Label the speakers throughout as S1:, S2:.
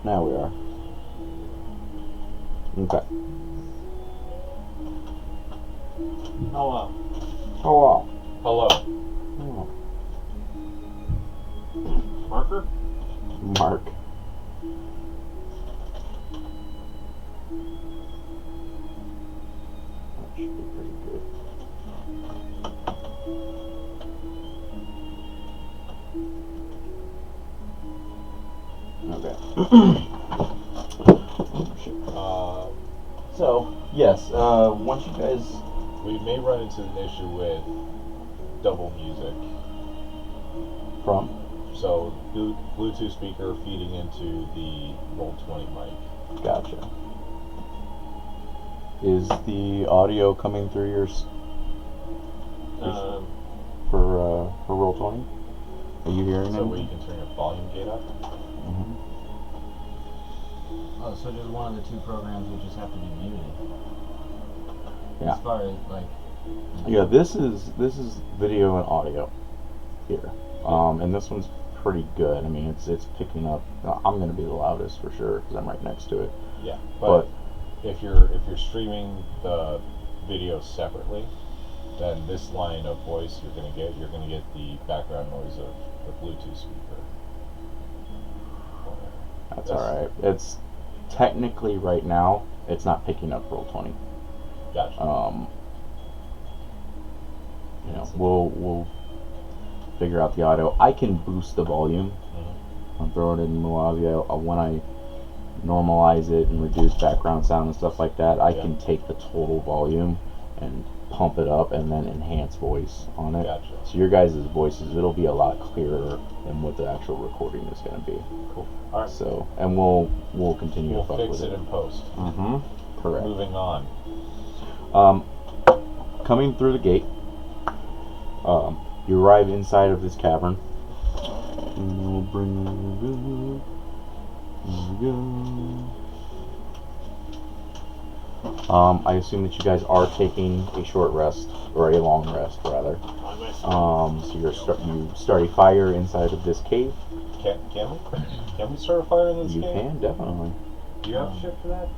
S1: Now we are. Okay.
S2: Hello.
S1: Hello.
S2: Hello.
S1: Oh.
S2: Marker?
S1: Mark. That should be pretty good. Okay. So, yes, once you guys...
S2: We may run into an issue with double music.
S1: From?
S2: So, Bluetooth speaker feeding into the Roll20 mic.
S1: Gotcha. Is the audio coming through yours for Roll20? Are you hearing
S2: So
S1: anything?
S2: where you can turn your volume gate up?
S1: Mm-hmm.
S3: Oh, so just one of the two programs would just have to be muted.
S1: Yeah.
S3: As far as like.
S1: Yeah, this is video and audio here, and this one's pretty good. I mean, it's picking up. I'm gonna be the loudest for sure because I'm right next to it.
S2: Yeah, but if you're streaming the video separately, then this line of voice you're gonna get the background noise of the Bluetooth speaker.
S1: That's all right. It's technically right now it's not picking up Roll20.
S2: Gotcha.
S1: You know, we'll figure out the audio. I can boost the volume.
S2: Mm-hmm.
S1: I'm throwing it in Moavia when I normalize it and reduce background sound and stuff like that. I can take the total volume and pump it up and then enhance voice on it.
S2: Gotcha.
S1: So your guys' voices, it'll be a lot clearer than what the actual recording is going to be.
S2: Cool. All right.
S1: So, and we'll continue to fuck
S2: fix
S1: with
S2: it in post.
S1: Mm-hmm. Correct.
S2: Moving on.
S1: Coming through the gate, you arrive inside of this cavern. And we'll bring you. There we go. I assume that you guys are taking a short rest, or a long rest, rather. So you start a fire inside of this cave.
S2: Can we start a fire in this cave?
S1: You can, definitely.
S2: Do you have shit for that?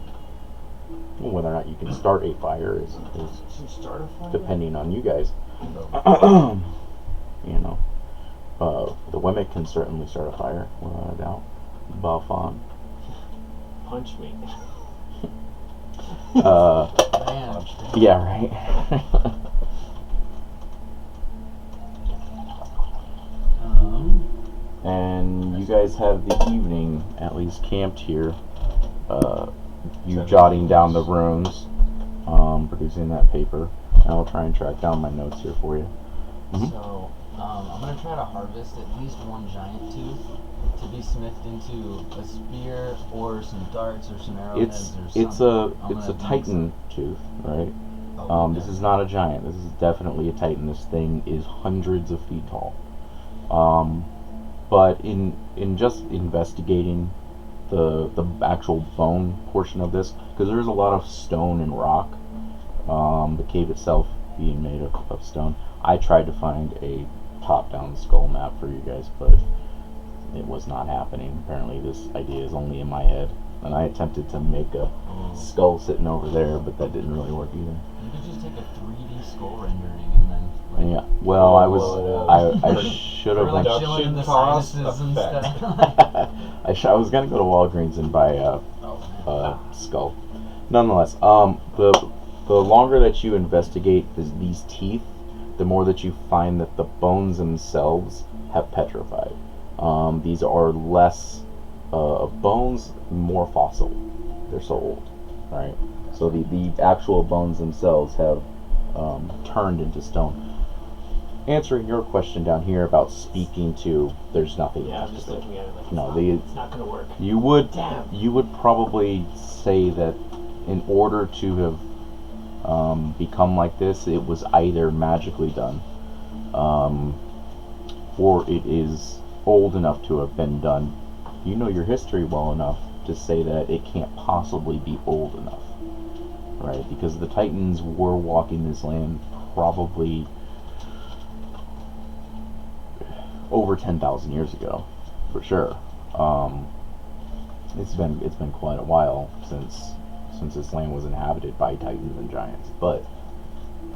S1: Well, whether or not you can start a fire is
S2: Start a fire?
S1: depending on you guys. You know, the Wemmick can certainly start a fire, without a doubt. Buffon.
S2: Punch me.
S1: Yeah, right. And you guys have the evening at least camped here. You jotting down the runes, producing that paper. And I'll try and track down my notes here for you. Mm-hmm.
S3: So, I'm going to try to harvest at least one giant tooth to be smithed into a spear or some darts or some arrowheads or something.
S1: It's a titan tooth, right?
S3: Oh,
S1: This is not a giant. This is definitely a titan. This thing is hundreds of feet tall. But in just investigating the actual bone portion of this, because there's a lot of stone and rock, the cave itself being made of stone, I tried to find a top-down skull map for you guys, but it was not happening. Apparently this idea is only in my head, and I attempted to make a skull sitting over there, but that didn't really work either.
S3: You could just take a 3D skull rendering and then
S1: Yeah, well, I should have went.
S3: Chilling the sinuses and stuff.
S1: I was gonna go to Walgreens and buy a skull. Nonetheless, the longer that you investigate these teeth, the more that you find that the bones themselves have petrified. These are less bones, more fossil. They're so old, right? So the actual bones themselves have turned into stone. Answering your question down here about speaking to, there's nothing.
S4: Yeah, I'm just looking at it like it's not going to work.
S1: You would probably say that in order to have become like this, it was either magically done, or it is old enough to have been done. You know your history well enough to say that it can't possibly be old enough, right? Because the Titans were walking this land probably over 10,000 years ago, for sure. It's been quite a while since this land was inhabited by titans and giants, but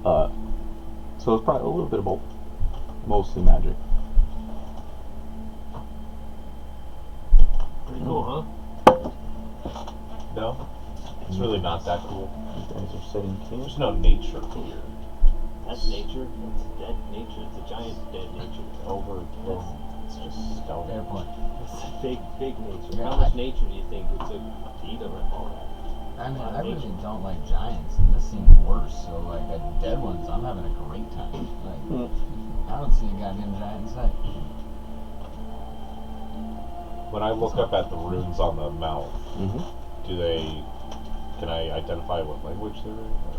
S1: so it's probably a little bit of both, mostly magic.
S4: Pretty cool, huh?
S2: No, it's really not that cool.
S1: You guys are setting camp.
S2: There's no nature here.
S4: That's nature. That's dead nature. It's a giant dead nature.
S2: It's just stone.
S3: Fair point.
S4: It's a big nature.
S3: Yeah,
S4: How much nature do you think it took to eat them all that?
S3: I mean,
S4: Lot of
S3: I really
S4: nature.
S3: don't like giants, and this seems worse. So, like, at dead ones, I'm having a great time. Like, I don't see a goddamn giant in sight.
S2: When I look up at the runes on the mouth,
S1: Mm-hmm.
S2: can I identify what language they're in? Or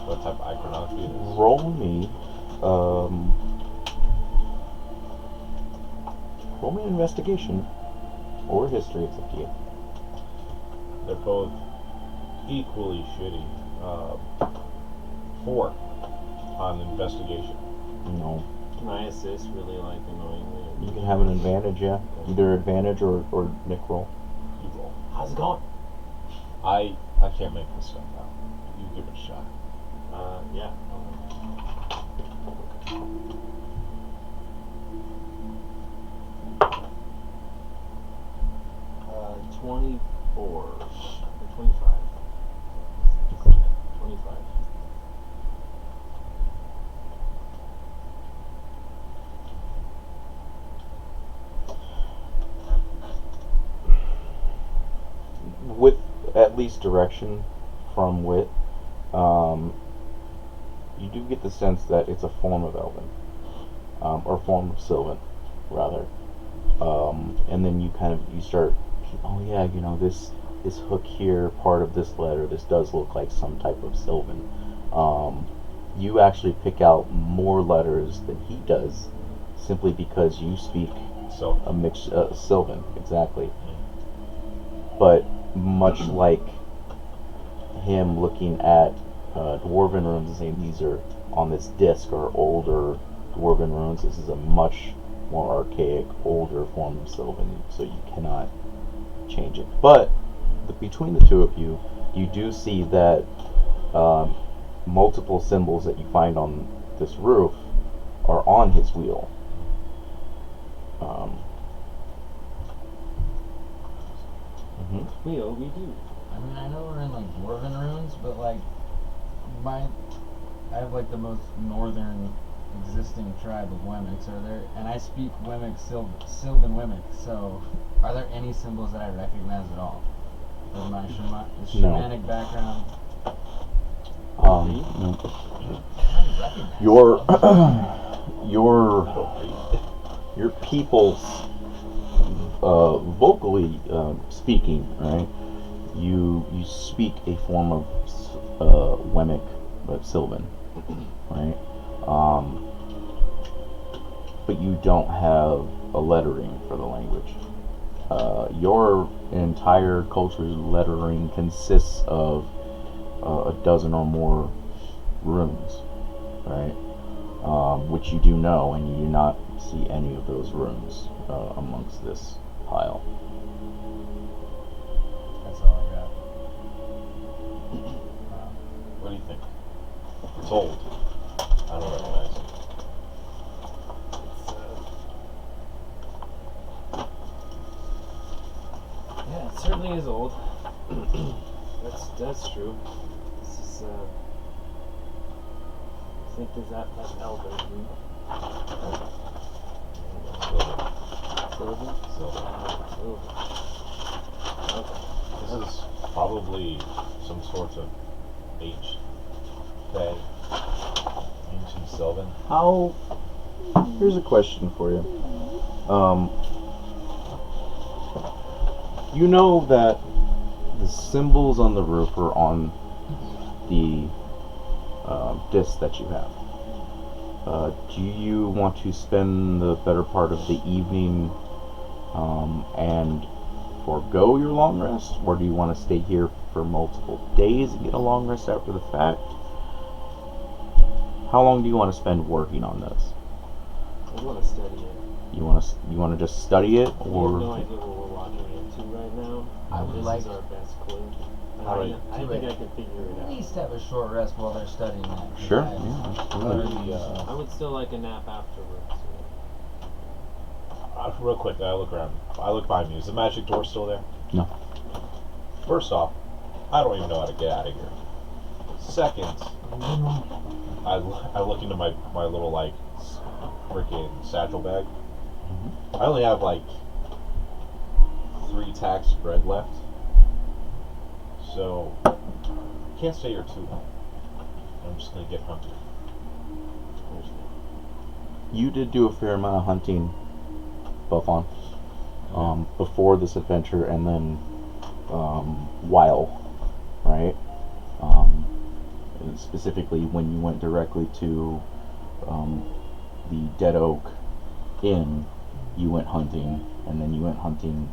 S2: what type of iconography it is?
S1: Roll me an investigation or history. It's up to you.
S2: They're both equally shitty. 4 on investigation.
S1: No.
S4: Can I assist really like annoyingly?
S1: You can have an advantage, yeah. Either advantage or Nick roll.
S2: You roll.
S4: How's it going?
S2: I can't make this stuff out. You give it a shot.
S4: Yeah. 24 or 25. 25.
S1: With at least direction from Wit, you do get the sense that it's a form of Elven, or form of Sylvan, rather. And then you start, oh yeah, you know, this hook here, part of this letter, this does look like some type of Sylvan. You actually pick out more letters than he does, simply because you speak
S2: So
S1: a mix Sylvan, exactly. But much like him looking at dwarven runes and saying these are on this disc or older dwarven runes, this is a much more archaic, older form of Sylvan, so you cannot change it. But between the two of you, you do see that multiple symbols that you find on this roof are on his wheel.
S4: We do.
S3: I mean, I know we're in like dwarven runes, but like I have like the most northern existing tribe of Wemmicks. Are there? And I speak Wemmick, Sylvan Wemmick. So, are there any symbols that I recognize at all? With my shamanic background.
S1: No.
S3: I recognize
S1: Your
S3: them.
S1: your people's vocally speaking, right? You speak a form of Wemmick, but Sylvan, right? But you don't have a lettering for the language. Your entire culture's lettering consists of a dozen or more runes, right? Which you do know, and you do not see any of those runes amongst this pile.
S3: That's all I got.
S2: what do you think? It's old. I don't recognize it.
S4: Yeah, it certainly is old. That's true. This is I think that's Elven. Sylvan?
S2: Sylvan.
S4: Okay.
S2: This is probably some sort of ancient Sylvan.
S1: How? Here's a question for you. You know that the symbols on the roof are on the disc that you have. Do you want to spend the better part of the evening and forego your long rest, or do you want to stay here for multiple days and get a long rest after the fact? How long do you want to spend working on this?
S4: I want to study it.
S1: You want to just study it,
S4: We have
S1: or
S4: no idea what we're walking in.
S3: I would
S4: This
S3: like
S4: is our best clue.
S2: Alright.
S4: I think I can figure it
S3: at
S4: out.
S3: least have a short rest while they're studying that. 'cause
S1: Sure.
S3: I-
S1: Yeah. Absolutely.
S4: I would still like a nap afterwards.
S2: Real quick, I look around. I look behind me. Is the magic door still there?
S1: No.
S2: First off, I don't even know how to get out of here. Second, I look into my little like freaking satchel bag. I only have like 3 tacks of bread left, so can't stay here too long. I'm just gonna get hungry.
S1: You did do a fair amount of hunting, Buffon, before this adventure, and then while, right? And specifically when you went directly to the Dead Oak Inn, you went hunting, and then you went hunting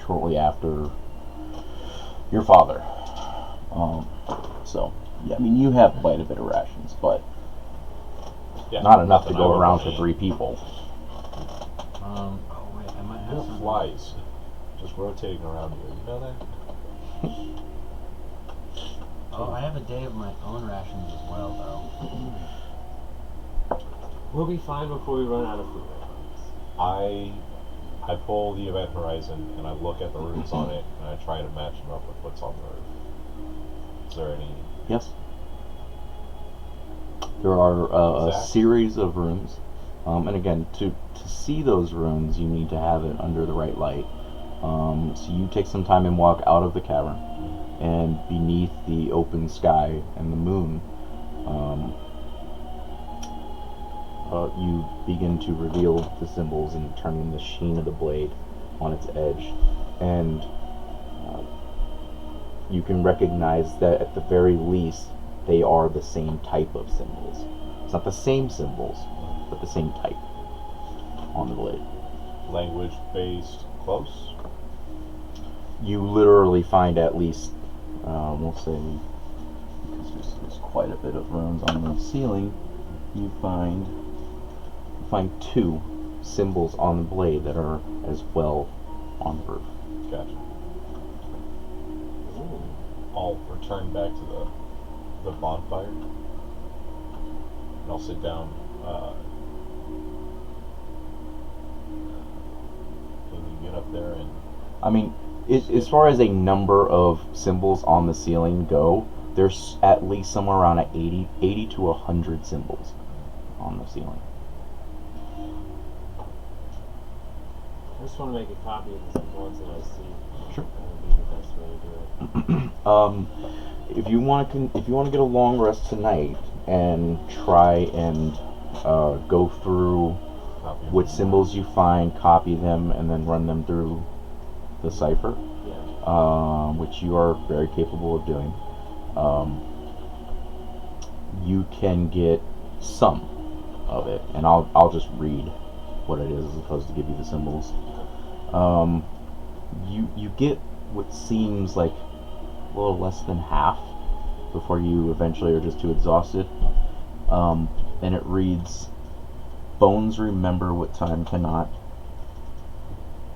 S1: shortly after your father. So, yeah, I mean, you have quite a bit of rations, but
S2: Yeah,
S1: not enough to
S2: nothing I
S1: go
S2: would
S1: around
S2: want.
S1: for 3 people.
S3: Oh wait, I might have
S2: More
S3: some.
S2: flies just rotating around here. You know that?
S3: Oh, I have a day of my own rations as well, though.
S4: We'll be fine before we run out of food. I
S2: I pull the event horizon and I look at the runes on it and I try to match them up with what's on the roof. Is there any?
S1: Yes. There are a
S2: Zach?
S1: series of runes. And again, to see those runes, you need to have it under the right light. So you take some time and walk out of the cavern, and beneath the open sky and the moon, you begin to reveal the symbols and turning the sheen of the blade on its edge. And you can recognize that at the very least, they are the same type of symbols. It's not the same symbols, but the same type on the blade.
S2: Language based close?
S1: You literally find at least, we'll say, because there's quite a bit of runes on the ceiling, you find 2 symbols on the blade that are as well on the roof.
S2: Gotcha. I'll return back to the bonfire and I'll sit down. Maybe get up there and
S1: I mean, as far as a number of symbols on the ceiling go, there's at least somewhere around 80 to 100 symbols on the ceiling.
S4: I just want to make a copy of the ones that I see.
S1: Sure.
S4: That would be the best way to do it.
S1: If you want to get a long rest tonight and try and go through
S2: copy of
S1: which symbols you find, copy them, and then run them through the cipher,
S4: Yeah.
S1: which you are very capable of doing, you can get some of it, and I'll just read what it is as opposed to give you the symbols. You get what seems like a little less than half before you eventually are just too exhausted, and it reads, "Bones remember what time cannot,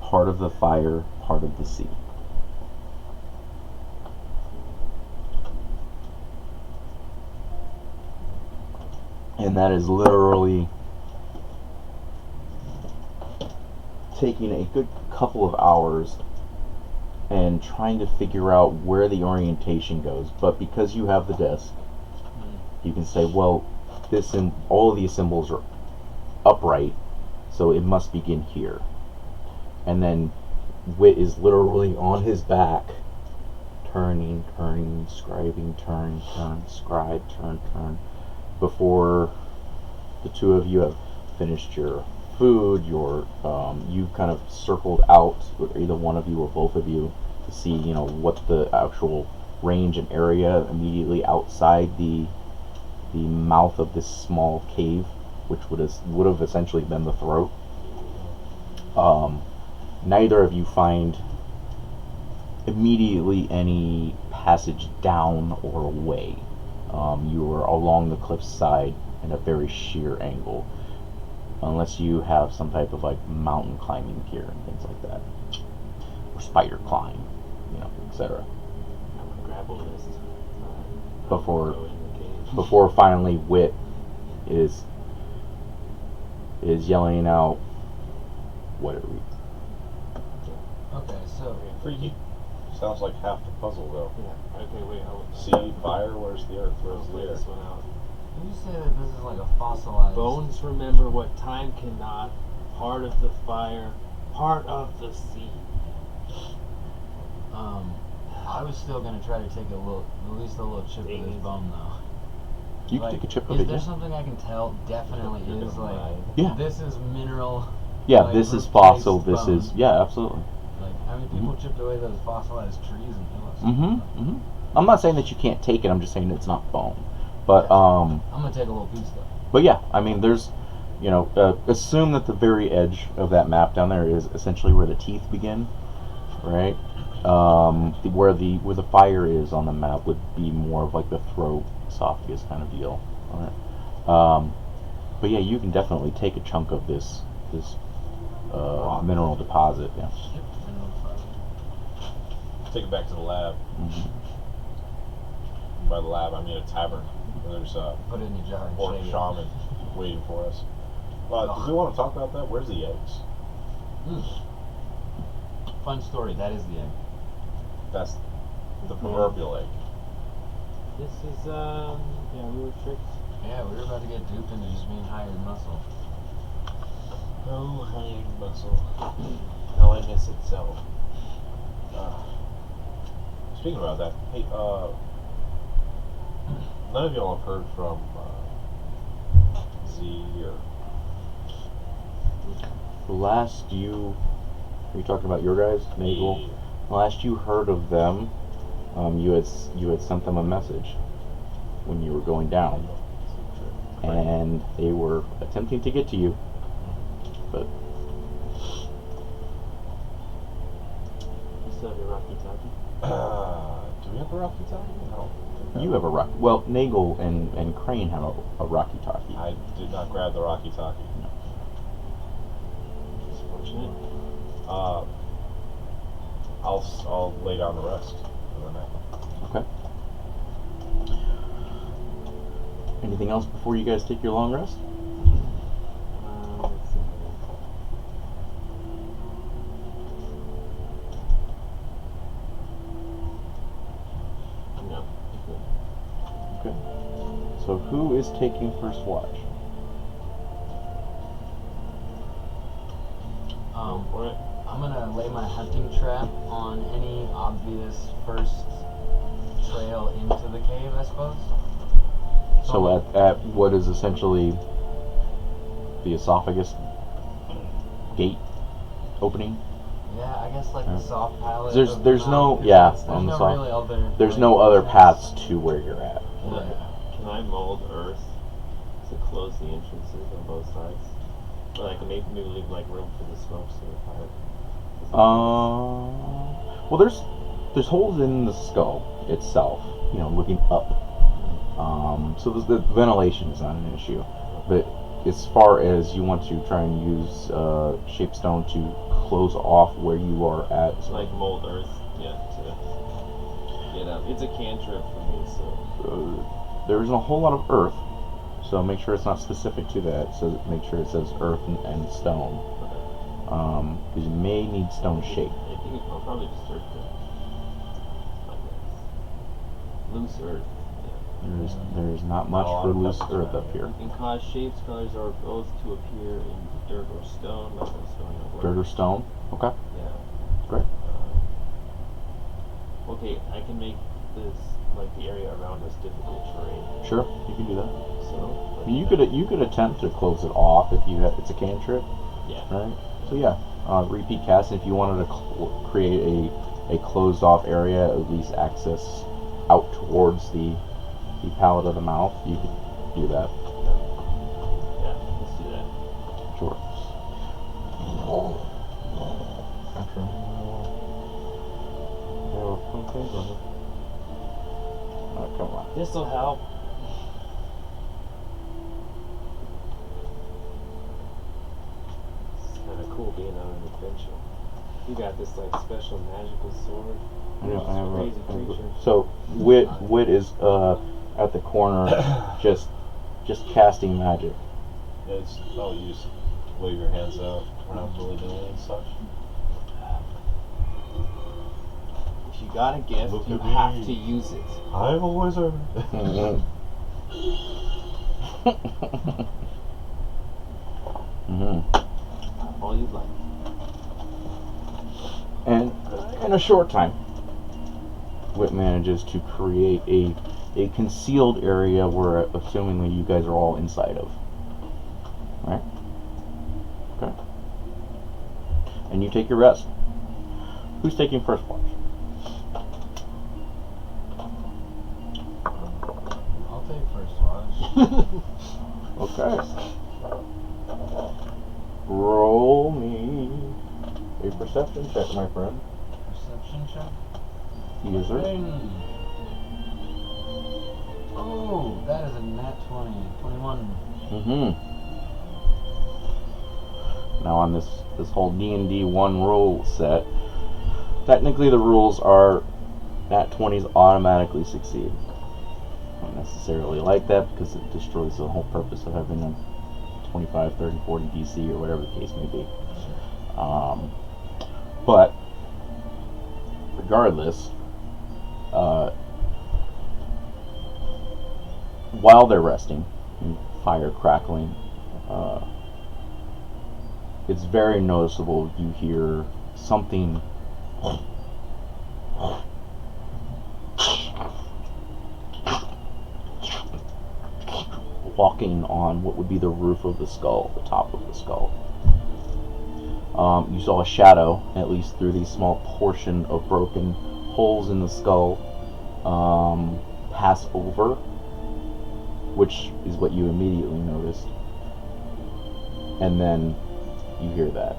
S1: part of the fire, part of the sea." And that is literally taking a good couple of hours and trying to figure out where the orientation goes. But because you have the disc, you can say, well, all of these symbols are upright, so it must begin here. And then Wit is literally on his back, turning, scribing, turn, scribe, turn, before the 2 of you have finished your food. You've kind of circled out with either one of you or both of you to see, what the actual range and area immediately outside the mouth of this small cave, which would have essentially been the throat. Neither of you find immediately any passage down or away. You are along the cliffside in a very sheer angle, unless you have some type of like mountain climbing gear and things like that. spider climb, etc.
S4: I'm a grapple list.
S1: Before-
S4: Go in the cage.
S1: Before finally Wit is yelling out what it reads.
S3: Okay, so
S2: Freaky. Sounds like half the puzzle though.
S4: Yeah. Okay, wait.
S2: Sea, fire, where's the earth? Where's
S4: I'll
S2: the
S4: play
S2: air?
S4: this one out.
S3: did you say that this is like a fossilized?
S4: Bones remember what time cannot. Part of the fire, part of the sea.
S3: I was still gonna try to take at least a little chip of this bone though.
S1: You can
S3: Like,
S1: take a chip of
S3: is
S1: it.
S3: there
S1: Yeah.
S3: something I can tell? Definitely
S2: You're
S3: is
S2: gonna
S3: like
S2: mine.
S1: Yeah.
S3: this is mineral.
S1: Yeah,
S3: like,
S1: this is
S3: replaced
S1: fossil. This
S3: bone.
S1: is absolutely.
S3: Like I mean, people chipped away those fossilized trees and hills.
S1: Mm-hmm. I'm not saying that you can't take it. I'm just saying it's not bone. But
S3: Yeah. I'm gonna take a little piece though.
S1: But yeah, I mean, there's, assume that the very edge of that map down there is essentially where the teeth begin, right? Where the fire is on the map would be more of like the throat, esophagus kind of deal. All right. But yeah, you can definitely take a chunk of this mineral deposit. Yeah.
S3: Yep, mineral deposit.
S2: Take it back to the lab.
S1: Mhm.
S2: By the lab, I mean a tavern. Where there's a
S3: Put it in your jar and
S2: orc
S3: shake it.
S2: shaman waiting for us. Do we want to talk about that? Where's the eggs?
S3: Fun story. That is the egg.
S2: That's the proverbial egg.
S4: This is yeah, we were tricked.
S3: Yeah, we were about to get duped into just being hired muscle.
S2: No hired muscle. LMS itself. Speaking about that, hey, none of y'all have heard from Z or
S1: The last are you talking about your guys, Nagel?
S2: Yeah.
S1: The last you heard of them, you had sent them a message when you were going down, and they were attempting to get to you, but
S4: You still have your Rocky Talkie?
S2: Do we have a Rocky Talkie? I don't think
S1: you have a rock. Well, Nagel and Crane have a Rocky Talkie.
S2: I did not grab the Rocky Talkie.
S4: It's fortunate.
S2: I'll lay down the rest for the night.
S1: Okay. Anything else before you guys take your long rest?
S4: Let's see. No.
S1: Okay. So who is taking first watch?
S4: For it.
S3: I'm gonna lay my hunting trap on any obvious first trail into the cave, I suppose.
S1: So at what is essentially the esophagus gate opening.
S3: Yeah, I guess like the soft palate.
S1: There's-
S3: of the
S1: there's no-
S3: mouth,
S1: yeah,
S3: there's
S1: on the
S3: no
S1: soft-
S3: really other.
S1: There's
S3: like,
S1: no other
S3: entrance.
S1: paths to where you're at.
S3: Yeah.
S4: Can I mold earth to close the entrances on both sides? Or I can maybe leave like room for the smokes and the fire.
S1: Well, there's holes in the skull itself, looking up. So the ventilation is not an issue. But as far as you want to try and use Shapestone to close off where you are at,
S4: It's like mold earth, yeah, to get out. It's a cantrip for me, so.
S1: there isn't a whole lot of earth. So make sure it's not specific to that. So make sure it says earth and stone. Because you may need stone shape.
S4: I think I'll probably just earth it. Loose earth.
S1: There's not much
S2: Oh,
S1: for
S2: I'm
S1: loose
S2: comfortable
S1: earth
S2: with
S1: up
S2: that.
S1: here.
S4: You can cause shapes, colors, or both to appear in dirt or stone. Not that stone will work.
S1: Dirt or stone. Okay.
S4: Yeah.
S1: Great.
S4: Okay, I can make this like the area around us difficult terrain.
S1: Sure, you can do that.
S4: So.
S1: I mean, you could attempt to close it off if it's a cantrip,
S4: Yeah.
S1: right? So yeah, repeat cast. If you wanted to create a closed off area, at least access out towards the palate of the mouth, you could do that.
S4: Yeah. Let's do that.
S1: Sure. Oh, come on.
S4: This'll help. It's kind of cool being on an adventure. You got this like special magical sword.
S1: I have
S4: Crazy creature.
S1: so Wit is at the corner, just casting magic.
S2: It's you just wave your hands out around willy-nilly and such.
S4: If you got a gift,
S2: Look
S4: you
S2: at
S4: have
S2: me.
S4: to use it.
S2: I'm a wizard.
S4: All you like.
S1: And in a short time, Wit manages to create a concealed area where, assumingly, you guys are all inside of. Right? Okay. And you take your rest. Who's taking first watch?
S3: I'll take first watch.
S1: Okay. Roll me a perception check, my friend.
S3: Perception check.
S1: User.
S3: Ding. Oh, that is a nat 20. 21.
S1: Now on this whole D&D 1 rule set, technically the rules are nat 20s automatically succeed. I don't necessarily like that because it destroys the whole purpose of having a 25, 30, 40 DC or whatever the case may be. But regardless, while they're resting, and fire crackling, it's very noticeable. You hear something walking on what would be the roof of the skull, the top of the skull. You saw a shadow, at least through these small portion of broken holes in the skull, pass over, which is what you immediately noticed. And then you hear that.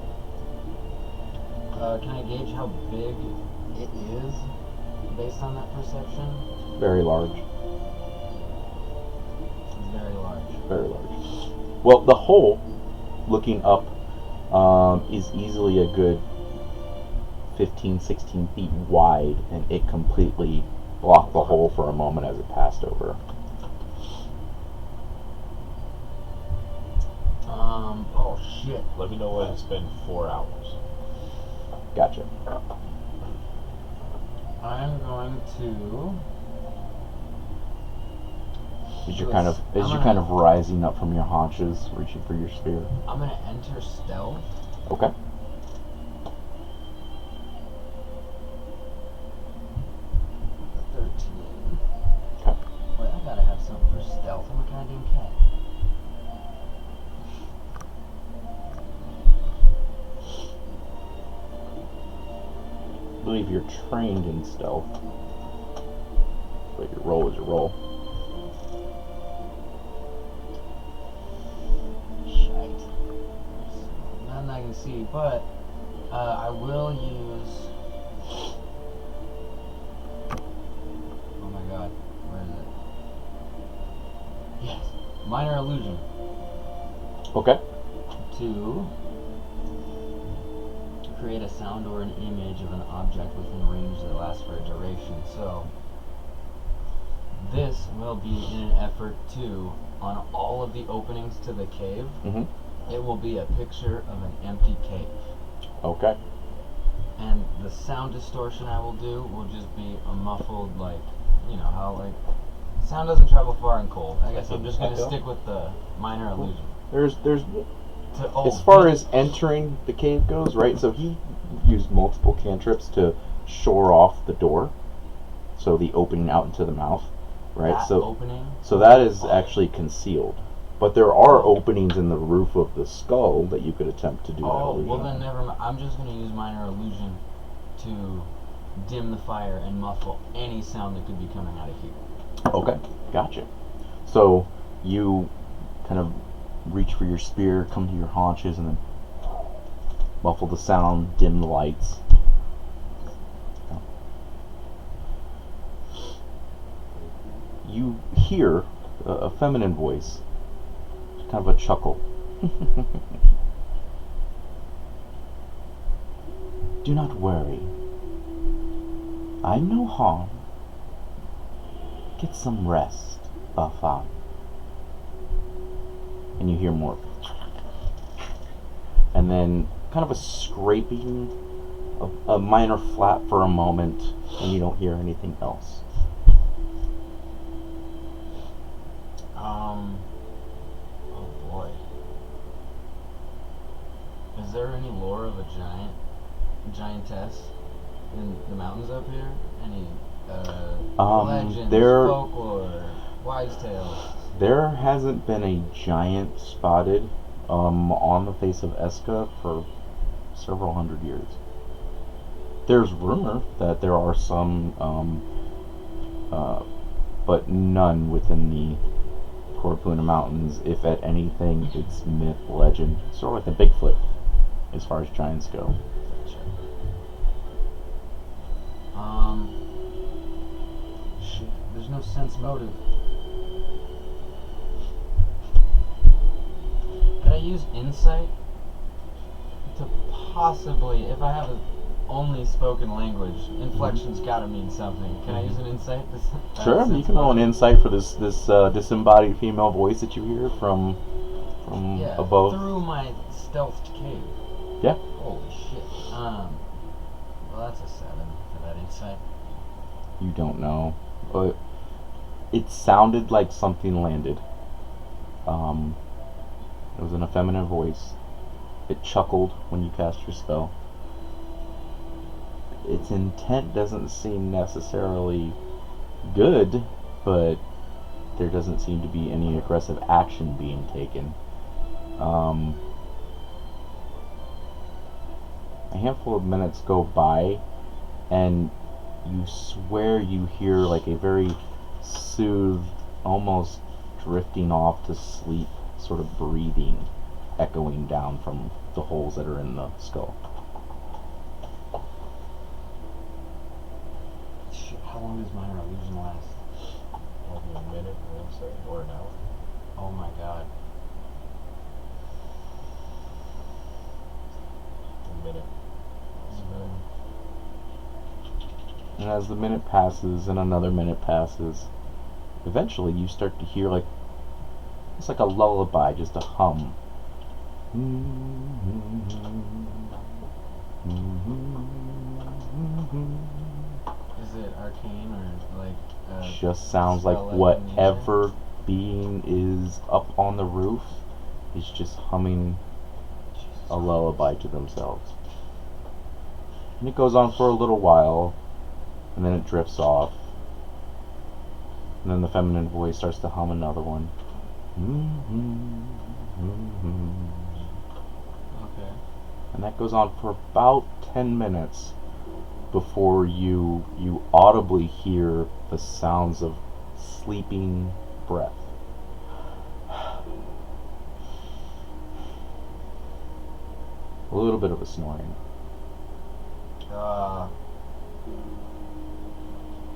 S3: Can I gauge how big it is based on that perception?
S1: Very large.
S3: It's very large.
S1: Very large. Well, the hole, looking up, is easily a good 15, 16 feet wide, and it completely blocked the hole for a moment as it passed over.
S3: Oh shit.
S2: Let me know when it's been 4 hours.
S1: Gotcha.
S3: I'm going to.
S1: As you're kind of rising up from your haunches, reaching for your spear.
S3: I'm gonna enter stealth.
S1: Okay.
S3: At 13.
S1: Okay.
S3: Wait, I gotta have something for stealth. I'm a goddamn cat.
S1: I believe you're trained in stealth, but your roll is your roll.
S3: Shite. Nothing I can see, but I will use. Oh my god, where is it? Yes, minor illusion
S1: Okay.
S3: to create a sound or an image of an object within range that lasts for a duration. So this will be in an effort to, on all of the openings to the cave, it will be a picture of an empty cave.
S1: Okay.
S3: And the sound distortion I will do will just be a muffled, like, you know, how, like, sound doesn't travel far and cold. I guess I'm just going to stick with the minor illusion.
S1: There's
S3: Oh,
S1: as far as entering the cave goes, right? So he used multiple cantrips to shore off the door, so the opening out into the mouth, right?
S3: that opening?
S1: So that is actually concealed. But there are openings in the roof of the skull that you could attempt to do that illusion.
S3: Well then never mind. I'm just going to use minor illusion to dim the fire and muffle any sound that could be coming out of here.
S1: Okay, gotcha. So you kind of reach for your spear, come to your haunches, and then muffle the sound, dim the lights. You hear a feminine voice, kind of a chuckle. Do not worry. I'm no harm. Get some rest, Bafan. And you hear more. And then kind of a scraping, a minor flap for a moment, and you don't hear anything else.
S3: Oh boy. Is there any lore of a giantess in the mountains up here? Any legends, folklore, wise tales?
S1: There hasn't been a giant spotted on the face of Eska for several hundred years. There's rumor that there are some, but none within the Korapuna Mountains. If at anything, it's myth, legend, sort of like the Bigfoot, as far as giants go.
S3: Shit, there's no sense motive. Could I use insight to possibly, if I have a only spoken language, inflection's gotta mean something. Can I use an insight?
S1: Sure, you can roll an insight for this disembodied female voice that you hear from above.
S3: Through my stealthed cave.
S1: Yeah.
S3: Holy shit. Well, that's a 7 for that insight.
S1: You don't know, but it sounded like something landed. It was an effeminate voice. It chuckled when you cast your spell. Its intent doesn't seem necessarily good, but there doesn't seem to be any aggressive action being taken. A handful of minutes go by, and you swear you hear like a very soothed, almost drifting off to sleep sort of breathing echoing down from the holes that are in the skull.
S3: Shit, how long does minor illusion last?
S2: Maybe a minute, I want to say, or an hour.
S3: Oh my god.
S2: A minute.
S1: And as the minute passes and another minute passes, eventually you start to hear like it's like a lullaby, just a hum.
S3: Is it arcane or like
S1: Just sounds like whatever being is up on the roof is just humming a lullaby to themselves. And it goes on for a little while, and then it drifts off. And then the feminine voice starts to hum another one.
S3: Okay.
S1: And that goes on for about 10 minutes before you audibly hear the sounds of sleeping breath. A little bit of a snoring.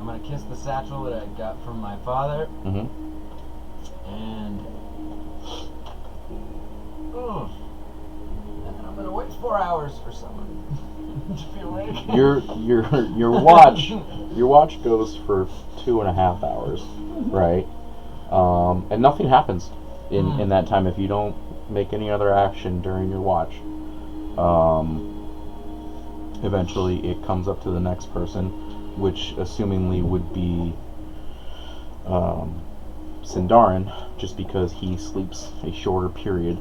S3: I'm gonna kiss the satchel that I got from my father,
S1: Mm-hmm.
S3: and then I'm gonna wait 4 hours for someone to be awake.
S1: Your watch goes for 2.5 hours, right? And nothing happens in that time if you don't make any other action during your watch. Eventually it comes up to the next person, which assumingly would be Sindarin, just because he sleeps a shorter period,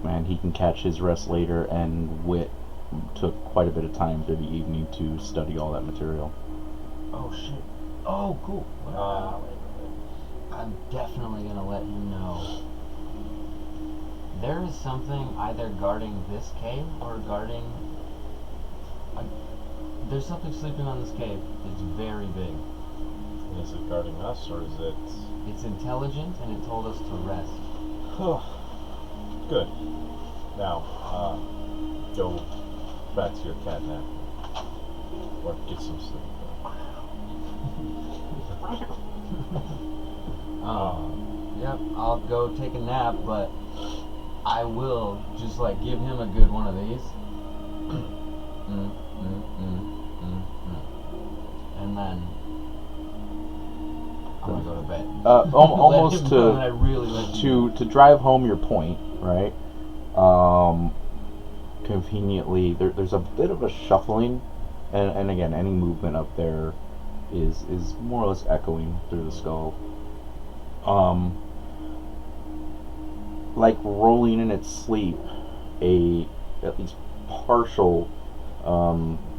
S1: and he can catch his rest later, and Wit took quite a bit of time through the evening to study all that material.
S3: Oh shit. Oh cool. I'm definitely gonna let him know. There is something either guarding this cave or guarding... there's something sleeping on this cave. It's very big.
S2: Is it guarding us, or is it...
S3: It's intelligent, and it told us to rest.
S2: Good. Now, go back to your cat nap. Or get some sleep.
S3: Yep, I'll go take a nap, but I will just like give him a good one of these
S1: almost
S3: Let him know that I
S1: to
S3: really let you know.
S1: to drive home your point, right? Conveniently, there's a bit of a shuffling, and again, any movement up there is more or less echoing through the skull. Like rolling in its sleep, a at least partial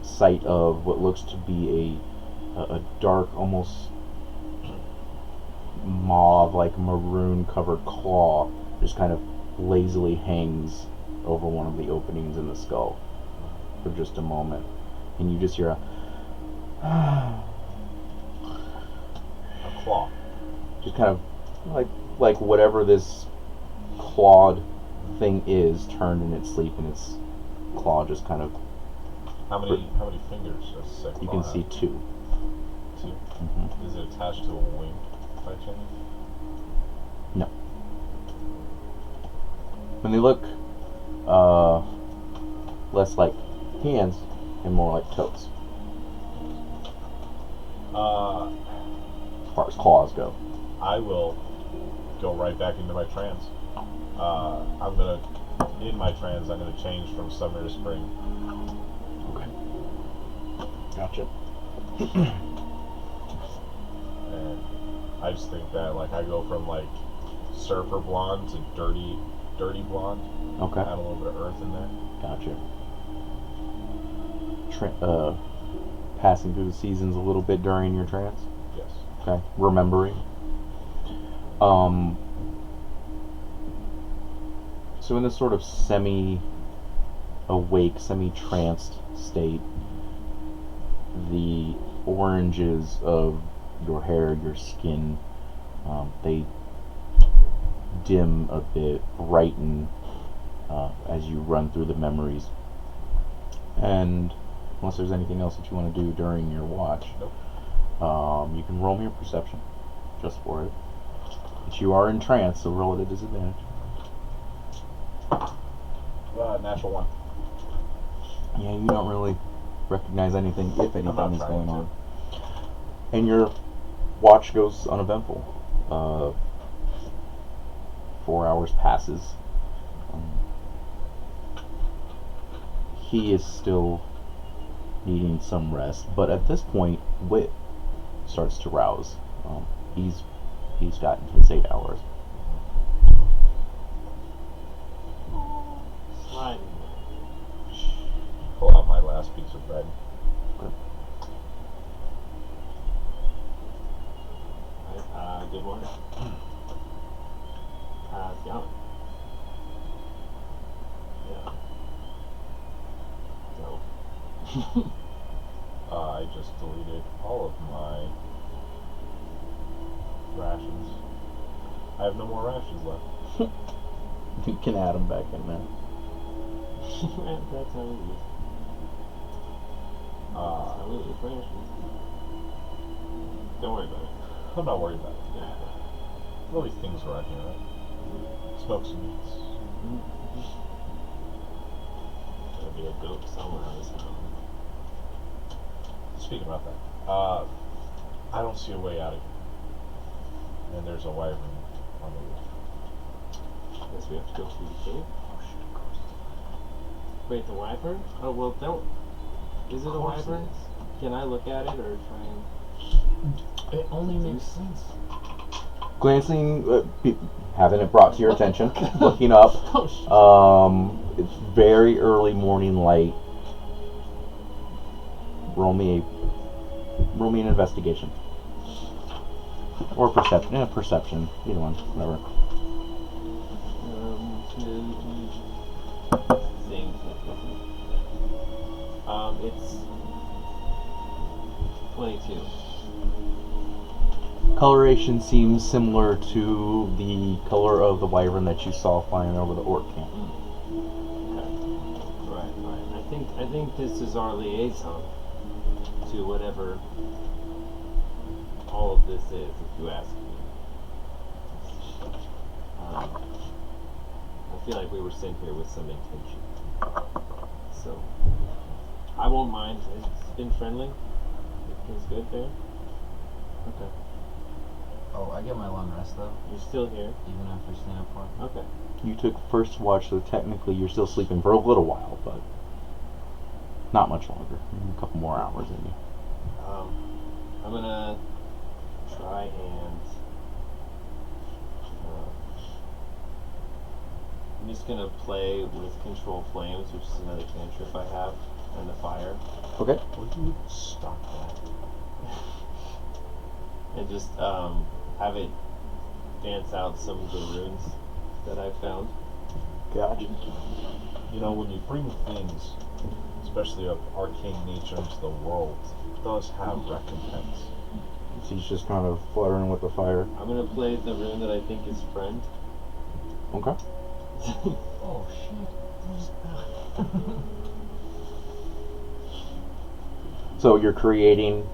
S1: sight of what looks to be a dark, almost mauve, like maroon covered claw just kind of lazily hangs over one of the openings in the skull for just a moment, and you just hear
S2: A claw.
S1: just kind of like whatever this clawed thing is turned in its sleep, and its claw just kind of
S2: How many fingers does a
S1: you
S2: claw
S1: can see
S2: have?
S1: 2.
S2: 2.
S1: Mm-hmm.
S2: Is it attached to a wing by chance?
S1: No. When they look less like hands and more like toes, as far as claws go.
S2: I will go right back into my trance. In my trance, I'm gonna change from summer to spring.
S1: Okay. Gotcha.
S2: And I just think that, like, I go from, like, surfer blonde to dirty blonde.
S1: Okay.
S2: Add a little bit of earth in there.
S1: Gotcha. Passing through the seasons a little bit during your trance.
S2: Yes.
S1: Okay. Remembering. So in this sort of semi-awake, semi-tranced state, the oranges of your hair, your skin, they dim a bit, brighten as you run through the memories. And unless there's anything else that you want to do during your watch,
S2: Nope.
S1: you can roll me a perception just for it. But you are in trance, so roll at a disadvantage.
S2: Natural 1.
S1: Yeah, you don't really recognize anything, if anything,
S2: not
S1: is
S2: trying
S1: going
S2: to.
S1: on. And your watch goes uneventful. 4 hours passes. He is still needing some rest, but at this point, Wit starts to rouse. He's gotten his 8 hours.
S4: Slide.
S2: Pull out my last piece of bread.
S4: Good morning. How's it going? Yeah. So.
S2: I just deleted all of my rations. I have no more rations left.
S1: You can add him back in, man.
S4: That's how it is. How it is rations. Don't worry about it.
S2: I'm not worried about it. All these things around here, right? Smoke some meats.
S4: There'll be a goat somewhere on this mountain.
S2: Speaking about that, I don't see a way out of here. And there's a wyvern on the roof.
S4: Guess we have to go through the cave. Wait, the wyvern? Oh, well, don't. Is it a
S3: course it
S4: wyvern?
S3: is.
S4: Can I look at it or try and.
S3: It only makes sense.
S1: Glancing, having it brought to your attention, looking up,
S3: Oh, shit.
S1: it's very early morning light. Roll me an investigation. Or perception. Yeah, perception. Either one. Whatever.
S4: Things. It's 22.
S1: Coloration seems similar to the color of the wyvern that you saw flying over the orc camp.
S4: Okay. Right. I think this is our liaison to whatever all of this is, if you ask me. I feel like we were sent here with some intention. So, I won't mind. It's been friendly. Everything's good there. Okay.
S3: Oh, I get my long rest though,
S4: You're still here.
S3: even after staying up for.
S4: Okay.
S1: You took first watch, so technically you're still sleeping for a little while, but not much longer. Maybe a couple more hours in you.
S4: I'm gonna try and. I'm just gonna play with Control Flames, which is another cantrip I have, and the fire,
S1: Okay.
S2: Would you stop that?
S4: and just have it dance out some of the runes that I've found.
S1: Gotcha.
S2: You know, when you bring things, especially of arcane nature, into the world, it does have recompense.
S1: So he's just kind of fluttering with the fire.
S4: I'm gonna play the rune that I think is friend.
S1: Okay.
S3: Oh shit.
S1: So you're creating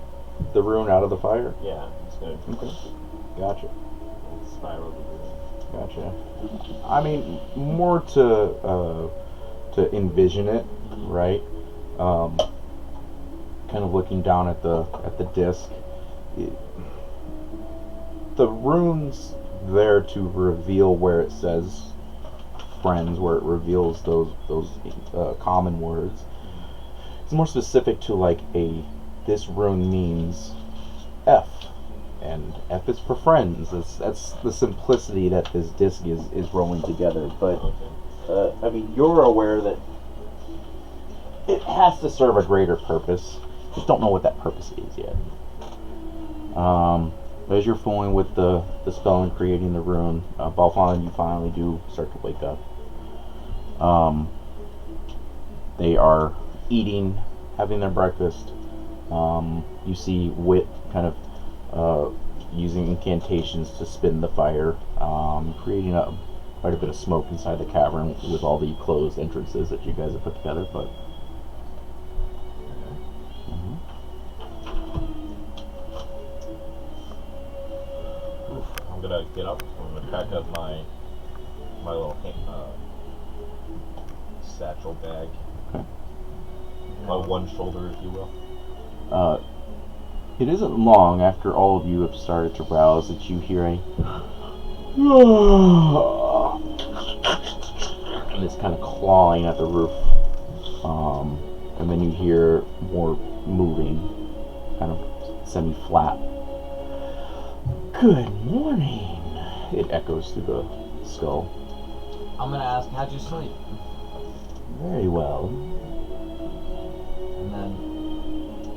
S1: the rune out of the fire?
S4: Yeah, I'm just gonna
S1: Okay. Gotcha.
S4: spiral the rune.
S1: Gotcha. I mean, more to envision it, right? Kind of looking down at the disc. The rune's there to reveal where it says friends, where it reveals those common words. It's more specific to like this rune means F, and F is for friends. That's the simplicity that this disc is rolling together. But
S4: Okay.
S1: I mean, you're aware that it has to serve a greater purpose. Just don't know what that purpose is yet. As you're fooling with the spell and creating the rune, Balfon, you finally do start to wake up. They are eating, having their breakfast. You see Wit kind of using incantations to spin the fire, creating quite a bit of smoke inside the cavern with all the closed entrances that you guys have put together. But
S2: I'm gonna get up. I'm gonna pack up my little satchel bag.
S1: Okay.
S2: My one shoulder, if you will.
S1: It isn't long after all of you have started to rouse that you hear and it's kind of clawing at the roof, and then you hear more moving, kind of semi-flat. Good morning. It echoes through the skull.
S3: I'm gonna ask, how'd you sleep?
S1: Very well.
S3: And then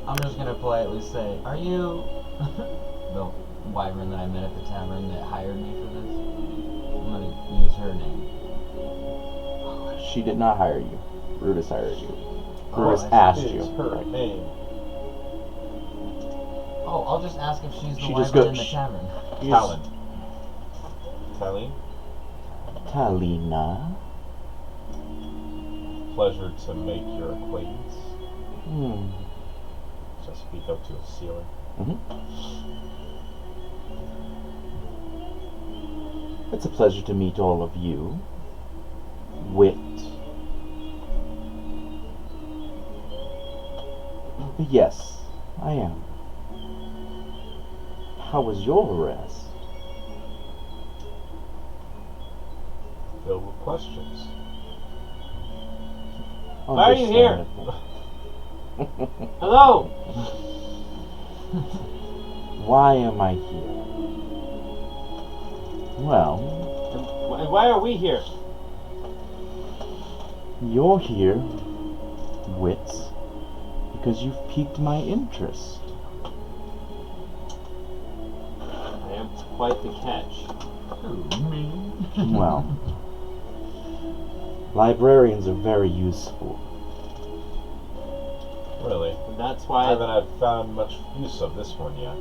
S3: I'm just gonna politely say, are you the wyvern that I met at the tavern that hired me for this? I'm gonna use her name.
S1: She did not hire you. Brutus hired you.
S3: Oh,
S1: Brutus
S3: I see.
S1: asked
S2: It's
S1: you.
S2: her
S1: Right.
S2: name.
S3: Oh, I'll just ask if she's the
S1: She just
S3: wyvern
S1: goes,
S3: in the tavern.
S2: Talon. Talon,
S1: Talina.
S2: pleasure to make your acquaintance. Just speak up to a ceiling.
S1: It's a pleasure to meet all of you. Wit. Yes, I am. How was your rest?
S2: Filled with questions.
S4: Why are you here?
S1: Understandable.
S4: Hello!
S1: Why am I here? Well,
S4: And why are we here?
S1: you're here, Wits, because you've piqued my interest.
S4: I am quite the catch.
S1: Well, librarians are very useful.
S2: Really?
S4: And that's
S2: I
S4: why,
S2: haven't found much use of this one yet.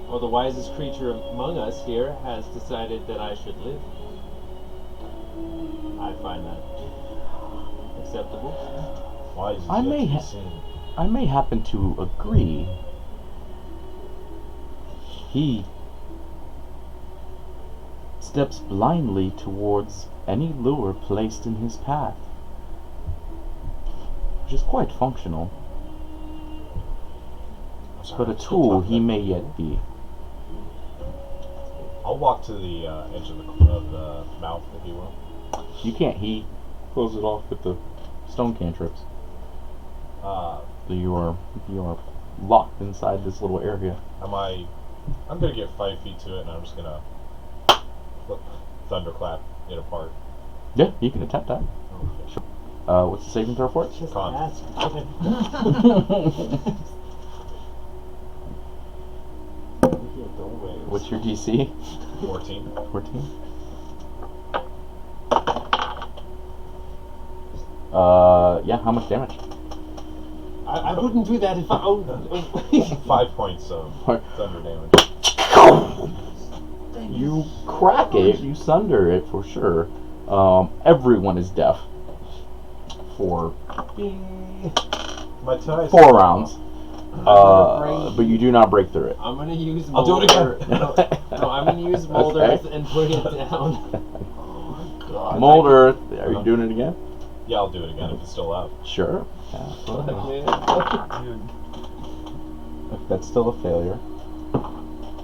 S4: well, the wisest creature among us here has decided that I should live. I find that acceptable.
S2: Why is it
S1: I
S2: yet
S1: may
S2: to be
S1: ha-
S2: seen?
S1: I may happen to agree. He steps blindly towards any lure placed in his path, which is quite functional,
S2: I'm sorry,
S1: but a
S2: I'm still
S1: tool
S2: talking
S1: he
S2: about
S1: may
S2: you.
S1: yet be.
S2: I'll walk to the edge of the mouth, if you will.
S1: You can't. He closes it off with the stone cantrips.
S2: Uh,
S1: So you are locked inside this little area.
S2: I'm gonna get 5 feet to it, and I'm just gonna thunderclap it apart.
S1: Yeah, you can attempt that. Sure. What's the saving throw for it?
S5: Just
S2: Con.
S5: ask.
S1: What's your DC?
S2: 14.
S1: 14. Yeah. How much damage?
S5: I wouldn't do that if I owned
S2: 5 points of thunder damage.
S1: You crack it. You sunder it for sure. Everyone is deaf for
S2: My ties.
S1: 4 rounds. But you do not break through it.
S5: I'm gonna use
S2: I'll do it
S5: Molder.
S2: again.
S5: No, I'm gonna use Molder
S1: Okay.
S5: and put it down. God.
S1: Mold Earth. Are you doing it again?
S2: Yeah, I'll do it again if it's still up.
S1: Sure. Yeah,
S5: Dude.
S1: if that's still a failure.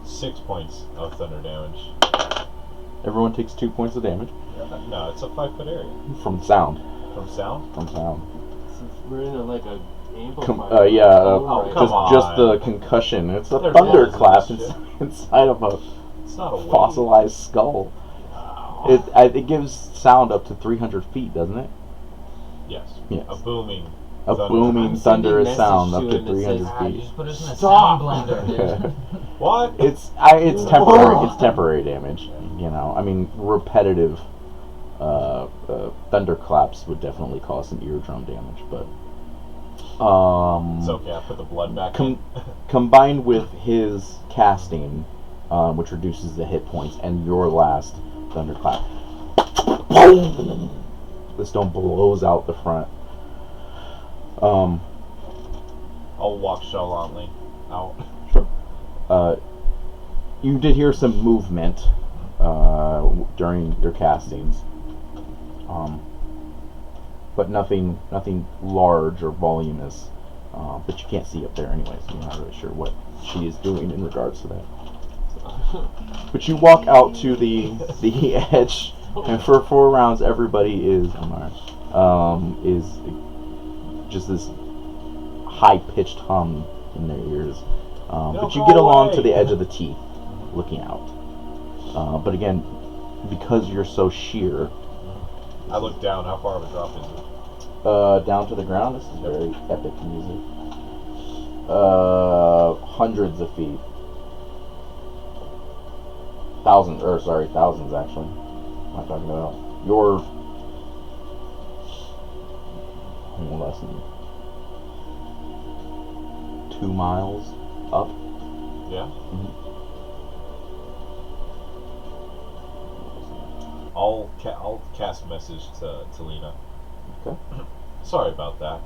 S2: 6 points of thunder damage.
S1: Everyone takes 2 points of damage
S2: No, it's a 5-foot area.
S1: from sound.
S2: From sound?
S1: From sound.
S5: We're in like a amplifier.
S2: Oh, come on.
S1: Just the concussion. It's a
S2: There's
S1: thunderclap
S2: balls in this
S1: inside of a
S2: It's not a wave.
S1: fossilized skull. It gives sound up to 300 feet, doesn't it?
S2: Yes.
S1: Yes.
S2: A booming.
S1: A
S2: thunder.
S1: booming
S5: I'm sending
S1: thunderous
S5: message
S1: sound
S5: to
S1: up to
S5: him that says,
S1: 300
S3: Ah,
S1: feet.
S3: just put us in a
S5: Stop.
S3: sound blender, dude.
S2: What?
S1: It's temporary. It's temporary damage. You know, I mean, repetitive thunderclaps would definitely cause some eardrum damage, but
S2: It's okay, I put the blood back in.
S1: combined with his casting, which reduces the hit points, and your last thunderclap, the stone blows out the front.
S2: I'll walk nonchalantly out.
S1: Sure. You did hear some movement during your castings, but nothing large or voluminous. But you can't see up there anyway, so you're not really sure what she is doing in regards to that. But you walk out to the edge, and for 4 rounds, everybody is just this high-pitched hum in their ears. But you get along to the edge of the teeth, looking out. But again, because you're so sheer,
S2: I look down. How far of a drop is it?
S1: down to the ground. This is very epic music. Hundreds of feet. Thousands actually. Am I talking about? You're less than 2 miles up.
S2: Yeah.
S1: Mhm.
S2: I'll cast message to Lena.
S1: Okay.
S2: Sorry about that.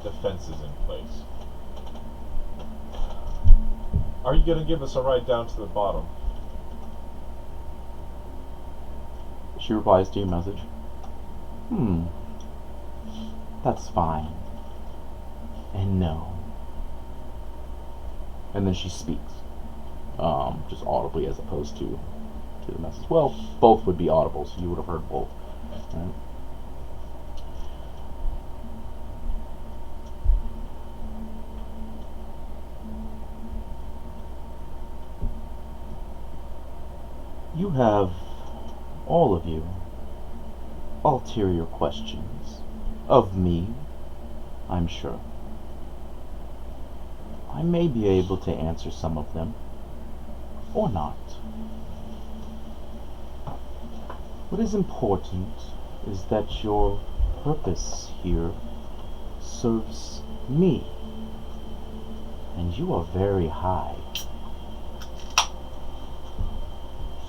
S2: Defense is in place. Are you gonna give us a ride down to the bottom?
S1: She replies to your message. That's fine. And no. And then she speaks. Just audibly as opposed to the message. Well, both would be audible, so you would have heard both. Right? You have, all of you, ulterior questions of me, I'm sure. I may be able to answer some of them, or not. What is important is that your purpose here serves me, and you are very high.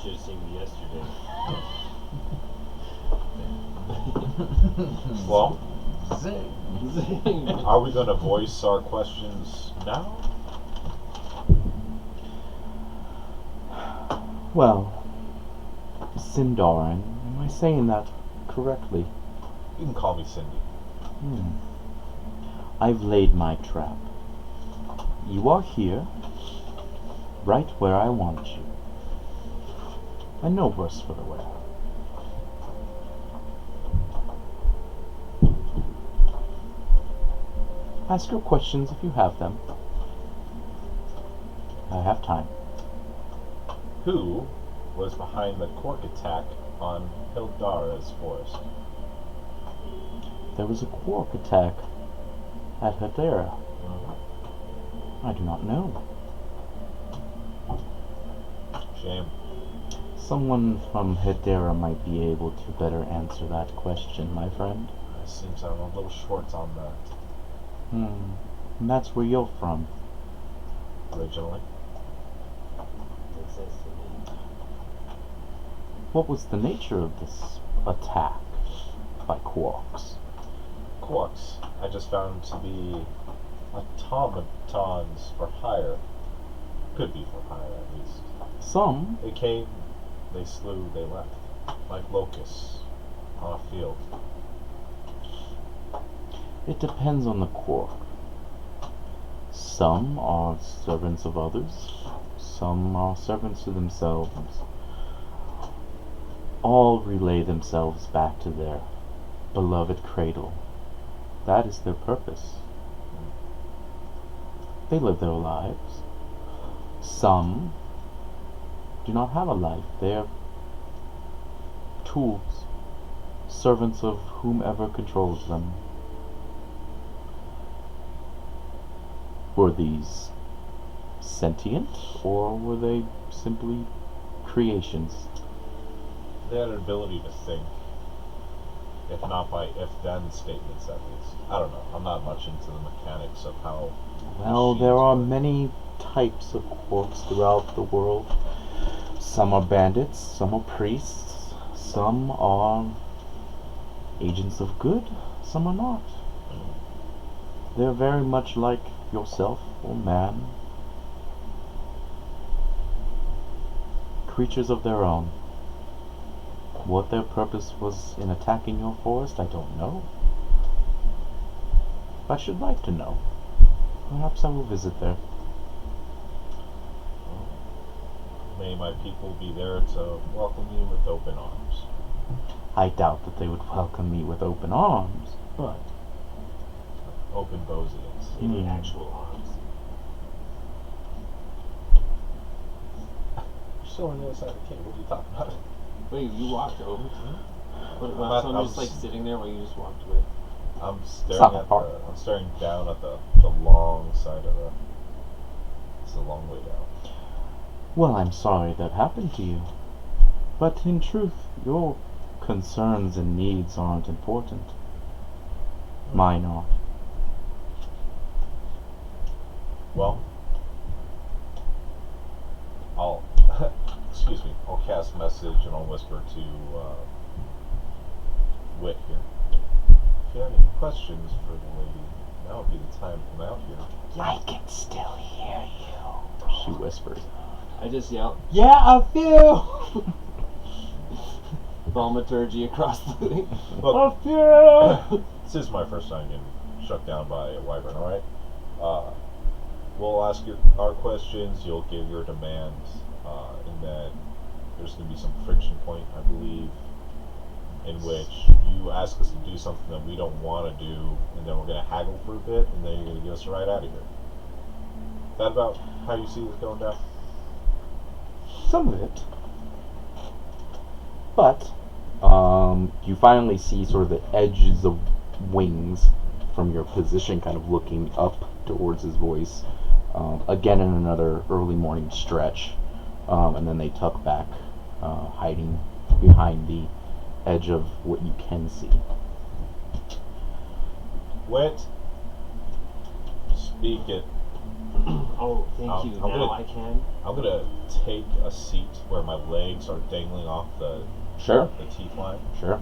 S4: Should have seen me yesterday.
S2: Well,
S3: Zing.
S2: are we gonna voice our questions now?
S1: Well, Sindarin, am I saying that correctly?
S2: You can call me Cindy.
S1: I've laid my trap. You are here, right where I want you. and no worse for the wear. Ask your questions if you have them. I have time.
S2: Who was behind the cork attack on Hildara's forest?
S1: There was a quark attack at Hedera. I do not know.
S2: Shame.
S1: Someone from Hedera might be able to better answer that question, my friend.
S2: It seems I'm a little short on that.
S1: And that's where you're from.
S2: Originally.
S4: Makes sense to me.
S1: What was the nature of this attack by quarks?
S2: Quarks, I just found to be automatons for hire. Could be for hire, at least.
S1: Some.
S2: They came, they slew, they left. Like locusts on a field.
S1: It depends on the quark. Some are servants of others. Some are servants to themselves. All relay themselves back to their beloved cradle. That is their purpose. They live their lives. Some do not have a life. They are tools, servants of whomever controls them. Were these sentient, or were they simply creations?
S2: They had an ability to think. If not by if-then statements, at least. I don't know. I'm not much into the mechanics of how.
S1: Well, there are
S2: machines work.
S1: many types of quarks throughout the world. Some are bandits, some are priests, some are agents of good, some are not. They're very much like yourself or man. Creatures of their own. What their purpose was in attacking your forest, I don't know. I should like to know. Perhaps I will visit there.
S2: May my people be there to welcome you with open arms.
S1: I doubt that they would welcome me with open arms, but
S2: Open bosians.
S4: Maybe actual arms.
S2: You're still on the other side of the cave. What are you talking about?
S5: Wait, you walked over to him? What,
S2: not-
S5: so I'm
S2: I'm
S5: just like
S2: s-
S5: sitting there while you just walked away?
S2: I'm
S1: not
S2: staring
S1: that far.
S2: I'm staring down at the long side of the. It's a long way down.
S1: well, I'm sorry that happened to you. But in truth, your concerns and needs aren't important. Mine are.
S2: Well, I'll excuse me. I'll cast message and I'll whisper to Wit here. If you have any questions for the lady, now would be the time to come out here.
S1: I can still hear you, she whispers.
S5: I just yelled,
S3: Yeah, a few!
S5: thaumaturgy across the thing.
S2: Look,
S3: few!
S2: this is my first time getting shut down by a wyvern. All right. We'll ask our questions. You'll give your demands, and then there's going to be some friction point, I believe, in which you ask us to do something that we don't want to do, and then we're going to haggle for a bit, and then you're going to get us right out of here. Is that about how you see this going down?
S1: Some of it. But, you finally see sort of the edges of wings from your position kind of looking up towards his voice. Again in another early morning stretch. And then they tuck back, hiding behind the edge of what you can see.
S2: Wit, speak it.
S5: Oh, thank
S2: I'm
S5: you.
S2: gonna-
S5: Now I can.
S2: I'm going to take a seat where my legs are dangling off the
S1: Sure,
S2: teeth line.
S1: sure.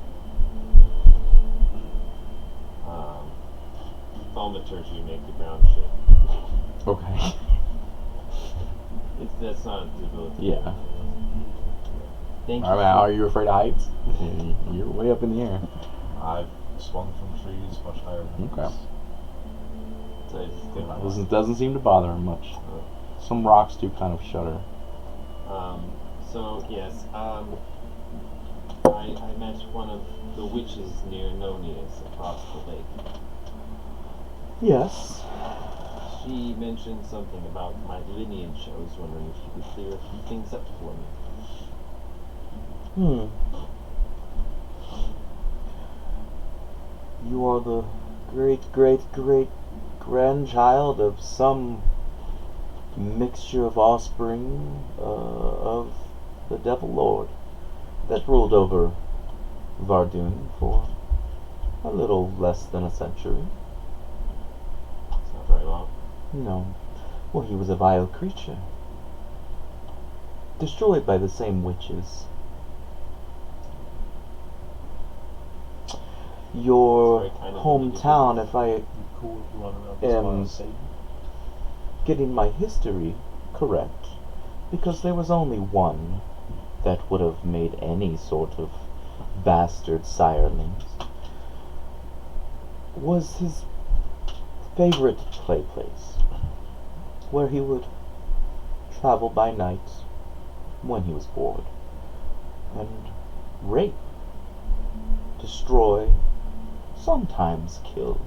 S5: Thaumaturgy make the ground shake.
S1: Okay.
S5: That's not the ability.
S1: Yeah.
S5: Thank
S1: I
S5: you.
S1: mean, are you afraid of heights? You're way up in the air.
S2: I've swung from trees much higher than
S1: Okay.
S2: this.
S5: So I just did my
S1: Doesn't seem to bother him much. Some rocks do kind of shudder.
S5: So yes, I met one of the witches near Nonius across the lake.
S1: Yes.
S5: She mentioned something about my lineage. I was wondering if you could clear a few things up for me.
S1: You are the great grandchild of some mixture of offspring of the Devil Lord that ruled over Vardoon for a little less than a century.
S5: It's not very long.
S1: No. Well, he was a vile creature. Destroyed by the same witches. Your
S5: Very kind of you to
S1: hometown,
S5: do.
S1: if I
S2: You cool if you want to know this about Satan?
S1: getting my history correct, because there was only one that would have made any sort of bastard sirelings, was his favorite play place, where he would travel by night when he was bored, and rape, destroy, sometimes kill.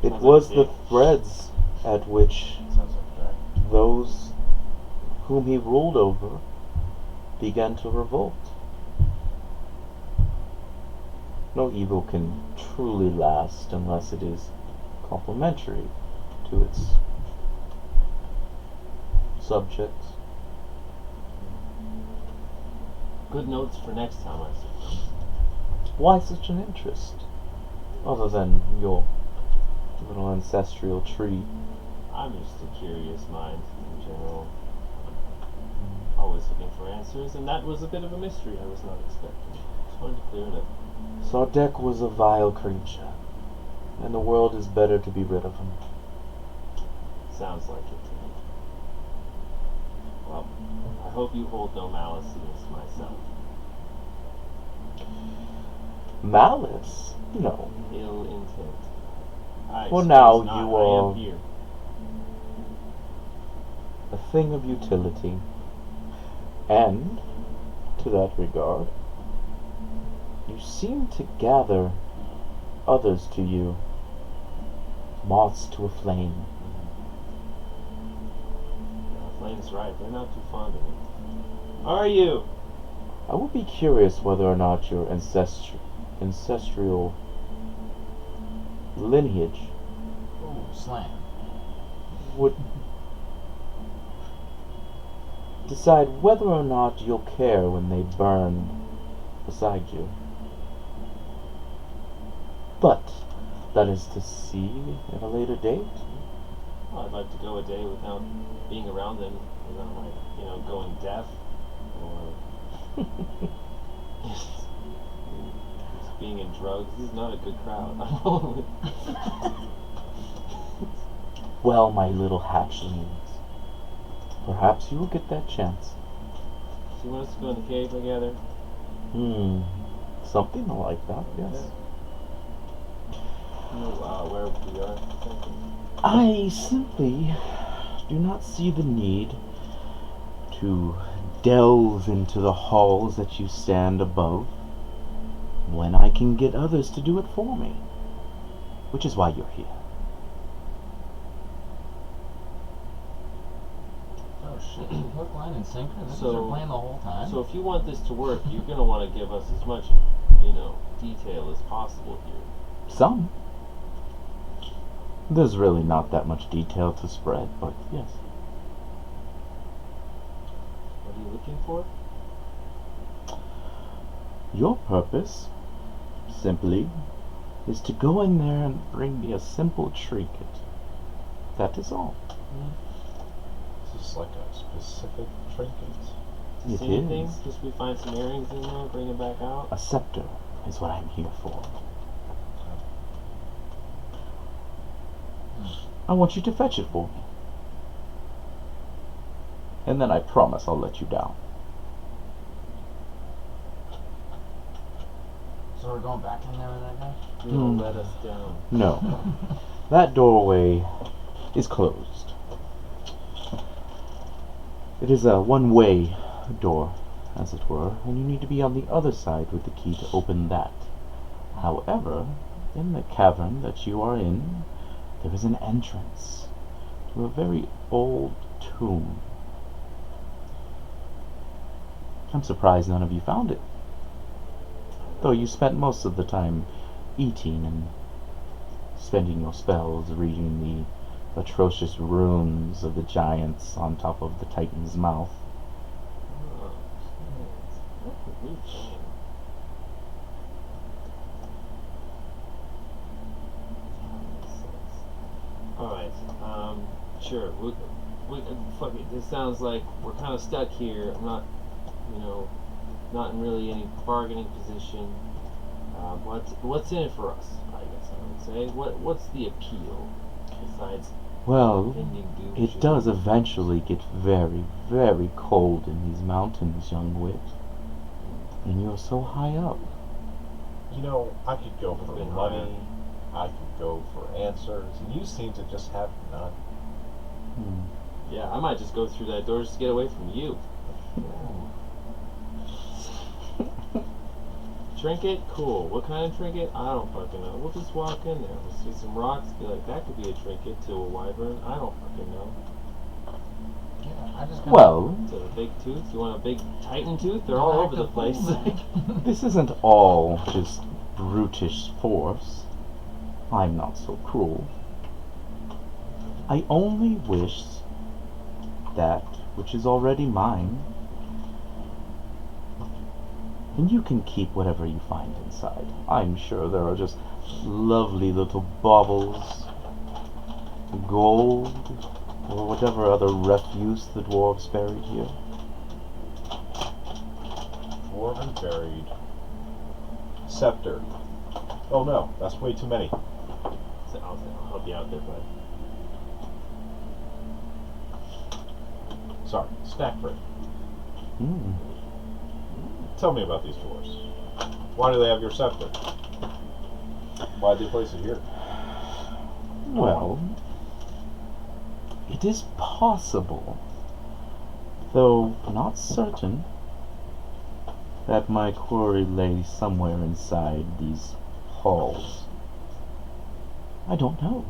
S1: It
S5: Sounds
S1: was
S5: like
S1: the
S5: Dick.
S1: threads at which
S2: Sounds like Jack.
S1: those whom he ruled over began to revolt. No evil can truly last unless it is complementary to its subjects.
S5: Good notes for next time, I suppose.
S1: Why such an interest? Other than your little ancestral tree.
S5: I'm just a curious mind in general. Always looking for answers, and that was a bit of a mystery I was not expecting. Just wanted to clear it up.
S1: Sardek was a vile creature, and the world is better to be rid of him.
S5: Sounds like it to me. Well, I hope you hold no malice against myself.
S1: Malice? No.
S5: Ill intent. I
S1: For now,
S5: suppose not.
S1: you
S5: I
S1: are
S5: am here.
S1: a thing of utility. And, to that regard, you seem to gather others to you, moths to a flame.
S5: Flame's right. They're not too fond of it. How are you?
S1: I would be curious whether or not your ancestral lineage
S3: Ooh, slam.
S1: would decide whether or not you'll care when they burn beside you. But that is to see at a later date.
S5: Well, I'd like to go a day without being around them, without going deaf or just being in drugs. This is not a good crowd.
S1: Well, my little hatchlings, perhaps you will get that chance.
S5: So you want us to go in the cave together?
S1: Something like that, yes.
S5: You know where we are?
S1: I simply do not see the need to delve into the halls that you stand above when I can get others to do it for me. Which is why you're here.
S3: Oh shit. Hook, line, and sinker? This
S5: So-
S3: are playing the whole time?
S5: So if you want this to work, you're going to want to give us as much, detail as possible here.
S1: Some. There's really not that much detail to spread, but yes.
S5: What are you looking for?
S1: Your purpose, simply, is to go in there and bring me a simple trinket. That is all.
S2: Is this like a specific trinket?
S1: It
S5: See anything?
S1: is.
S5: Just we find some earrings in there, bring them back out.
S1: A scepter is what I'm here for. I want you to fetch it for me. And then I promise I'll let you down.
S3: So we're going back in there with that guy?
S5: You'll let us down.
S1: No. That doorway is closed. It is a one-way door, as it were, and you need to be on the other side with the key to open that. However, in the cavern that you are in, there is an entrance to a very old tomb. I'm surprised none of you found it, though you spent most of the time eating and spending your spells reading the atrocious runes of the giants on top of the Titan's mouth.
S4: Oh, shit. That's a neat thing. Alright, sure. Fuck it. This sounds like we're kind of stuck here. I'm not, not in really any bargaining position. What's in it for us? I guess I would say. What's the appeal besides
S1: Well,
S4: ending doom?
S1: it does eventually get very, very cold in these mountains, young wit. And you're so high up.
S2: I could go for
S4: Been
S2: money, I could go for answers, and you seem to just have none.
S4: Yeah, I might just go through that door just to get away from you. Trinket? Cool. What kind of trinket? I don't fucking know. We'll just walk in there. We'll see some rocks, be like, that could be a trinket to a wyvern. I don't fucking know.
S3: Yeah, I just kinda-
S1: Well,
S4: To a big tooth? You want a big titan tooth? They're all over the place.
S1: this isn't all just brutish force. I'm not so cruel. I only wish that which is already mine, and you can keep whatever you find inside. I'm sure there are just lovely little baubles, gold, or whatever other refuse the dwarves buried here.
S2: Dwarven buried. Scepter. Oh no, that's way too many.
S4: So I'll help you out there, bud.
S2: Sorry, snack break.
S1: Hmm.
S2: Tell me about these dwarves. Why do they have your scepter? Why did they place it here?
S1: Well, it is possible, though not certain, that my quarry lay somewhere inside these halls. I don't know.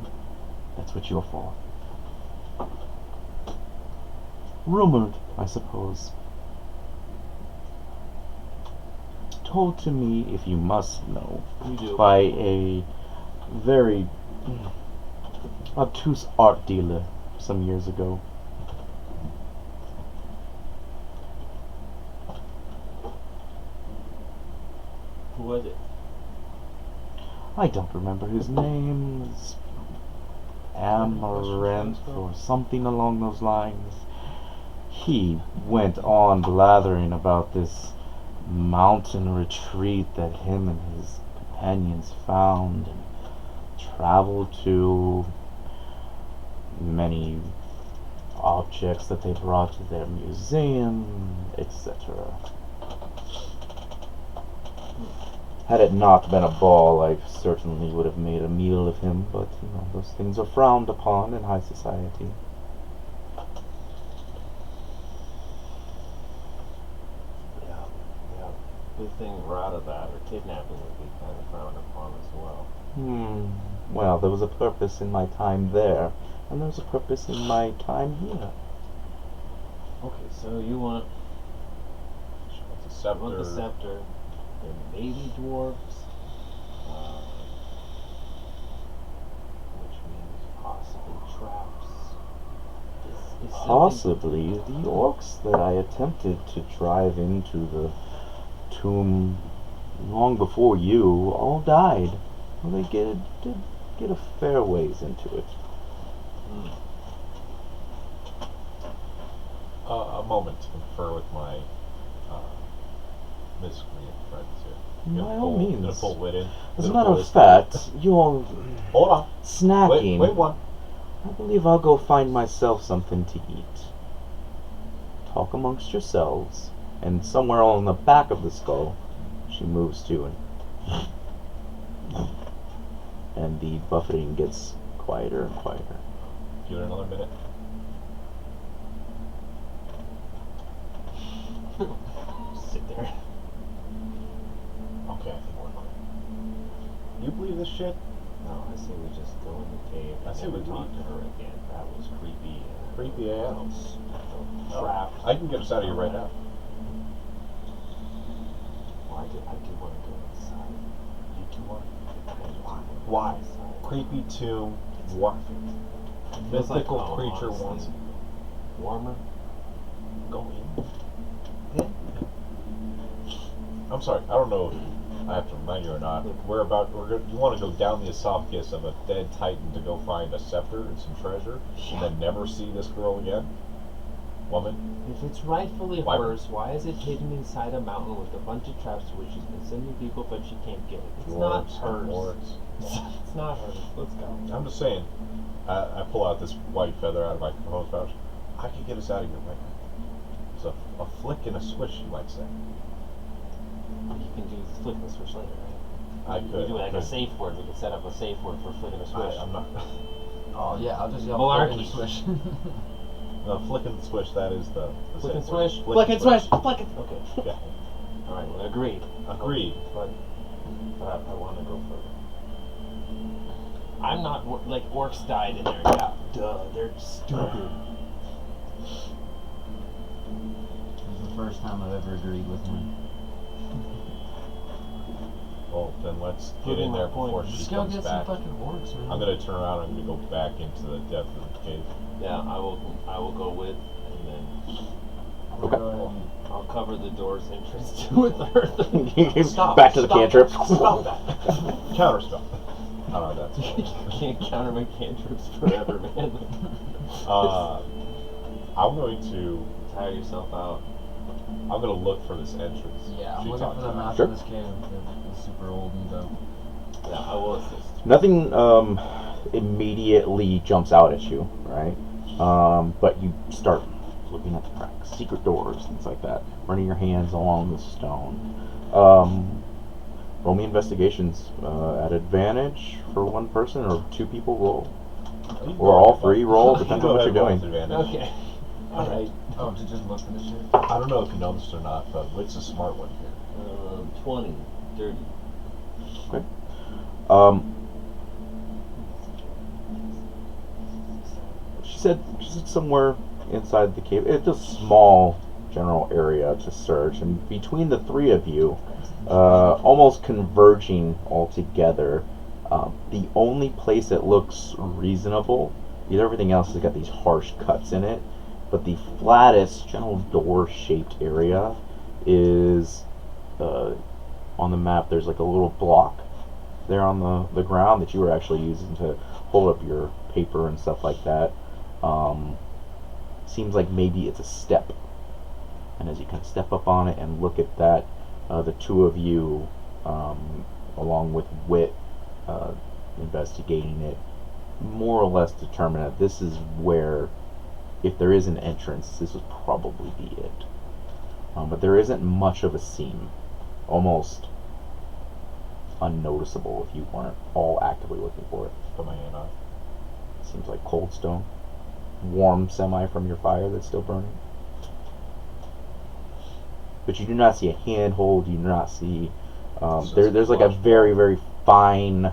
S1: That's what you're for. Rumored, I suppose. Told to me, if you must know,
S4: You do.
S1: by a very obtuse art dealer some years ago.
S4: Who was it?
S1: I don't remember his name. It's Amaranth or something along those lines. He went on blathering about this mountain retreat that him and his companions found and traveled to, many objects that they brought to their museum, etc. Had it not been a ball, I certainly would have made a meal of him, but those things are frowned upon in high society.
S4: Yeah. Good thing we're out of that, or kidnapping would be kind of frowned upon as well.
S1: Well, there was a purpose in my time there, and there's a purpose in my time here.
S4: Okay, so you want
S2: It's a
S4: the
S2: scepter.
S4: scepter, and maybe dwarves, which means possibly traps. Is something-
S1: Possibly the orcs that I attempted to drive into the tomb long before you all died. Well, they did get a fair ways into it.
S2: A moment to confer with my miscreant friends here.
S1: By all means.
S2: Gonna pull wit in.
S1: As a
S2: Gonna
S1: matter
S2: pull
S1: of
S2: this-
S1: fact, you're
S2: Hold on.
S1: snacking.
S2: Wait one.
S1: I believe I'll go find myself something to eat. Talk amongst yourselves, and somewhere on the back of the skull, she moves to, and the buffeting gets quieter and quieter.
S2: Give it another minute.
S4: sit there.
S2: Okay, I think we're fine. You believe this shit?
S4: No, I say we just go in the cave
S2: I
S4: and
S2: say
S4: never
S2: we
S4: talk
S2: leave.
S4: to her again. That was creepy.
S2: Creepy AF.
S4: Trapped.
S2: I can get us out of here right now.
S4: Well, I do want to go inside.
S2: You two want?
S4: Why?
S2: Why? Creepy tomb. What?
S4: Feels like
S2: Mythical
S4: home,
S2: creature
S4: honestly.
S2: wants
S4: Warmer?
S2: go in.
S4: Yeah.
S2: I'm sorry, I don't know if I have to remind you or not. You want to go down the esophagus of a dead titan to go find a scepter and some treasure, and then never see this girl again? Woman?
S4: If it's rightfully
S2: Why-
S4: hers, why is it hidden inside a mountain with a bunch of traps to which she's been sending people but she can't get it? It's not hers. It's not hers. Let's go.
S2: I'm just saying, I pull out this white feather out of my hose pouch. I could get us out of here right now. It's a flick and a swish, you might say.
S4: You can do flick and switch later, right?
S2: I
S4: You
S2: could.
S4: do like
S2: but
S4: a safe word. We could set up a safe word for flick and a switch.
S2: I'm not.
S3: Oh yeah, I'll just yell
S4: Malarkey.
S3: flick and swish.
S2: No, flick and swish, that is the
S4: Flick and
S2: safe word.
S4: swish. Flick and swish. Flick and.
S2: Okay, yeah.
S4: All right. Well, agreed.
S2: Agreed.
S4: But I want to go further. I'm not like orcs died in there. Yeah. Duh. They're stupid.
S3: This is the first time I've ever agreed with him.
S2: Well, then let's get
S4: Proving
S2: in
S4: my
S2: there
S4: point.
S2: before she
S3: Just go
S2: comes
S3: get
S2: back.
S3: some fucking orcs, man.
S2: I'm gonna turn around and I'm gonna go back into the depth of the cave.
S4: Yeah. I will go with, and then
S3: I'm
S1: Okay.
S3: gonna go ahead and
S4: I'll cover the door's entrance with earth.
S1: Back to the cantrip.
S2: Stop that. Counterspell. I don't know
S4: You can't counter my cantrips forever, man.
S2: I'm going to.
S4: Tire yourself out.
S2: I'm gonna look for this entrance.
S3: yeah, I'm
S2: she
S3: looking
S2: talked
S3: for the
S2: about.
S3: mouth
S1: Sure.
S3: of this cave. It's super old and dope.
S4: Yeah, I will assist.
S1: Nothing immediately jumps out at you, right? But you start looking at the cracks, secret doors, things like that. Running your hands along the stone. Roll me investigations at advantage for one person, or two people roll,
S2: You
S1: or
S2: go
S1: all
S2: ahead,
S1: three
S2: bud.
S1: roll,
S2: You
S1: depends
S2: go
S1: on what
S2: ahead
S1: you're
S2: and
S1: doing.
S2: roll with advantage.
S4: Okay. All right.
S3: Oh, to just look for this shit?
S2: I don't know if you know this or not, but Wit's a smart one here.
S4: 20, 30.
S1: Okay. She said somewhere inside the cave. It's a small general area to search, and between the three of you, almost converging all together, the only place that looks reasonable, everything else has got these harsh cuts in it, but the flattest general door-shaped area is on the map. There's like a little block there on the ground that you were actually using to hold up your paper and stuff like that. Seems like maybe it's a step, and as you kind of step up on it and look at that, the two of you, along with Wit, investigating it, more or less determine that this is where, if there is an entrance, this would probably be it. But there isn't much of a seam, almost unnoticeable if you weren't all actively looking for it.
S2: Put my hand on.
S1: Seems like cold stone, warm semi from your fire that's still burning. But you do not see a handhold. You do not see. There's like a very, very fine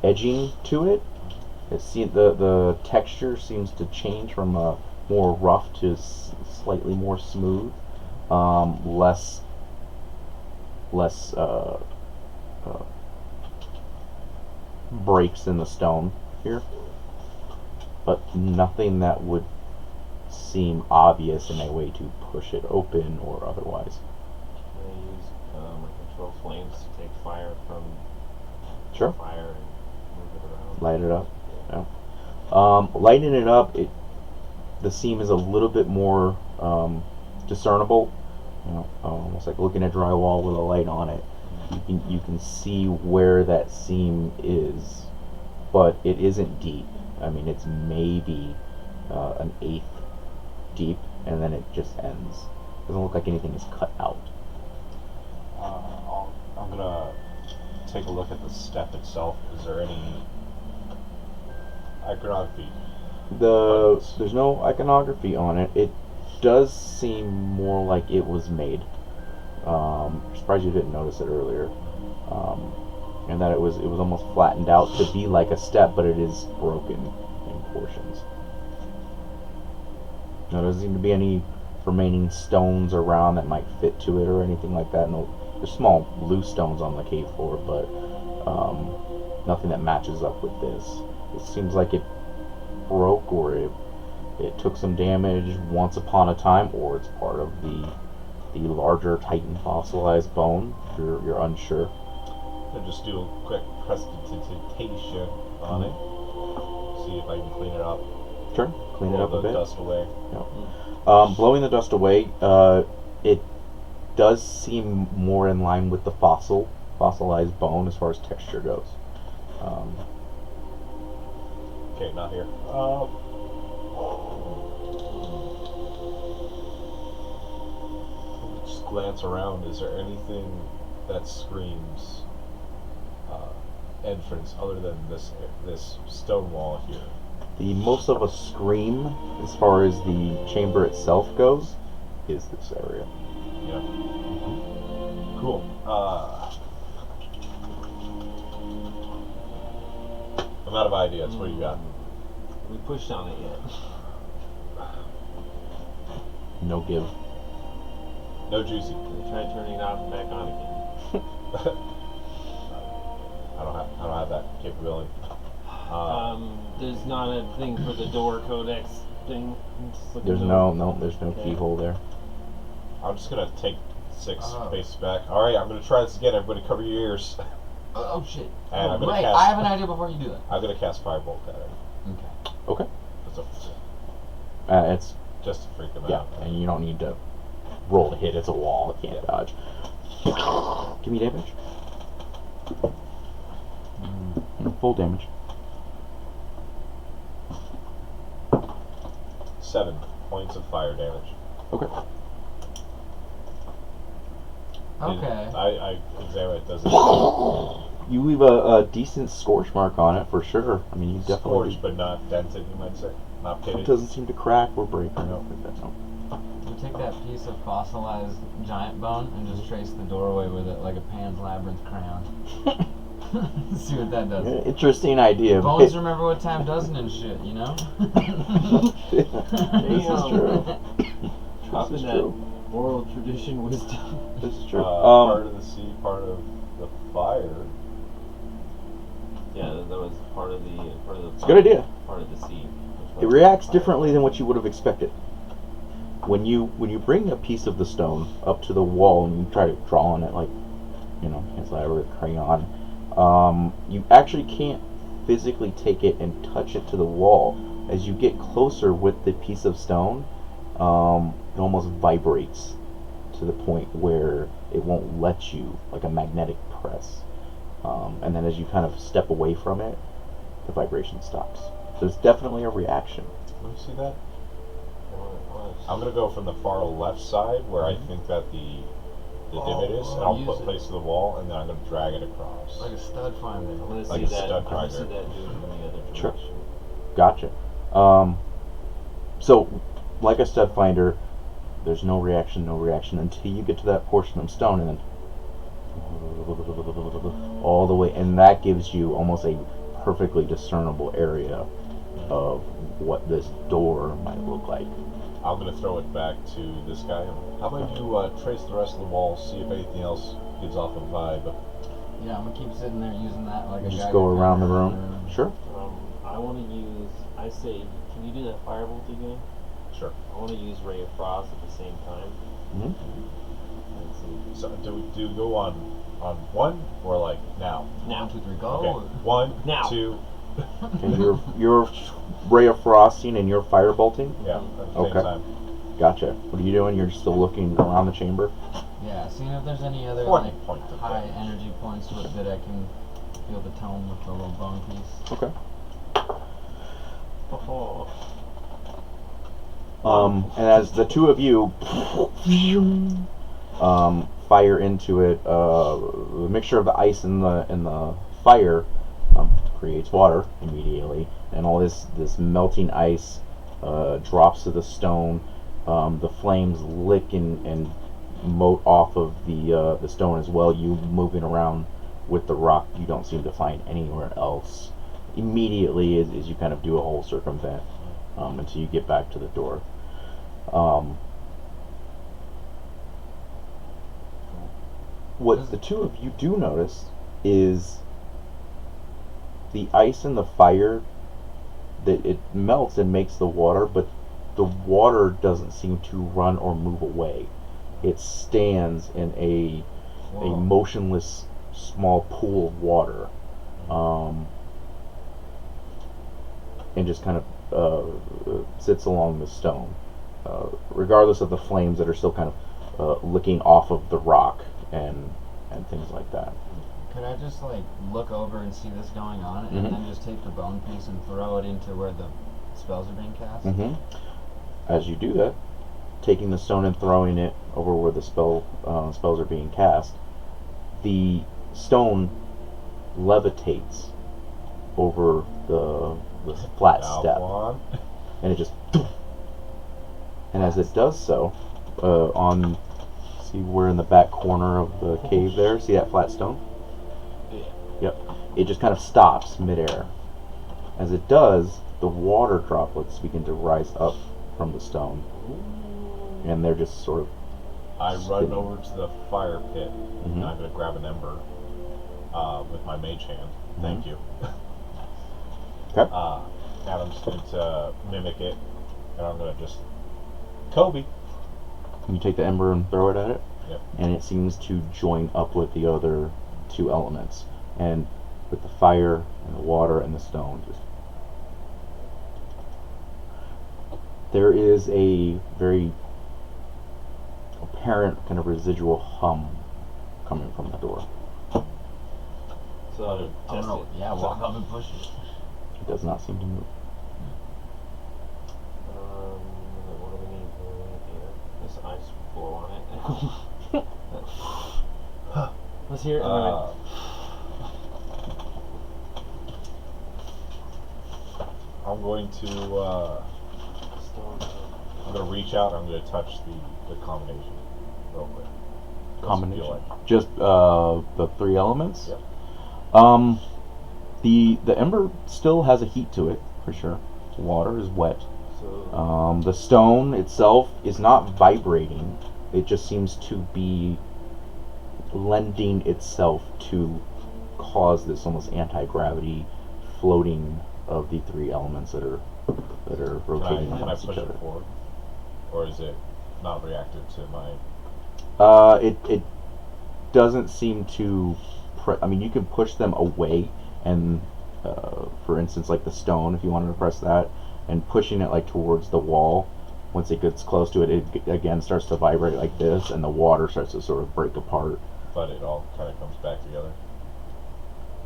S1: edging to it. The texture seems to change from a more rough to slightly more smooth, less breaks in the stone here, but nothing that would seem obvious in a way to push it open or otherwise.
S4: Can I use my control flames to take fire from
S1: Sure.
S4: fire and move it around?
S1: Light it up. Yeah. Lighting it up, the seam is a little bit more discernible. Almost like looking at drywall with a light on it. You can see where that seam is, but it isn't deep. I mean, it's maybe an eighth deep, and then it just ends. Doesn't look like anything is cut out.
S2: I'm gonna take a look at the step itself. Is there any iconography?
S1: There's no iconography on it. does seem more like it was made. Surprised you didn't notice it earlier. And that it was almost flattened out to be like a step, but it is broken in portions. Now, there doesn't seem to be any remaining stones around that might fit to it or anything like that. No, there's small loose stones on the cave floor, but nothing that matches up with this. It seems like it broke, or it took some damage once upon a time, or it's part of the larger Titan fossilized bone. You're unsure.
S2: I'll just do a quick prestidigitation on it. See if I can clean it up.
S1: Sure, clean it up
S2: Blow
S1: a
S2: the
S1: bit.
S2: dust away.
S1: Blowing the dust away, it does seem more in line with the fossilized bone as far as texture goes.
S2: Okay, not here. Just glance around. Is there anything that screams entrance other than this stone wall here?
S1: The most of a scream, as far as the chamber itself goes, is this area.
S2: Yeah. Cool. I'm out of ideas. What do you got?
S4: We pushed on it yet.
S1: No give.
S2: No juicy.
S4: We tried turning it off and back on again.
S2: I don't have that capability.
S4: There's not a thing for the door codex thing. I'm just looking
S1: There's
S4: over.
S1: there's no
S4: Okay.
S1: keyhole there.
S2: I'm just gonna take 6
S3: Oh.
S2: paces back. All right, I'm gonna try this again. Everybody, cover your ears.
S3: Oh shit.
S2: And I'm gonna
S3: Wait,
S2: cast.
S3: I have an idea before you do that.
S2: I'm gonna cast firebolt at it.
S3: Okay.
S1: Okay.
S2: That's
S1: It's
S2: just to freak them
S1: yeah,
S2: out.
S1: and you don't need to roll to hit. It's a wall. It can't
S2: Yeah.
S1: dodge. Give me damage. Full damage.
S2: 7 points of fire damage.
S1: Okay.
S3: Okay.
S2: I examine it. Does it
S1: You leave a decent scorch mark on it for sure. I mean, you definitely.
S2: scorched but not dented? You might say. Not
S1: It
S2: pitted.
S1: doesn't seem to crack or break or anything like that. No.
S3: You take that piece of fossilized giant bone and just trace the doorway with it like a Pan's Labyrinth crayon. See what that does.
S1: Interesting idea.
S3: Bones remember what time doesn't and shit, you know?
S1: This is true. This
S4: Dropping
S1: is
S4: that
S1: true.
S4: oral tradition wisdom.
S1: This is true.
S2: Part of the sea, part of the fire.
S4: Yeah, that was part of the
S1: It's a good idea.
S4: Part of the sea.
S1: It reacts differently than what you would have expected. When you bring a piece of the stone up to the wall and you try to draw on it like, Pan's Labyrinth crayon, you actually can't physically take it and touch it to the wall. As you get closer with the piece of stone, it almost vibrates to the point where it won't let you, like a magnetic press. And then as you kind of step away from it, the vibration stops. There's definitely a reaction.
S2: Let me see that. I'm gonna go from the far left side where I think that the divot is, and I'll
S3: use
S2: put
S3: it.
S2: place to the wall, and then I'm gonna drag it across.
S3: Like a stud finder.
S4: I'm gonna
S2: Like
S4: see
S2: a
S4: that.
S2: stud
S4: I'm gonna see
S2: grinder.
S4: that do it from the other
S1: Sure.
S4: direction.
S1: Gotcha. So, like a stud finder, there's no reaction until you get to that portion of stone, and then all the way, and that gives you almost a perfectly discernible area of what this door might look like.
S2: I'm gonna throw it back to this guy. How about you trace the rest of the wall, see if anything else gives off a vibe.
S3: Yeah, I'm gonna keep sitting there using that like a
S1: Just
S3: Geiger
S1: go around the
S3: counter
S1: room. Sure.
S4: I want to use. I say, can you do that firebolt again?
S2: Sure.
S4: I want to use Ray of Frost at the same time.
S1: Mhm.
S4: Let's see.
S2: So do we go on one or like now?
S3: One, two, three, go.
S2: Okay. 1,
S4: Now.
S2: 2.
S1: Okay, your ray of frosting and your firebolting.
S2: Yeah. At the
S1: Okay.
S2: same time.
S1: Gotcha. What are you doing? You're still looking around the chamber.
S3: Yeah, seeing if there's any other
S2: Point
S3: like
S2: of
S3: high
S2: damage.
S3: energy points to it that I can feel the tone with the little bone piece.
S1: Okay.
S4: Oh,
S1: And as the two of you fire into it, the mixture of the ice and the fire creates water immediately, and all this melting ice drops to the stone, the flames lick and moat off of the stone as well. You moving around with the rock, you don't seem to find anywhere else immediately as you kind of do a whole circumvent until you get back to the door. What the two of you do notice is the ice and the fire, that it melts and makes the water, but the water doesn't seem to run or move away. It stands in a motionless small pool of water, and just kind of sits along the stone, regardless of the flames that are still kind of licking off of the rock and things like that.
S3: Could I just like look over and see this going on, and then just take the bone piece and throw it into where the spells are being cast?
S1: As you do that, taking the stone and throwing it over where the spells are being cast, the stone levitates over the flat
S2: Now
S1: step,
S2: on.
S1: and it just, and as it does so, see, we're in the back corner of the cave there. See that flat stone? Yep. It just kind of stops midair. As it does, the water droplets begin to rise up from the stone, and they're just sort of.
S2: I run
S1: spinning.
S2: over to the fire pit, and I'm going to grab an ember with my mage hand. Thank you.
S1: Okay.
S2: And I'm just going to mimic it, and I'm going to just Kobe.
S1: You take the ember and throw it at it,
S2: Yep.
S1: and it seems to join up with the other two elements, and with the fire and the water and the stone. There is a very apparent kind of residual hum coming from the door.
S4: So
S3: I'm
S4: test
S3: gonna,
S4: it.
S3: yeah, walk up and push it.
S1: It does not seem to move.
S4: What do we need here? This ice blow on it. Let's hear it.
S2: I'm going to reach out. I'm going to touch the combination real quick.
S1: Combination. Just the three elements.
S2: Yep.
S1: The ember still has a heat to it for sure. The water is wet.
S4: So
S1: The stone itself is not vibrating. It just seems to be lending itself to cause this almost anti-gravity floating of the three elements that are rotating
S2: Can I
S1: against
S2: push
S1: each
S2: it
S1: other.
S2: forward? Or is it not reactive to my...
S1: It doesn't seem to. I mean, you can push them away, and for instance, like the stone, if you wanted to press that, and pushing it like towards the wall. Once it gets close to it, it again starts to vibrate like this, and the water starts to sort of break apart.
S2: But it all kind of comes back together.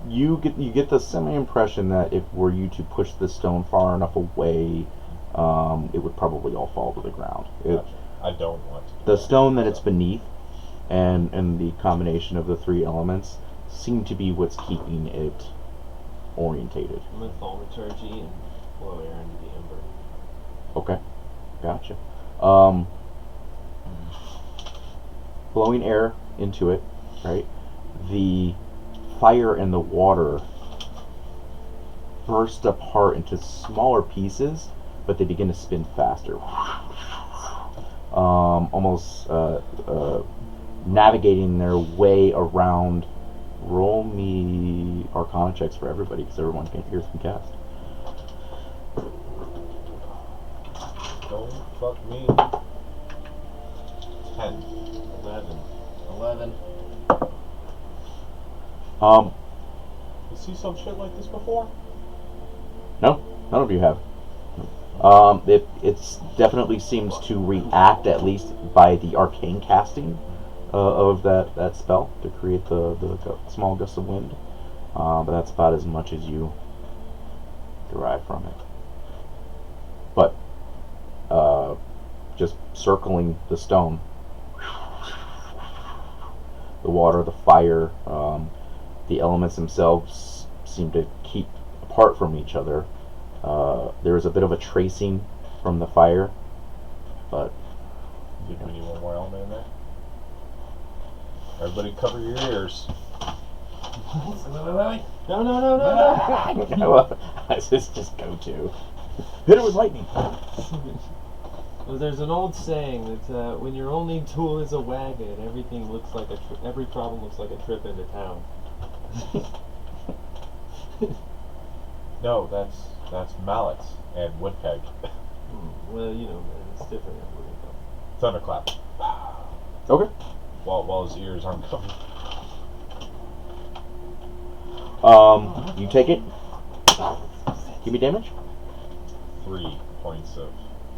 S1: You get the semi impression that if were you to push the stone far enough away, it would probably all fall to the ground.
S2: Gotcha. I don't want to.
S1: The stone that it's beneath, and the combination of the three elements seem to be what's keeping it orientated.
S4: I'm gonna thaumaturgy and blow air into the ember.
S1: Okay, gotcha. Blowing air into it, right? The fire and the water burst apart into smaller pieces, but they begin to spin faster. Almost navigating their way around. Roll me Arcana checks for everybody, because everyone here can cast.
S2: Don't fuck me. 10.
S3: 11.
S2: You see some shit like this before?
S1: No, none of you have. It definitely seems to react, at least by the arcane casting of that spell, to create the small gust of wind. But that's about as much as you derive from it. But just circling the stone, the water, the fire, the elements themselves seem to keep apart from each other. There is a bit of a tracing from the fire, but
S2: Did we need one more element in there? Everybody cover your ears.
S4: No.
S1: That's just go to. Hit it with lightning.
S4: Well, there's an old saying that when your only tool is a wagon, everything looks like every problem looks like a trip into town.
S2: No, that's mallets and woodpeg.
S4: Well, you know, it's different everywhere you go.
S2: Thunderclap.
S1: Okay.
S2: While his ears aren't covered.
S1: You take it. Give me damage.
S2: 3 points of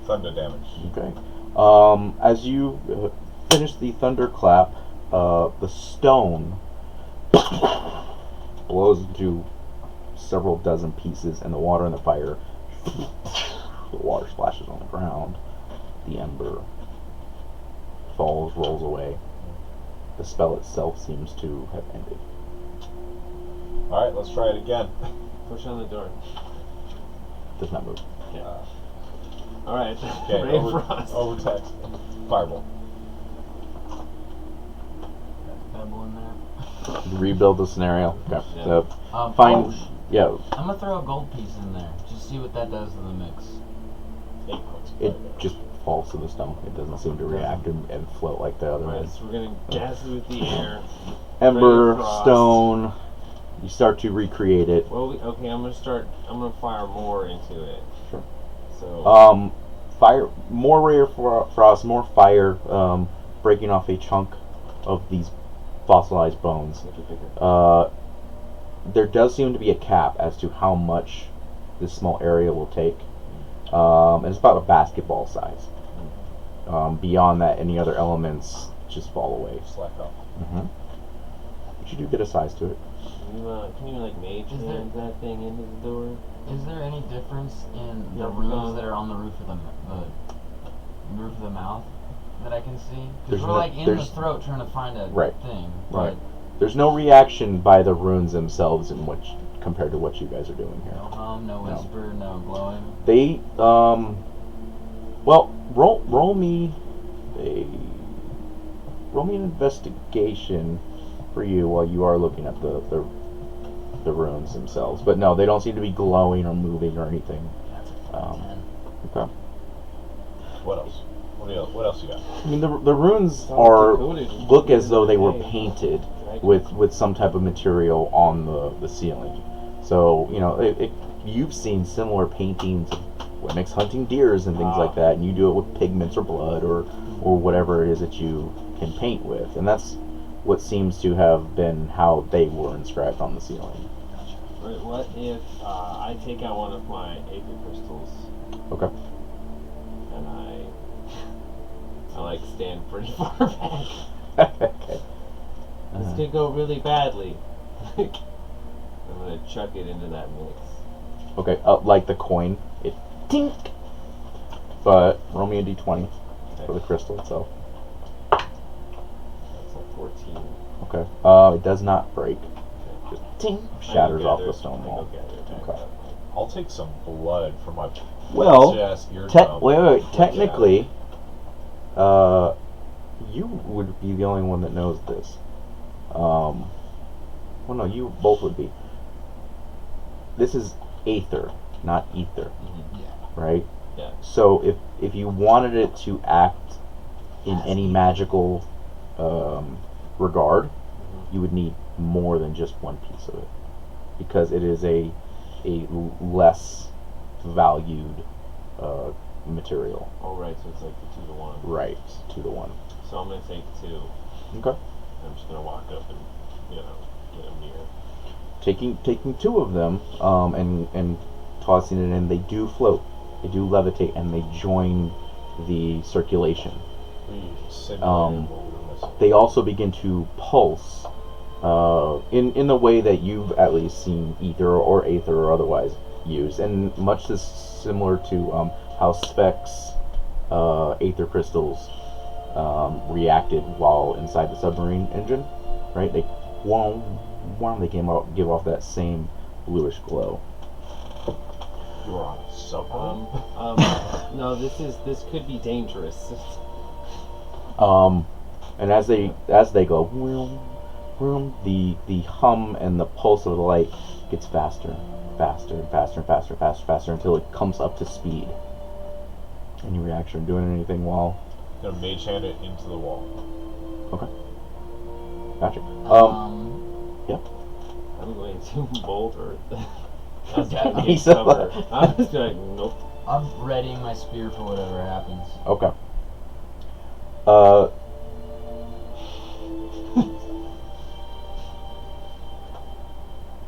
S2: thunder damage.
S1: Okay. As you finish the thunderclap, the stone blows into several dozen pieces, and the water in the fire, the water splashes on the ground. The ember falls, rolls away. The spell itself seems to have ended.
S2: Alright, let's try it again.
S4: Push on the door.
S1: Does not move.
S4: Alright.
S2: Okay,
S4: Ray of Frost.
S2: over text. Fireball.
S3: Pebble in there.
S1: Rebuild the scenario. Okay.
S4: Yeah.
S1: So
S3: Fine.
S1: find. Yeah.
S3: I'm gonna throw a gold piece in there. Just see what that does to the mix.
S2: 8 points.
S1: It just falls to the stone. It doesn't seem to react and float like the other
S4: Alright,
S1: ones.
S4: so we're gonna gas it with the air.
S1: Ember,
S4: Ray of Frost.
S1: stone. You start to recreate it.
S4: Well, okay, I'm gonna fire more into it.
S1: Sure.
S4: So.
S1: Fire, more rare frost, more fire, breaking off a chunk of these fossilized bones.
S4: Make it bigger.
S1: There does seem to be a cap as to how much this small area will take. And it's about a basketball size. Beyond that, any other elements just fall away.
S2: Slack off.
S1: But you do get a size to it.
S4: Can you like mage
S3: Is there-
S4: hand that thing into the door?
S3: Is there any difference in
S4: Yeah,
S3: the
S4: we're
S3: runes
S4: gonna-
S3: that are on the roof of the roof of the mouth that I can see?
S1: There's
S3: Because we're
S1: no-
S3: like in the
S1: there's-
S3: throat trying to find a
S1: Right.
S3: thing.
S1: Right. There's no reaction by the runes themselves in which compared to what you guys are doing here.
S3: No hum, no
S1: No.
S3: whisper, no glowing.
S1: They well, roll me an investigation for you while you are looking at the runes themselves. But no, they don't seem to be glowing or moving or anything.
S3: That's a 10.
S1: Okay.
S2: What else? What else you got?
S1: I mean, the runes
S4: Oh,
S1: are
S4: decoded.
S1: look as though they were
S4: Hey.
S1: painted
S4: Dragon.
S1: with some type of material on the ceiling. So you know, you've seen similar paintings of Wemmix hunting deers and things like that, and you do it with pigments or blood or whatever it is that you can paint with, and that's what seems to have been how they were inscribed on the ceiling.
S4: Right, what if I take out one of my aether crystals
S1: Okay.
S4: and I like stand pretty far back?
S1: Okay.
S4: This could go really badly. I'm gonna chuck it into that mix.
S1: Okay. Like the coin, it tink. But roll me a d20 for the crystal itself.
S4: That's a 14.
S1: Okay. It does not break. Just tink, shatters off the stone wall. Okay.
S2: I'll take some blood from my
S1: Well,
S2: ass eardrum.
S1: wait. Technically, you would be the only one that knows this. Well, no, you both would be. This is aether, not ether,
S3: Yeah.
S1: right?
S4: Yeah.
S1: So if you wanted it to act in any magical regard, you would need more than just one piece of it, because it is a less valued material.
S4: Oh, right, so it's like the 2 to 1.
S1: Right, 2 to 1.
S4: So I'm gonna take 2.
S1: Okay.
S4: I'm just gonna walk up and, get them near.
S1: Taking 2 of them and tossing it in, they do float, they do levitate, and they join the circulation.
S2: We simulated what we were missing.
S1: They also begin to pulse in the way that you've at least seen ether or aether or otherwise used, and much similar to how Specs aether crystals reacted while inside the submarine engine, right? They they give off that same bluish glow.
S2: You were on a submarine.
S4: No, this could be dangerous.
S1: And as they go, vroom, vroom, the hum and the pulse of the light gets faster, faster, and faster, and faster, and faster, faster until it comes up to speed. Any reaction? Doing anything while?
S2: Gonna mage hand it into the wall.
S1: Okay. Gotcha.
S4: I'm going to bolt Earth. That's gotta be
S1: He's
S4: a cover. I'm just like, nope.
S3: I'm readying my spear for whatever happens.
S1: Okay.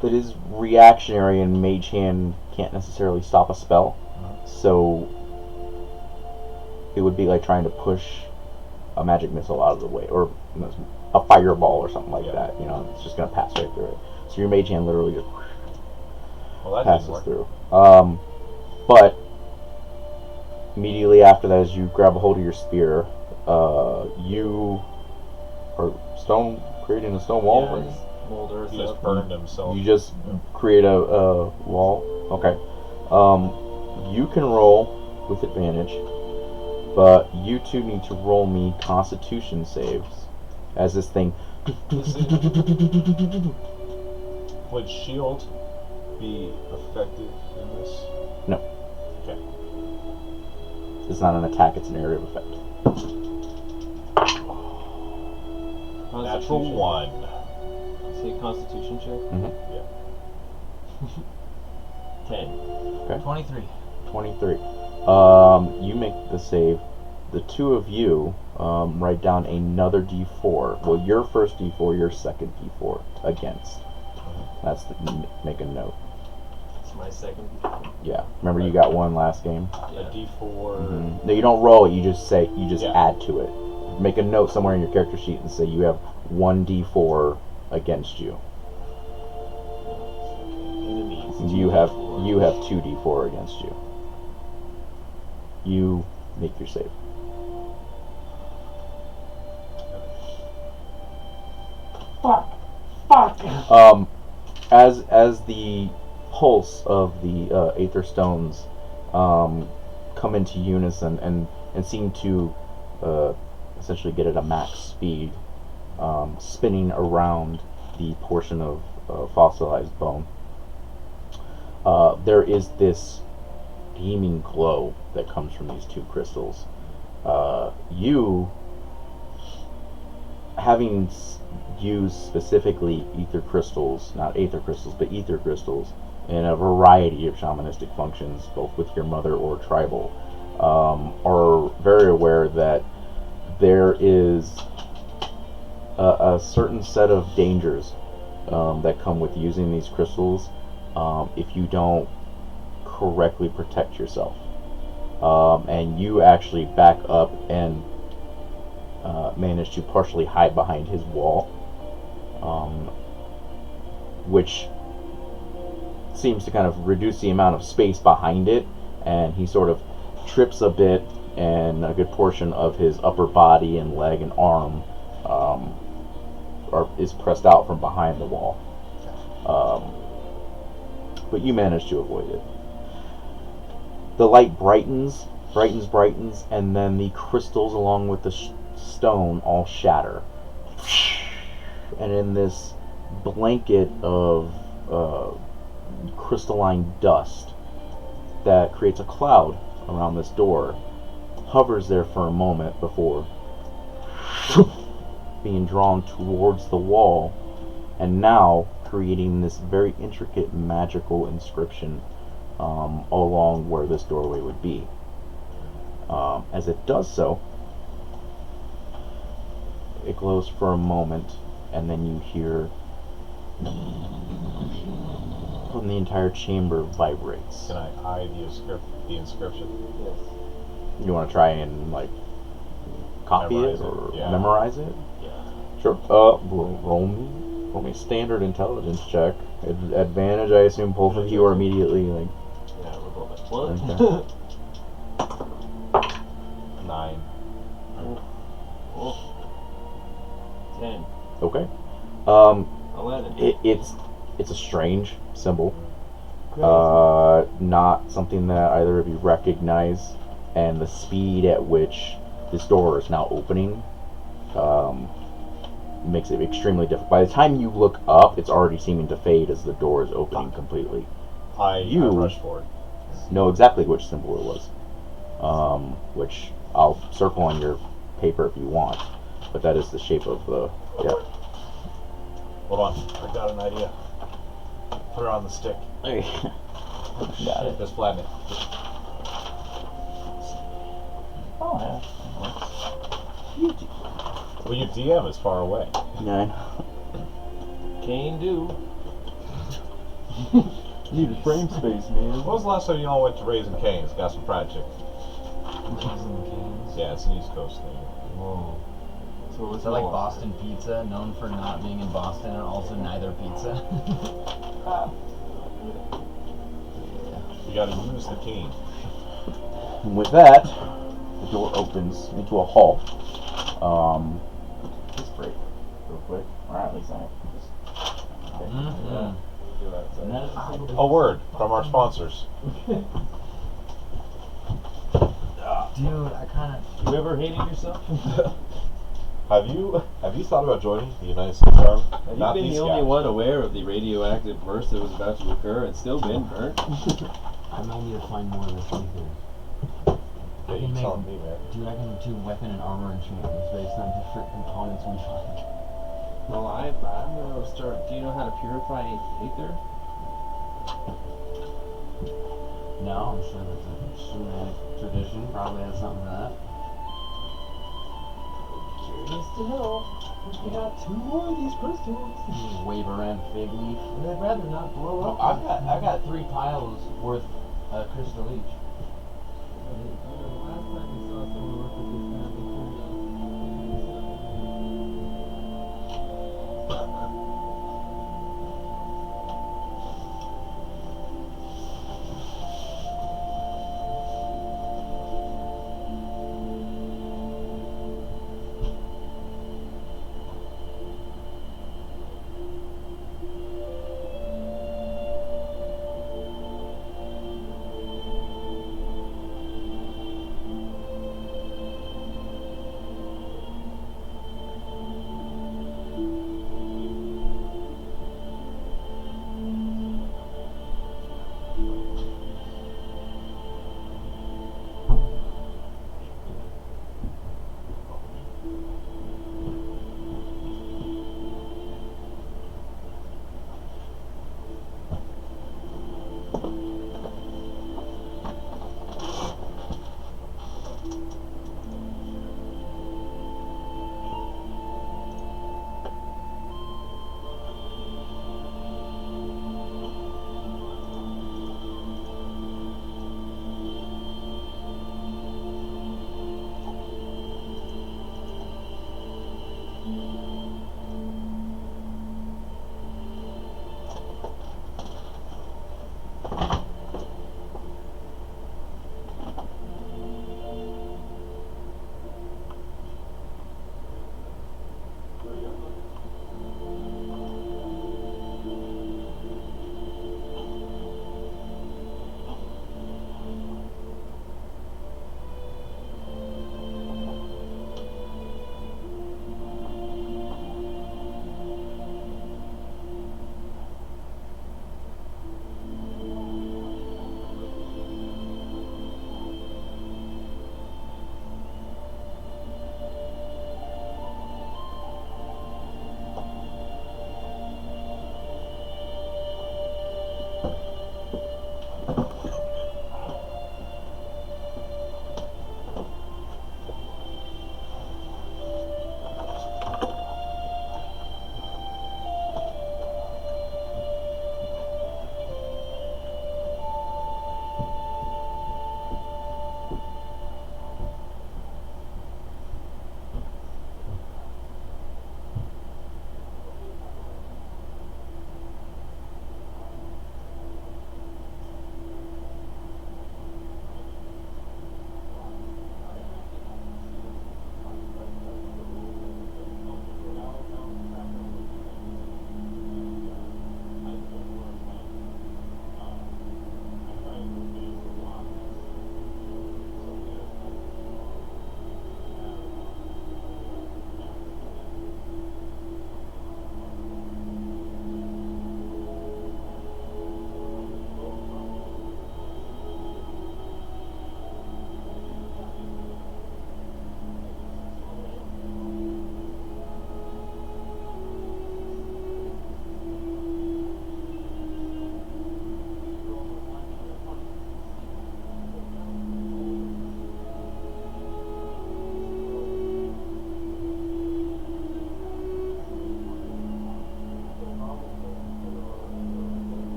S1: That is reactionary, and Mage Hand can't necessarily stop a spell. So it would be like trying to push a magic missile out of the way, or a fireball or something like that. You know, it's just gonna pass right through it. So your Mage Hand literally just
S2: Well, that
S1: passes
S2: didn't work.
S1: through. But immediately after that, as you grab a hold of your spear, you are creating a stone wall.
S4: Yeah,
S1: Right?
S4: just mold Earth
S2: He just
S4: up.
S2: burned himself.
S1: You just create a wall. Okay. You can roll with advantage, but you two need to roll me Constitution saves as this thing.
S2: Would shield be effective in this?
S1: No.
S2: Okay.
S1: It's not an attack; it's an area of effect.
S2: Natural 1.
S4: Say Constitution check.
S1: Mhm.
S4: 10.
S3: 23.
S1: 23. You make the save. The two of you write down another D4. Well, your first D4, your second D4 against. That's make a note.
S4: It's my second.
S1: Yeah. Remember, you got one last game.
S2: A D4.
S1: No, you don't roll it. You just say
S2: Yeah.
S1: add to it. Make a note somewhere in your character sheet and say you have one D4 against you.
S4: Enemies.
S1: You have 2 D4 against you. You make your save.
S4: Fuck.
S1: As the pulse of the Aether Stones come into unison and seem to essentially get at a max speed, spinning around the portion of fossilized bone, there is this beaming glow that comes from these two crystals. You, having used specifically ether crystals, not aether crystals, but ether crystals, in a variety of shamanistic functions, both with your mother or tribal, are very aware that there is a certain set of dangers that come with using these crystals if you don't correctly protect yourself. And you actually back up and manage to partially hide behind his wall, which seems to kind of reduce the amount of space behind it, and he sort of trips a bit, and a good portion of his upper body and leg and arm is pressed out from behind the wall. But you manage to avoid it. The light brightens, and then the crystals along with the stone all shatter. And in this blanket of crystalline dust that creates a cloud around this door, hovers there for a moment before being drawn towards the wall, and now creating this very intricate magical inscription along where this doorway would be. As it does so, it glows for a moment, and then you hear from the entire chamber vibrates.
S2: Can I eye the inscription?
S4: Yes.
S1: You want to try and like copy
S2: Memorize
S1: it or
S2: it, yeah.
S1: memorize it?
S4: Yeah.
S1: Sure. Roll me standard intelligence check. Advantage, I assume both of you are immediately like.
S4: Yeah, we're both at what?
S1: Okay.
S2: 9.
S4: Oh. 10.
S1: Okay.
S4: 11.
S1: It's a strange symbol.
S4: Crazy.
S1: Not something that either of you recognize, and the speed at which this door is now opening makes it extremely difficult. By the time you look up, it's already seeming to fade as the door is opening completely.
S2: I rushed for it.
S1: Know exactly which symbol it was, which I'll circle on your paper if you want, but that is the shape of the, yeah.
S2: Hold on, I got an idea. Put it on the stick.
S1: Got it.
S2: Just flatten it.
S1: Oh, yeah.
S2: Well, your DM is far away.
S1: 9.
S4: Cane do.
S5: Need a frame space, man.
S2: When was the last time you all went to Raising Cane's? Got some fried chicken. Yeah, it's an East Coast thing.
S4: Whoa. So
S3: Is that like Boston pizza, known for not being in Boston and also neither pizza?
S2: You gotta use the cane.
S1: And with that, the door opens into a hall. Just break real quick, or at least I just. Okay.
S3: Mm-hmm.
S2: A word from our sponsors.
S3: Dude, I kind of.
S4: You ever hated yourself?
S2: Have you thought about joining the United States Army?
S5: Have
S2: Not
S5: you been
S2: these
S5: the only
S2: guys.
S5: one aware of the radioactive burst that was about to occur and still been burnt?
S3: I might need to find more of this ether.
S2: Yeah, you telling me, man.
S3: Dude, I can do weapon and armor enchantments based on different components we find.
S4: Well, I'm gonna start. Do you know how to purify ether?
S3: No, I'm sure that's a Shamanic tradition. Probably has something to that.
S4: Curious to know. We got 2 more of these crystals.
S3: Just wave around fig leaf.
S4: I'd rather not blow up.
S3: I got 3 piles worth crystal each.
S4: Last time we saw someone work with this kind of material.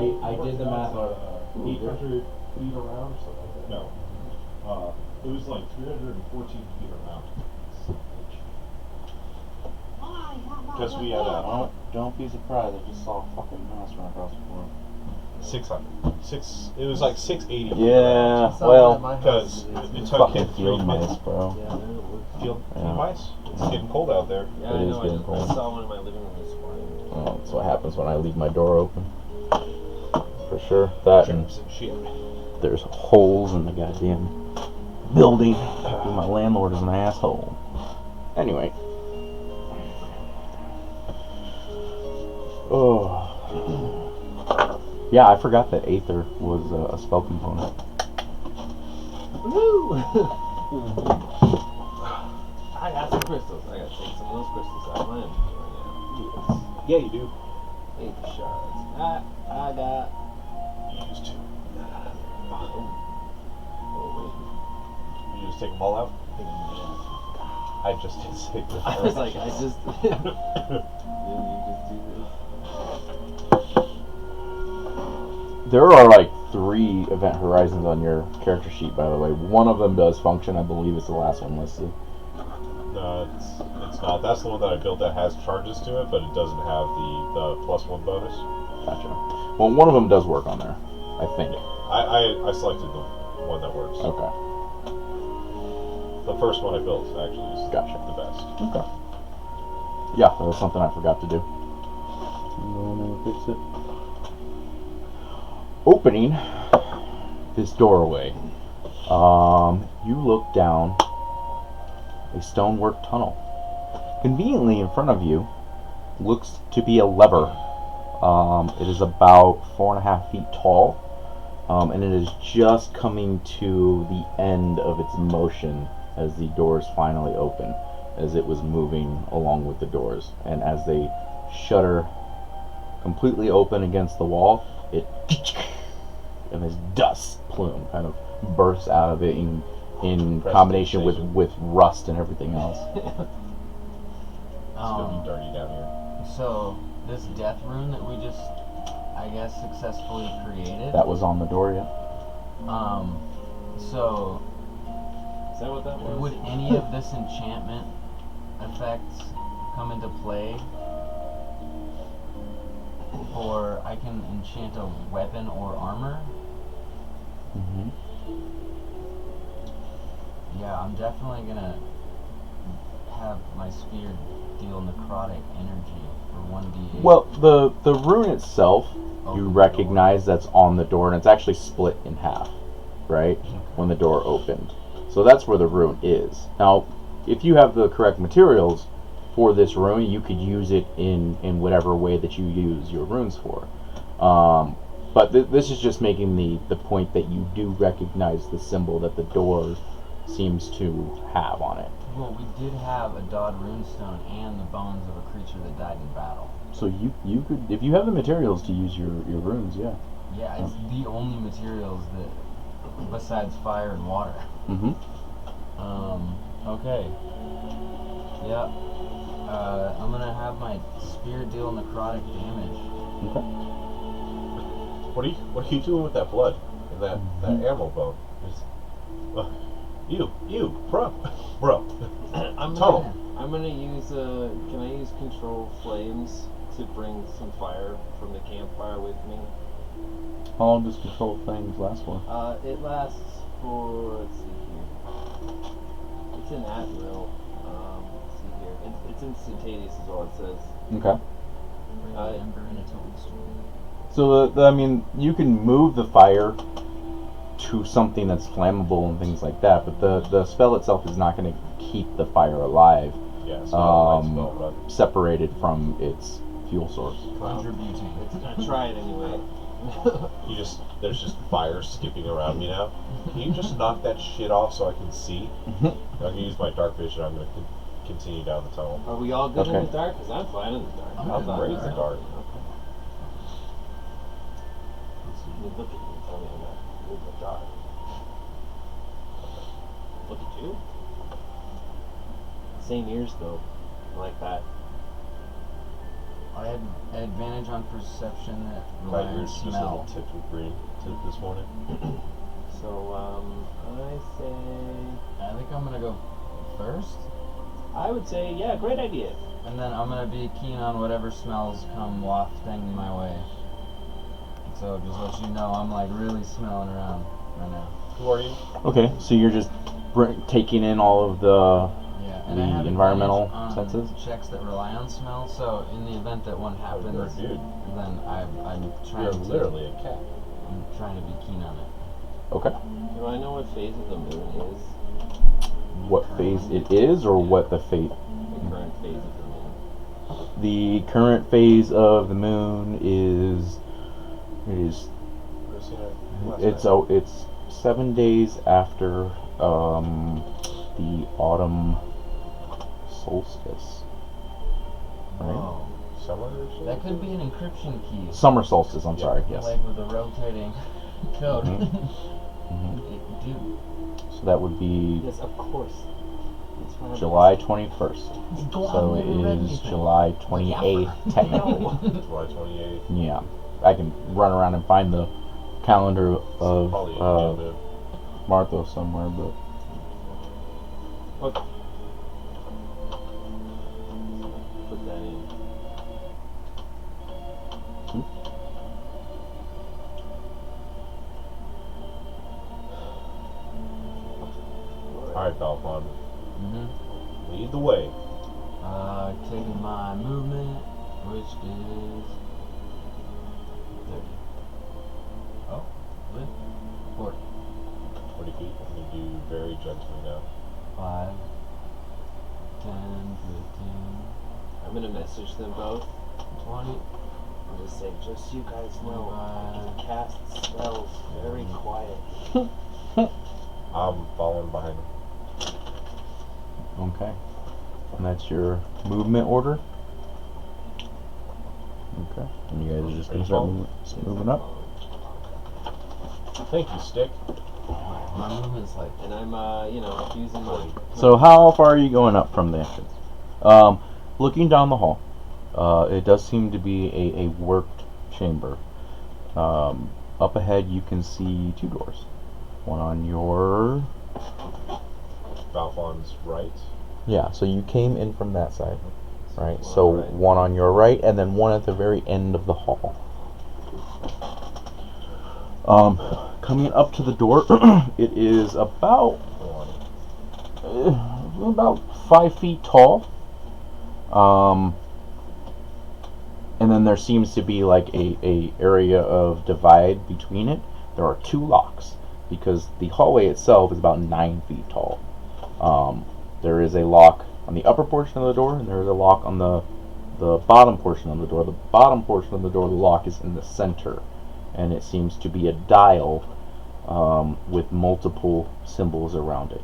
S3: I did the math.
S6: 800 feet around or something like that.
S2: No. It was like 314 feet around. Because we had a
S1: Don't be surprised. I just saw a fucking mouse run across the floor.
S2: 600. It was like 680 feet
S1: Yeah,
S2: around.
S1: well,
S2: Because it took
S1: fucking
S2: him 3
S1: field mice,
S2: minutes.
S1: bro.
S4: Yeah, that would.
S2: Field
S1: Yeah.
S2: mice? It's getting cold out there.
S4: Yeah,
S1: It
S4: I
S1: is
S4: know.
S1: getting
S4: I
S1: cold.
S4: saw one in my living room this morning.
S1: Oh, that's what happens when I leave my door open. For sure. That and
S2: Germs and shit.
S1: there's holes in the goddamn building. My landlord is an asshole. Anyway. Oh. Yeah, I forgot that Aether was a spell component.
S4: Woo! I got some crystals. I gotta take some of those crystals out of my inventory now.
S2: Yeah, you do.
S4: 8 shards. I got.
S2: You used to.
S4: Oh
S2: You just take them all out?
S4: wait.
S2: I just did say that.
S4: I was like, I just. Didn't you just do this?
S1: There are like 3 event horizons on your character sheet, by the way. One of them does function. I believe it's the last one listed.
S2: No, it's not. That's the one that I built that has charges to it, but it doesn't have the +1 bonus.
S1: Gotcha. Well, one of them does work on there, I think.
S2: I selected the one that works.
S1: Okay.
S2: The first one I built actually is
S1: Gotcha.
S2: the best.
S1: Okay. Yeah, that was something I forgot to do. I'm gonna fix it. Opening this doorway, you look down a stonework tunnel. Conveniently in front of you looks to be a lever. It is about 4.5 feet tall, and it is just coming to the end of its motion as the doors finally open, as it was moving along with the doors. And as they shutter completely open against the wall, it and this dust plume kind of bursts out of it in combination with rust and everything else.
S2: It's gonna be dirty down here.
S3: So this death rune that we just, I guess, successfully created.
S1: That was on the door, yeah.
S3: So
S4: Is that what that was?
S3: would any of this enchantment effects come into play? Or I can enchant a weapon or armor?
S1: Mm-hmm.
S3: Yeah, I'm definitely gonna have my spear deal necrotic energy for 1d8.
S1: Well, the rune itself,
S3: Open
S1: you
S3: the
S1: recognize that's on the door, and it's actually split in half, right? When the door opened. So that's where the rune is. Now, if you have the correct materials for this rune, you could use it in whatever way that you use your runes for. But this is just making the point that you do recognize the symbol that the door seems to have on it.
S3: Well, we did have a Dod runestone and the bones of a creature that died in battle.
S1: So you could, if you have the materials to use your runes, yeah.
S3: Yeah, it's the only materials that, besides fire and water.
S1: Mm-hmm.
S3: Okay. Yep. I'm gonna have my spear deal necrotic damage.
S1: Okay.
S2: What are you doing with that blood and that ammo bone? Bro.
S4: I'm
S2: Tunnel.
S4: gonna use can I use control flames to bring some fire from the campfire with me?
S1: How long does control flames last for?
S4: It lasts for, let's see here. It's an at-will. Let's see here. It's instantaneous is all it says.
S1: Okay.
S3: Bring the ember in a toadstool.
S1: So I mean, you can move the fire to something that's flammable and things like that, but the spell itself is not going to keep the fire alive,
S2: Yeah, it's not a light spell, but
S1: separated from its fuel source.
S3: Butane.
S4: I try it anyway.
S2: there's just fire skipping around me now. Can you just knock that shit off so I can see? I'm gonna use my dark vision. I'm gonna continue down the tunnel.
S4: Are we all good in
S1: Okay.
S4: the dark? Because I'm fine in the dark.
S2: I'm great in the dark.
S4: Okay. You look at me and tell me I'm not good in the dark. Look at you. Same ears though. I like that.
S3: I had advantage on perception that
S2: Glad
S3: relies
S2: you're
S3: on
S2: just a little
S3: smell.
S2: tipped with green this morning.
S4: So, I say,
S3: I think I'm gonna go first,
S4: I would say, yeah, great idea.
S3: and then I'm gonna be keen on whatever smells come wafting my way. So just let you know, I'm like really smelling around right now.
S2: Who are you?
S1: Okay, so you're just taking in all of the
S3: Yeah, and
S1: The
S3: I have
S1: environmental
S3: advantage on
S1: senses?
S3: checks that rely on smell. So in the event that one
S2: Oh, you're a
S3: happens,
S2: dude.
S3: then I'm trying
S2: You're
S3: to
S2: literally a cat.
S3: I'm trying to be keen on it.
S1: okay.
S4: Do I know what phase of the moon is?
S1: What phase it is, or what the phase?
S4: The current phase of the moon.
S1: The current phase of the moon is
S2: Never seen it last
S1: it's
S2: night.
S1: it's 7 days after the autumn solstice. Right?
S3: Oh,
S2: Summer or something?
S3: that could be an encryption key.
S1: Summer solstice. I'm
S2: Yeah.
S1: sorry. Yes.
S3: Like with a rotating code.
S1: Mhm.
S3: Dude,
S1: So that would be
S4: Yes, of course. That's what I'm
S1: July
S4: asking.
S1: 21st.
S3: go on,
S1: So it
S3: never read
S1: is
S3: anything.
S1: July 28th, technically.
S2: July 28th.
S1: Yeah, I can run around and find the calendar of
S2: Probably a new moon.
S1: Martha somewhere, but
S4: Okay. Put that in.
S2: Alright, Balfon.
S3: Mm-hmm.
S2: Lead the way.
S3: Taking my movement, which is 30. Oh, good. 40.
S2: 40 feet. You do very gently now.
S3: 5, 10, 15,
S4: I'm gonna message them both
S3: 20.
S4: and just say, just so you guys know, I can cast spells very quiet.
S2: I'm following behind him.
S1: okay. And that's your movement order. Okay. And you guys are just
S2: Are
S1: gonna
S2: you
S1: start
S2: following?
S1: moving up.
S2: Thank you, Stick.
S3: My movement's like
S4: And I'm, using my.
S1: So how far are you going up from the entrance? Looking down the hall, it does seem to be a worked chamber. Up ahead, you can see 2 doors. One on your
S2: Balfon's right.
S1: yeah. So you came in from that side, right?
S4: One
S1: So
S4: on the right.
S1: one on your right, and then one at the very end of the hall. Coming up to the door, it is about 5 feet tall. And then there seems to be like a area of divide between it. There are 2 locks because the hallway itself is about 9 feet tall. There is a lock on the upper portion of the door, and there is a lock on the bottom portion of the door. The bottom portion of the door, the lock is in the center, and it seems to be a dial with multiple symbols around it.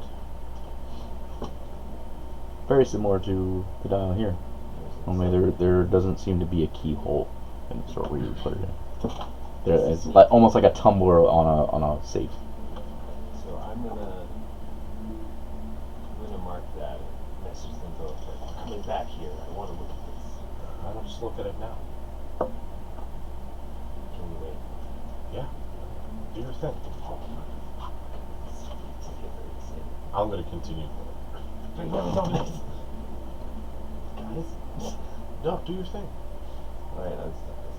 S1: Very similar to the dial here. Only there doesn't seem to be a keyhole in the store where you put it in. It's like, almost like a tumbler on a safe.
S4: So I'm gonna mark that and message them both. Like, I'm coming back here. I want to look at this.
S2: Why don't just look at it now?
S4: Can you wait?
S2: Yeah. Do your thing.
S4: I get very excited.
S2: I'm gonna continue.
S4: Guys.
S2: No, do your thing.
S4: All right, I'm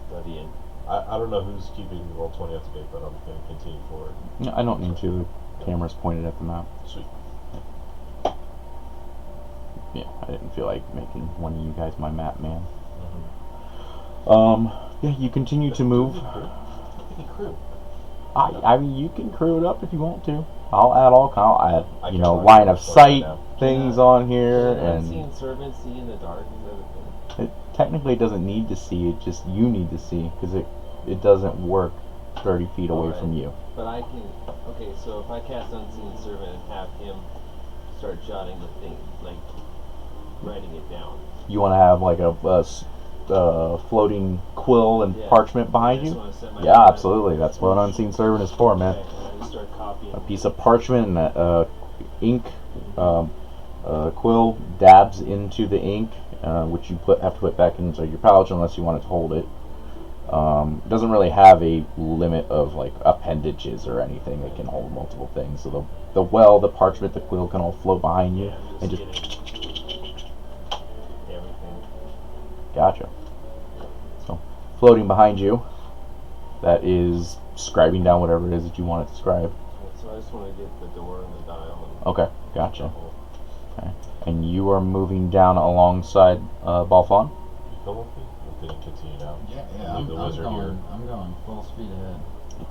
S4: studying.
S2: I don't know who's keeping Roll20 up to date, but I'm gonna continue forward.
S1: No, I don't need to. The camera's pointed at the map.
S2: Sweet.
S1: Yeah, I didn't feel like making one of you guys my map man.
S2: Mm-hmm.
S1: Yeah, you continue to move.
S2: Crew.
S1: I mean, you can crew it up if you want to. I'll add
S2: I
S1: you
S2: can
S1: know,
S2: talk
S1: line
S2: to
S1: of
S2: myself
S1: sight
S2: right now.
S1: things on here,
S4: Can
S1: and
S4: unseen servant see in the dark? Is that a thing?
S1: it technically doesn't need to see. It just you need to see because it doesn't work 30 feet away
S4: Alright.
S1: from you.
S4: But I can. Okay, so if I cast unseen servant and have him start jotting the thing, like writing it down.
S1: You want to have like a floating quill and
S4: Yeah.
S1: parchment behind
S4: I just
S1: you?
S4: wanna set my
S1: Yeah,
S4: mind.
S1: absolutely. That's what unseen servant is for, man.
S4: Okay, and I just start copying.
S1: A piece of parchment and ink quill dabs into the ink which you have to put back into your pouch unless you want to hold it. It doesn't really have a limit of like appendages or anything. It can hold multiple things. So the parchment, the quill can all float behind you
S5: Yeah, I'm
S1: and
S5: just
S1: just.
S5: getting everything.
S1: Gotcha. So floating behind you, that is scribing down whatever it is that you want it to scribe.
S5: So I just want to get the door and the dial. And
S1: Okay, gotcha. Okay. And you are moving down alongside Balfon?
S2: You come with me? I'm gonna continue now.
S3: Yeah,
S2: Leave the wizard here.
S3: I'm going full speed ahead.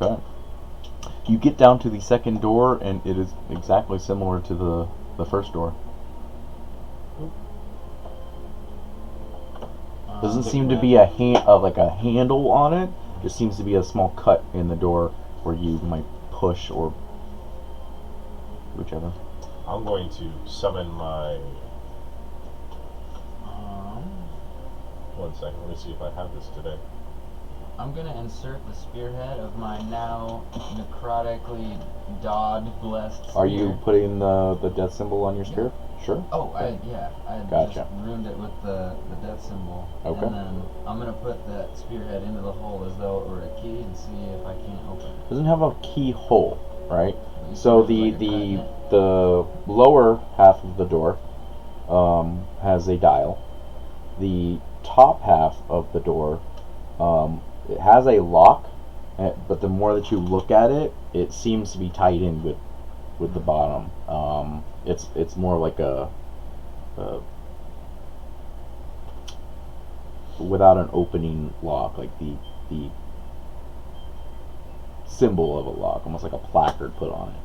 S1: Okay. You get down to the second door, and it is exactly similar to the first door. Doesn't seem to be a like a handle on it. Just seems to be a small cut in the door where you might push or whichever.
S2: I'm going to summon my. One second, let me see if I have this today.
S3: I'm gonna insert the spearhead of my now necrotically blessed spear.
S1: Are you putting the death symbol on your spear? Sure.
S3: Oh, I
S1: Gotcha.
S3: just ruined it with the death symbol.
S1: Okay.
S3: And then I'm gonna put that spearhead into the hole as though it were a key and see if I can't open it.
S1: Doesn't have a keyhole, right?
S3: You
S1: So
S3: see there's
S1: the
S3: like a cut
S1: the lower half of the door has a dial. The top half of the door it has a lock, but the more that you look at it, it seems to be tied in with the bottom. It's more like a without an opening lock, like the symbol of a lock, almost like a placard put on it.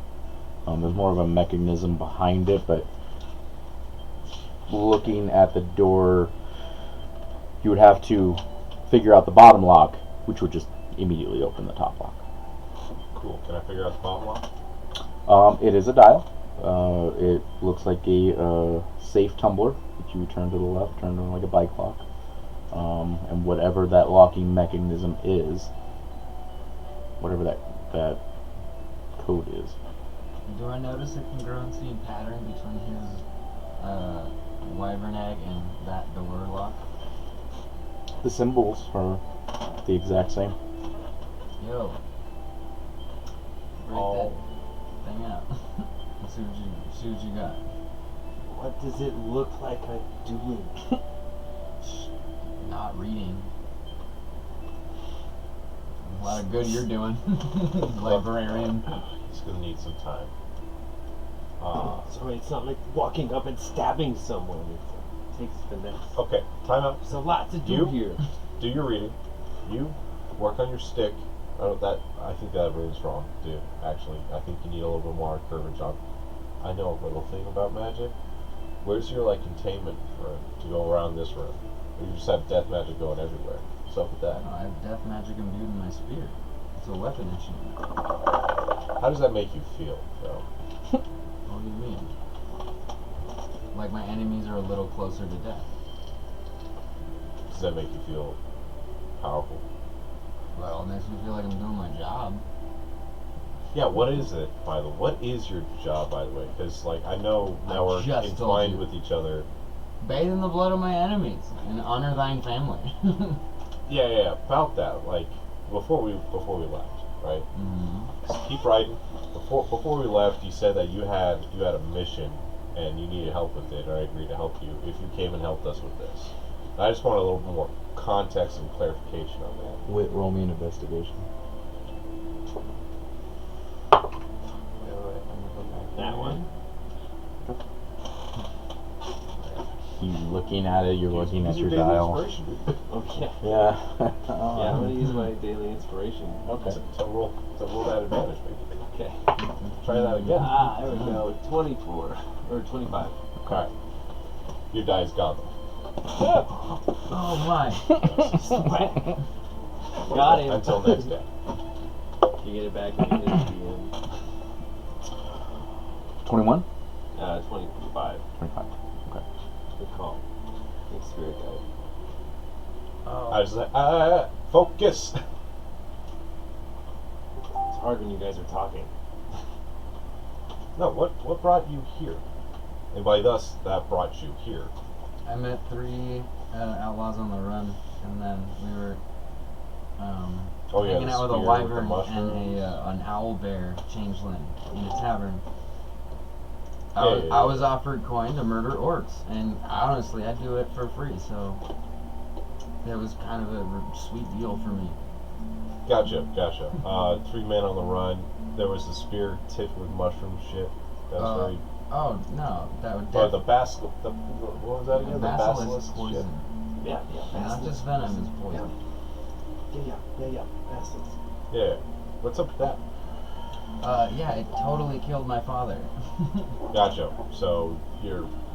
S1: There's more of a mechanism behind it, but looking at the door, you would have to figure out the bottom lock, which would just immediately open the top lock.
S2: Cool. Can I figure out the bottom lock?
S1: It is a dial. It looks like a safe tumbler that you turn to the left, turn on like a bike lock. And whatever that locking mechanism is, whatever that code is.
S3: Do I notice a congruency and pattern between his wyvern egg and that door lock?
S1: The symbols are the exact same.
S3: Yo. Break
S2: Oh.
S3: that thing out. Let's see what you got.
S5: What does it look like I'm doing?
S3: Not reading. A lot of good you're doing. Librarian.
S2: He's gonna need some time.
S5: Sorry, it's not like walking up and stabbing someone. It takes finesse.
S2: Okay, time out.
S5: There's a lot to do
S2: You?
S5: here.
S2: Do your reading. You work on your stick. I think that room's wrong, dude. Actually, I think you need a little bit more courage on. I know a little thing about magic. Where's your like containment room to go around this room? Or you just have death magic going everywhere. What's up with that?
S3: I have death magic imbued in my spear. It's a weapon issue.
S2: How does that make you feel, though?
S3: What do you mean? Like my enemies are a little closer to death.
S2: Does that make you feel powerful?
S3: Well, it makes me feel like I'm doing my job.
S2: Yeah, what is it, by the way? What is your job, by the way? Because, like, I know now we're
S3: just told
S2: entwined
S3: you.
S2: with each other.
S3: Bathe in the blood of my enemies and honor thine family.
S2: Yeah, about that. Like, before we left, right?
S3: Mm-hmm.
S2: Just keep writing. Before we left, you said that you had a mission and you needed help with it, and I agreed to help you if you came and helped us with this. And I just want a little more context and clarification on that.
S1: Roll me an investigation.
S5: That one.
S1: You looking at it, you're looking at
S2: Use
S1: your
S2: daily
S1: dial.
S2: inspiration, dude.
S5: Okay.
S1: Yeah.
S5: Yeah, I'm gonna use my daily inspiration.
S1: Okay.
S2: To roll that advantage, maybe.
S5: Okay.
S2: Try that again.
S5: Ah, there we go. 24 or 25.
S2: Alright. Your die's gone.
S3: Oh my.
S5: Got him.
S2: Until next day.
S5: You get it back at the end of the end.
S1: 21?
S5: 25.
S1: 25. Okay.
S5: Good call. Thanks, Spirit Guide.
S2: I was like, focus!
S5: It's hard when you guys are talking.
S2: No, what brought you here? And by thus, that brought you here.
S3: I met 3 outlaws on the run, and then we were
S2: Oh yeah,
S3: hanging
S2: the
S3: out with a
S2: spear
S3: wyvern
S2: the
S3: and
S2: mushrooms.
S3: an owl bear changeling in a tavern.
S2: Yeah.
S3: I was offered coin to murder orcs, and honestly, I'd do it for free. So it was kind of a sweet deal for me.
S2: Gotcha. 3 men on the run. There was the spear tipped with mushroom shit. That was very.
S3: Oh no, that would
S2: Or the basilisk. What was that again? The basilisk shit.
S3: poison.
S5: Yeah,
S3: Not just venom is poison.
S5: Yeah. Bastards.
S2: Yeah. What's up with that?
S3: Yeah, it totally killed my father.
S2: Gotcha. So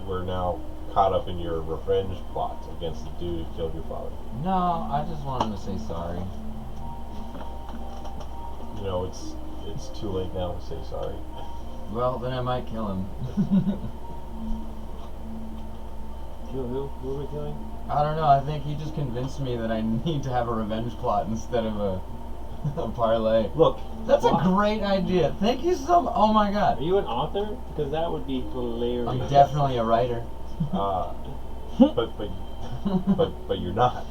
S2: we're now caught up in your revenge plot against the dude who killed your father.
S3: No, I just wanted to say sorry.
S2: You know, it's too late now to say sorry.
S3: Well, then I might kill him.
S5: Kill who? Who are we killing?
S3: I don't know, I think he just convinced me that I need to have a revenge plot instead of a parlay.
S2: Look,
S3: That's a great idea. Thank you so much. Oh my
S5: Are
S3: god.
S5: you an author? Because that would be hilarious.
S3: I'm definitely a writer.
S2: but you're not.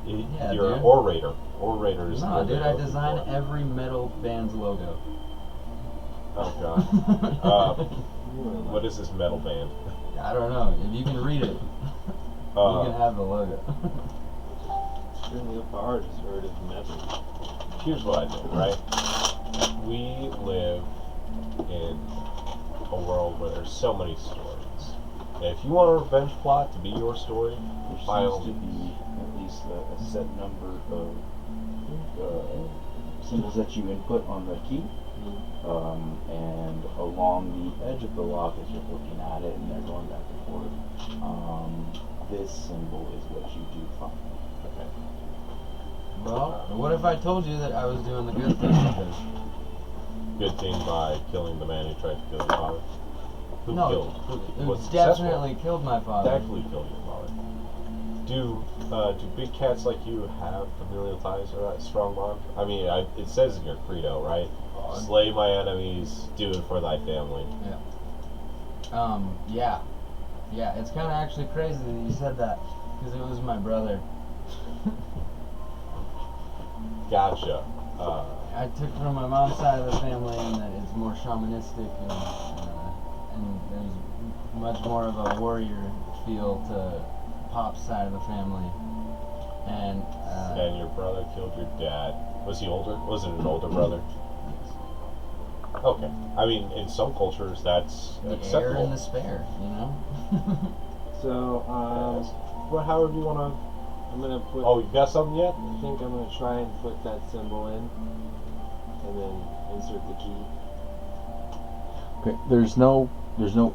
S3: Yeah,
S2: You're an
S3: dude.
S2: orator. Orator is
S3: No,
S2: the word
S3: dude,
S2: I'm
S3: I
S2: looking
S3: design
S2: for.
S3: every metal band's logo.
S2: Oh god. What is this metal band?
S3: I don't know. If you can read it, you can have the logo.
S5: Extremely bard has heard of metal.
S2: Here's what I do, right? We live in a world where there's so many stories. And if you want a revenge plot to be your story,
S7: There
S2: by
S7: seems
S2: all
S7: to be at least a set number of symbols that you input on the key. And along the edge of the lock as you're looking at it and they're going back and forth, this symbol is what you do find.
S2: Okay.
S3: Well, what if I told you that I was doing the good thing with this?
S2: Good thing by killing the man who tried to kill your father. Who
S3: No,
S2: killed? Who was
S3: It
S2: successful?
S3: definitely killed my father.
S2: Definitely killed your father. Do big cats like you have familial ties or a strong bond? I mean, it says in your credo, right? Slay my enemies, do it for thy family.
S3: Yeah. Yeah, it's kind of actually crazy that you said that, because it was my brother.
S2: Gotcha.
S3: I took from my mom's side of the family, and that it's more shamanistic, and there's much more of a warrior feel to Pop's side of the family. And
S2: And your brother killed your dad. Was he older? Was it an older brother? Okay. I mean, in some cultures, that's
S3: the heir
S2: acceptable.
S3: and the spare, you know.
S5: So,
S2: Well, however you want to.
S5: I'm gonna put.
S2: Oh, you got something yet?
S5: I think I'm gonna try and put that symbol in, and then insert the key.
S1: Okay, there's no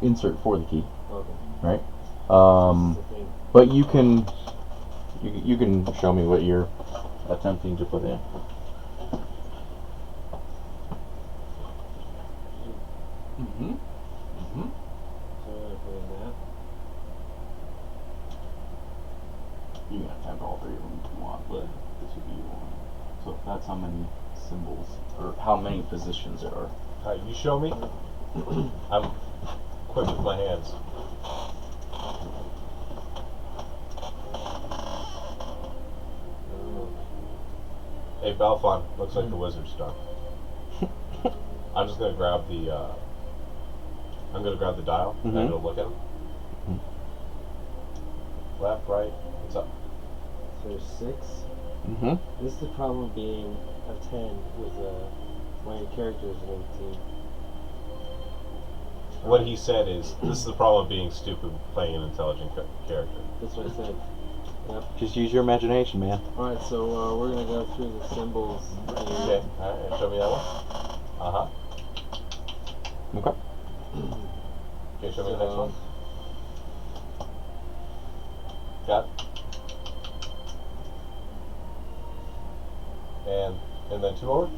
S1: insert for the key,
S5: Okay.
S1: right?
S5: This is the thing.
S1: But you can show me what you're attempting to put in.
S7: Mm-hmm.
S5: So I'm gonna put in that.
S7: You can attempt all 3 of them if you want, but this would be your one.
S1: So that's how many symbols, or how many positions there are.
S2: You show me. I'm quick with my hands. Hey, Balfon, looks like the wizard's done. I'm just gonna grab the. I'm gonna grab the dial and
S1: Mhm.
S2: go look at him. Left, right, what's up?
S5: So there's 6.
S1: Mm-hmm.
S5: This is the problem being a 10 with one of your characters an 18.
S2: What he said is, this is the problem of being stupid playing an intelligent character.
S5: That's what I said. Yep.
S1: Just use your imagination, man.
S5: Alright, so we're gonna go through the symbols
S2: Okay,
S5: here.
S2: alright, show me that one. Uh-huh.
S1: Okay.
S2: Okay, show me the next one. Got it. And then 2 over?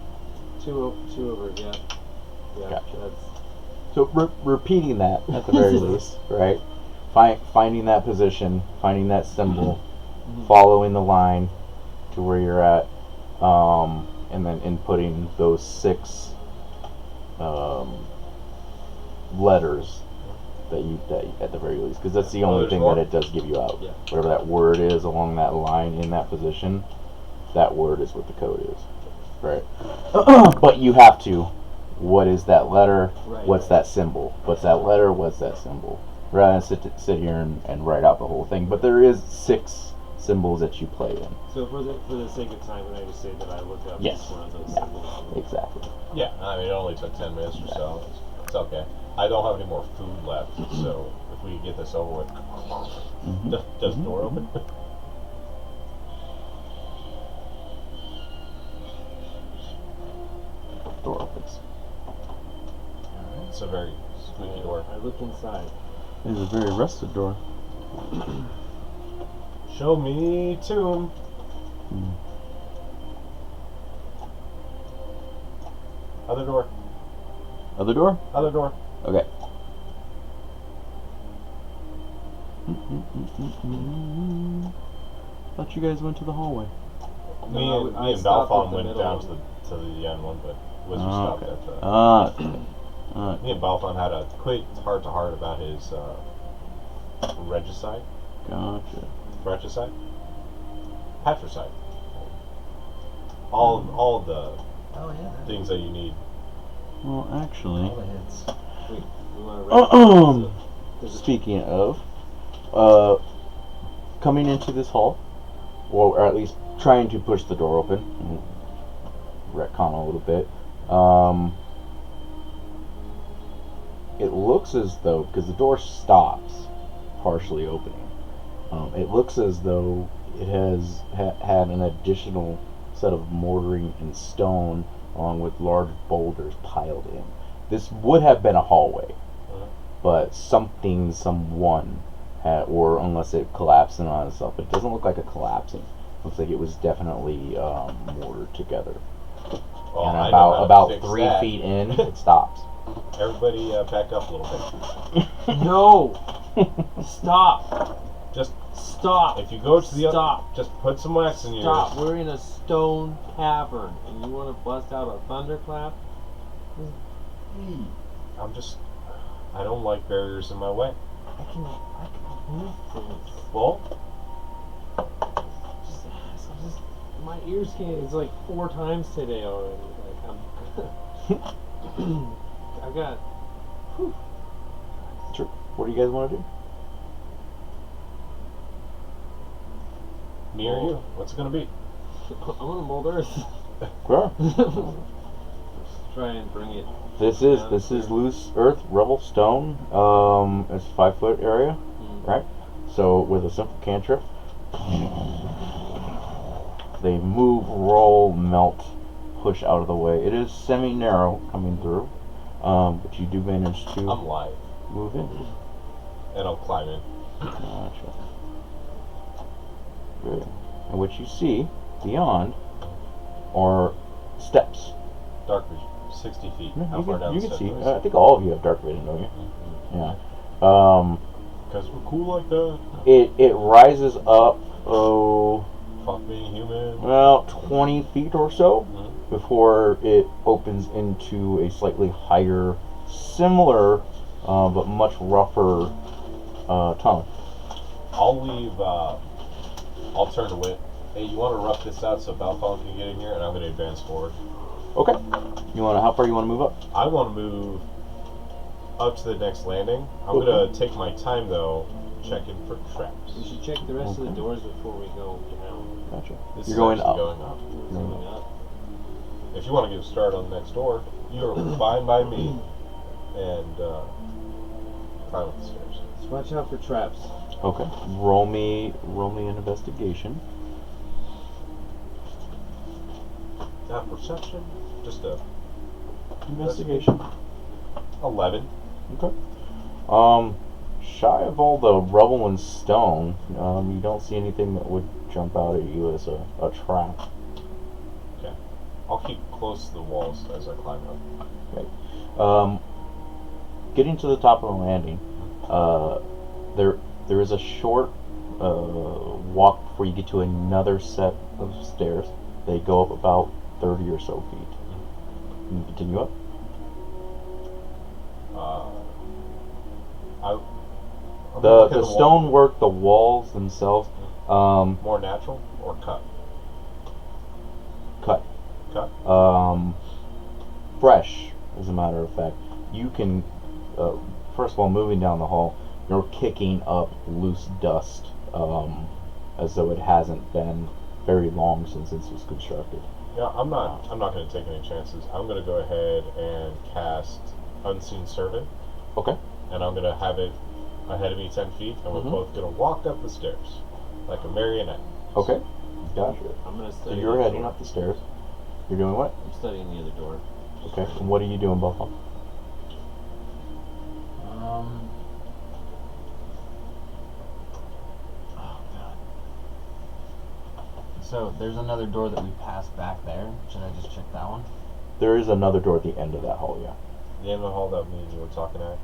S5: Two over, yeah. Yeah,
S1: Gotcha.
S5: that's
S1: So repeating that at the very least, right? Finding that position, finding that symbol, following the line to where you're at, and then inputting those 6 letters that at the very least, because that's the
S2: Oh,
S1: only
S2: there's
S1: thing
S2: more?
S1: that it does give you out.
S4: Yeah.
S1: Whatever that word is along that line in that position, that word is what the code is, right? But you have to. What is that letter?
S4: Right.
S1: What's that symbol? What's that letter? What's that symbol? Rather than sit here and write out the whole thing. But there is 6 symbols that you play in.
S4: So for the sake of time, can I just say that I look up
S1: Yes.
S4: each one of those
S1: Yeah.
S4: symbols?
S1: Exactly.
S2: Yeah, I mean, it only took 10 minutes or so. It's okay. I don't have any more food left, so if we get this over with, does the door open?
S1: Door opens.
S2: It's a very squeaky door.
S4: I look inside.
S1: It is a very rusted door.
S2: Show me tomb. Other door.
S1: Other door?
S2: Other door.
S1: Okay. Thought you guys went to the hallway.
S2: Me
S4: No,
S2: and
S4: I
S2: Balfon
S4: stopped at the
S2: went
S4: middle
S2: down
S4: one.
S2: to the end one, but Wizard
S1: Oh,
S2: stopped
S1: okay.
S2: at the.
S1: Ah.
S2: Me and Balfon had a quick heart-to-heart about his regicide.
S1: Gotcha.
S2: Fratricide? Patricide. All the
S3: Oh yeah.
S2: things that you need.
S1: Well, actually,
S3: All the hits.
S4: Wait, we want to
S1: speaking of, coming into this hall, or at least trying to push the door open, retcon a little bit, it looks as though, because the door stops partially opening, it looks as though it has had an additional set of mortaring and stone along with large boulders piled in. This would have been a hallway, but someone had, or unless it collapsed in on itself, it doesn't look like a collapsing. Looks like it was definitely mortared together.
S2: Well,
S1: And
S2: I know how to
S1: about
S2: fix
S1: 3
S2: that.
S1: feet in, it stops.
S2: Everybody back up a little bit.
S4: No! Stop!
S2: Just
S4: Stop!
S2: if you go to the
S4: Stop!
S2: just put some wax in yours.
S4: Stop! We're in a stone cavern, and you want to bust out a thunderclap?
S2: I don't like barriers in my way.
S4: I can move things.
S2: Well,
S4: Just my ears can't. It's like 4 times today already. Like I've got.
S1: Sure. What do you guys want to do?
S2: me or you? What's it gonna be?
S4: I want to mold earth.
S1: Sure.
S4: Try and bring it.
S1: This is loose earth, rubble, stone. It's a 5-foot area, right? So with a simple cantrip, they move, roll, melt, push out of the way. It is semi-narrow coming through, but you do manage to
S2: I'm live,
S1: move in.
S2: and I'll climb in.
S1: Gotcha. Good. And what you see beyond are steps.
S2: Dark vision, 60 feet.
S1: Yeah,
S2: How far down
S1: you
S2: the
S1: can
S2: steps?
S1: see. I think all of you have dark vision, don't you? Yeah.
S2: Because we're cool like that.
S1: It rises up,
S2: Fuck being human.
S1: well, 20 feet or so
S2: Mhm.
S1: before it opens into a slightly higher, similar, but much rougher tunnel.
S2: I'll leave. I'll turn to Wit. Hey, you want to rough this out so Balfon can get in here, and I'm going to advance forward.
S1: Okay. How far you want to move up?
S2: I want to move up to the next landing. I'm
S1: Okay.
S2: going to take my time though, checking for traps.
S4: We should check the rest of the
S1: Okay.
S4: doors before we go down.
S1: Gotcha.
S2: This
S1: You're
S2: is
S1: going
S2: actually
S1: up.
S2: Going up.
S4: Coming up.
S2: If you want to get a start on the next door, you're fine by me. And fine with the stairs.
S4: Just watch out for traps.
S1: Okay. Roll me an investigation.
S2: Not perception, just a
S1: Investigation.
S2: 11.
S1: Okay. Shy of all the rubble and stone, you don't see anything that would jump out at you as a trap.
S2: Okay. I'll keep close to the walls as I climb up.
S1: Okay. Getting to the top of the landing, there is a short walk before you get to another set of stairs. They go up about 30 or so feet. You can continue up.
S2: I'm gonna
S1: The
S2: look at
S1: the
S2: wall.
S1: stonework, the walls themselves,
S2: More natural or cut?
S1: cut.
S2: Cut.
S1: Fresh, as a matter of fact. You can, first of all, moving down the hall, you're kicking up loose dust, as though it hasn't been very long since this was constructed.
S2: Yeah, I'm not going to take any chances. I'm going to go ahead and cast Unseen Servant.
S1: Okay.
S2: And I'm going to have it ahead of me 10 feet, and we're both going to walk up the stairs like a marionette.
S1: Okay. Gotcha.
S4: I'm gonna
S1: So
S4: study.
S1: you're
S4: the
S1: heading
S4: door.
S1: up the stairs. You're doing what?
S4: I'm studying the other door.
S1: Okay. And what are you doing, Buffalo?
S3: Oh god. So there's another door that we passed back there. Should I just check that one?
S1: There is another door at the end of that hall, yeah.
S2: The end of the hall that me and you were talking at,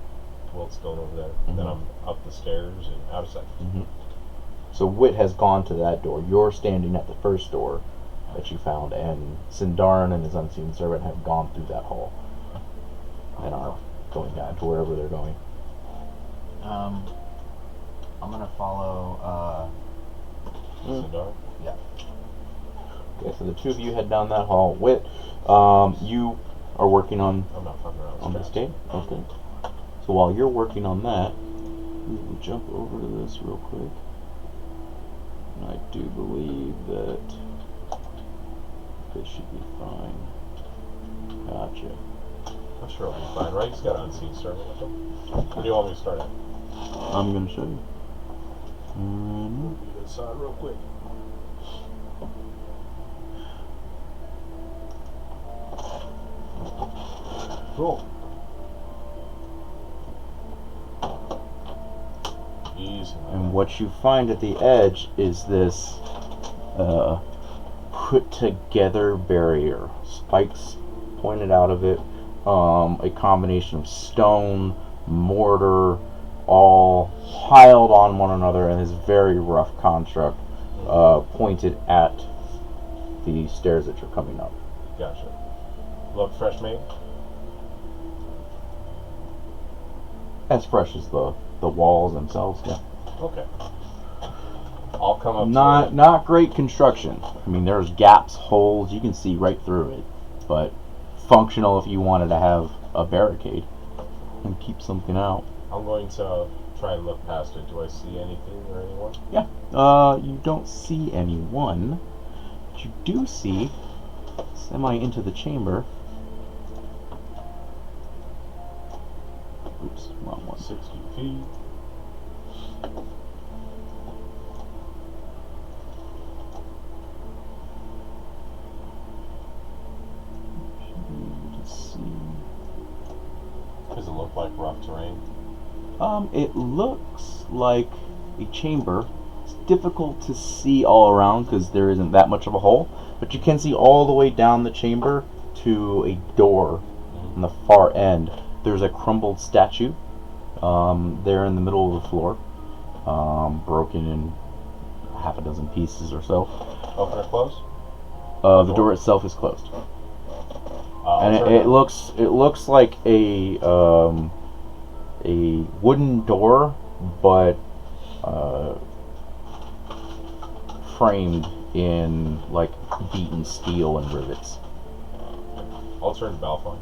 S2: Wilt's going over there. Then I'm up the stairs and out of sight.
S1: So Wit has gone to that door. You're standing at the first door that you found, and Sindarin and his unseen servant have gone through that hall and are going down to wherever they're going.
S3: I'm gonna follow.
S2: Sindar?
S3: Yeah.
S1: Okay, so the two of you head down that hall. Wit, you are working on
S2: I'm not fucking around.
S1: this game. Okay. So while you're working on that, we'll jump over to this real quick. And I do believe that this should be fine. Gotcha.
S2: I'm sure it'll be fine, right? He's got an Unseen Servant with him. Where do you want me to start at?
S1: I'm gonna show you.
S2: This side real quick. Cool. Easy.
S1: And what you find at the edge is this put together barrier. Spikes pointed out of it. A combination of stone, mortar, all piled on one another in this very rough construct, pointed at the stairs that you're coming up.
S2: Gotcha. Look fresh made?
S1: As fresh as the walls themselves, yeah.
S2: Okay. I'll come up to
S1: Not great construction. I mean, there's gaps, holes, you can see right through it, but functional if you wanted to have a barricade and keep something out.
S2: I'm going to try and look past it. Do I see anything or anyone?
S1: Yeah. You don't see anyone, but you do see semi into the chamber. Oops, wrong one.
S2: 60 feet. Does it look like rough terrain?
S1: It looks like a chamber. It's difficult to see all around because there isn't that much of a hole, but you can see all the way down the chamber to a door on the far end. There's a crumbled statue there in the middle of the floor, broken in half a dozen pieces or so.
S2: Open or close?
S1: The door itself is closed. And it looks like a wooden door, but framed in like beaten steel and rivets.
S2: I'll turn to Balfour.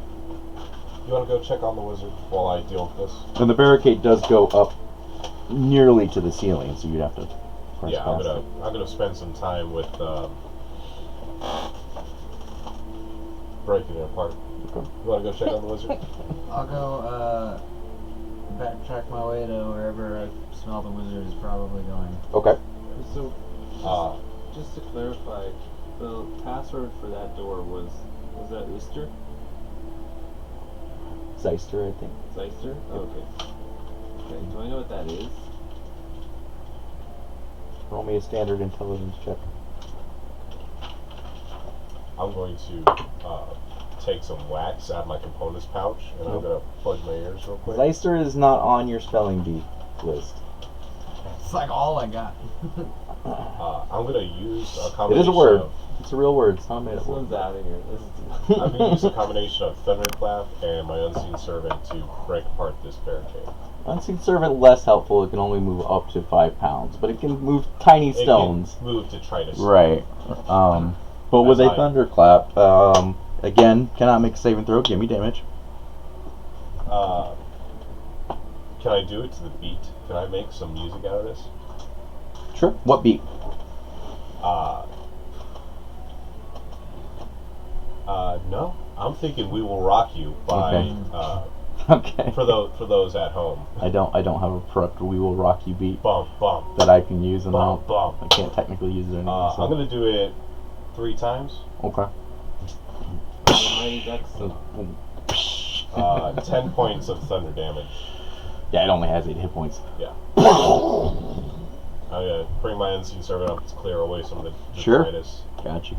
S2: You want to go check on the wizard while I deal with this?
S1: And the barricade does go up nearly to the ceiling, so you'd have to press
S2: Yeah,
S1: past it.
S2: I'm gonna spend some time with breaking it apart.
S1: Okay.
S2: You want to go check on the wizard?
S3: I'll go backtrack my way to wherever I smell the wizard is probably going.
S1: Okay.
S4: So,
S2: Uh,
S4: just to clarify, the password for that door was that Easter?
S1: Zeister, I think.
S4: Zeister? Okay. Okay, do I know what that is?
S1: Roll me a standard intelligence check.
S2: I'm going to take some wax out of my components pouch, and I'm gonna plug my ears real quick.
S1: Zeister is not on your spelling bee list.
S3: It's like all I got.
S2: I'm gonna use a
S1: It
S2: combination
S1: is a word.
S2: of
S1: It's a real word. It's not made
S4: This
S1: up word.
S4: one's out of here.
S2: I'm gonna use a combination of Thunderclap and my Unseen Servant to break apart this barricade.
S1: Unseen servant less helpful. It can only move up to 5 pounds, but it can move tiny stones.
S2: It can move to try to.
S1: Right. But with
S2: As
S1: a thunderclap, again, cannot make a saving throw. Give me damage.
S2: Can I do it to the beat? Can I make some music out of this?
S1: Sure. What beat?
S2: No. I'm thinking "We Will Rock You" by.
S1: Okay. Okay.
S2: For those at home.
S1: I don't have a prepped "We Will Rock You" beat
S2: Bum bum.
S1: that I can use, and
S2: Bum bum.
S1: I can't technically use it anymore. So.
S2: I'm gonna do it 3 times.
S1: Okay.
S4: Mighty Ducks.
S2: 10 points of thunder damage.
S1: Yeah, it only has 8 hit points.
S2: Yeah. I'm gonna bring my unseen servant up to clear away some of the
S1: Sure.
S2: detritus.
S1: Gotcha.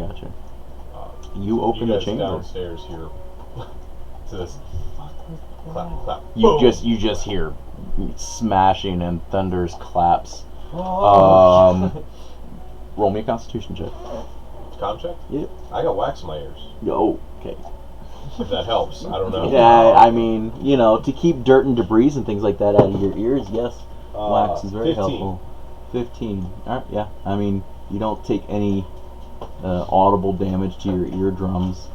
S1: You open
S2: you
S1: the
S2: guys
S1: chamber.
S2: downstairs here to this clap clap.
S1: You
S2: Boom.
S1: just hear smashing and thunder's claps.
S4: Oh.
S1: Roll me a Constitution check.
S2: Con check?
S1: Yep.
S2: I got wax in my ears.
S1: Yo, okay.
S2: If that helps, I don't know.
S1: Yeah, I mean, to keep dirt and debris and things like that out of your ears, yes, wax is very
S2: 15.
S1: helpful. 15. Alright, yeah. I mean, you don't take any audible damage to your eardrums.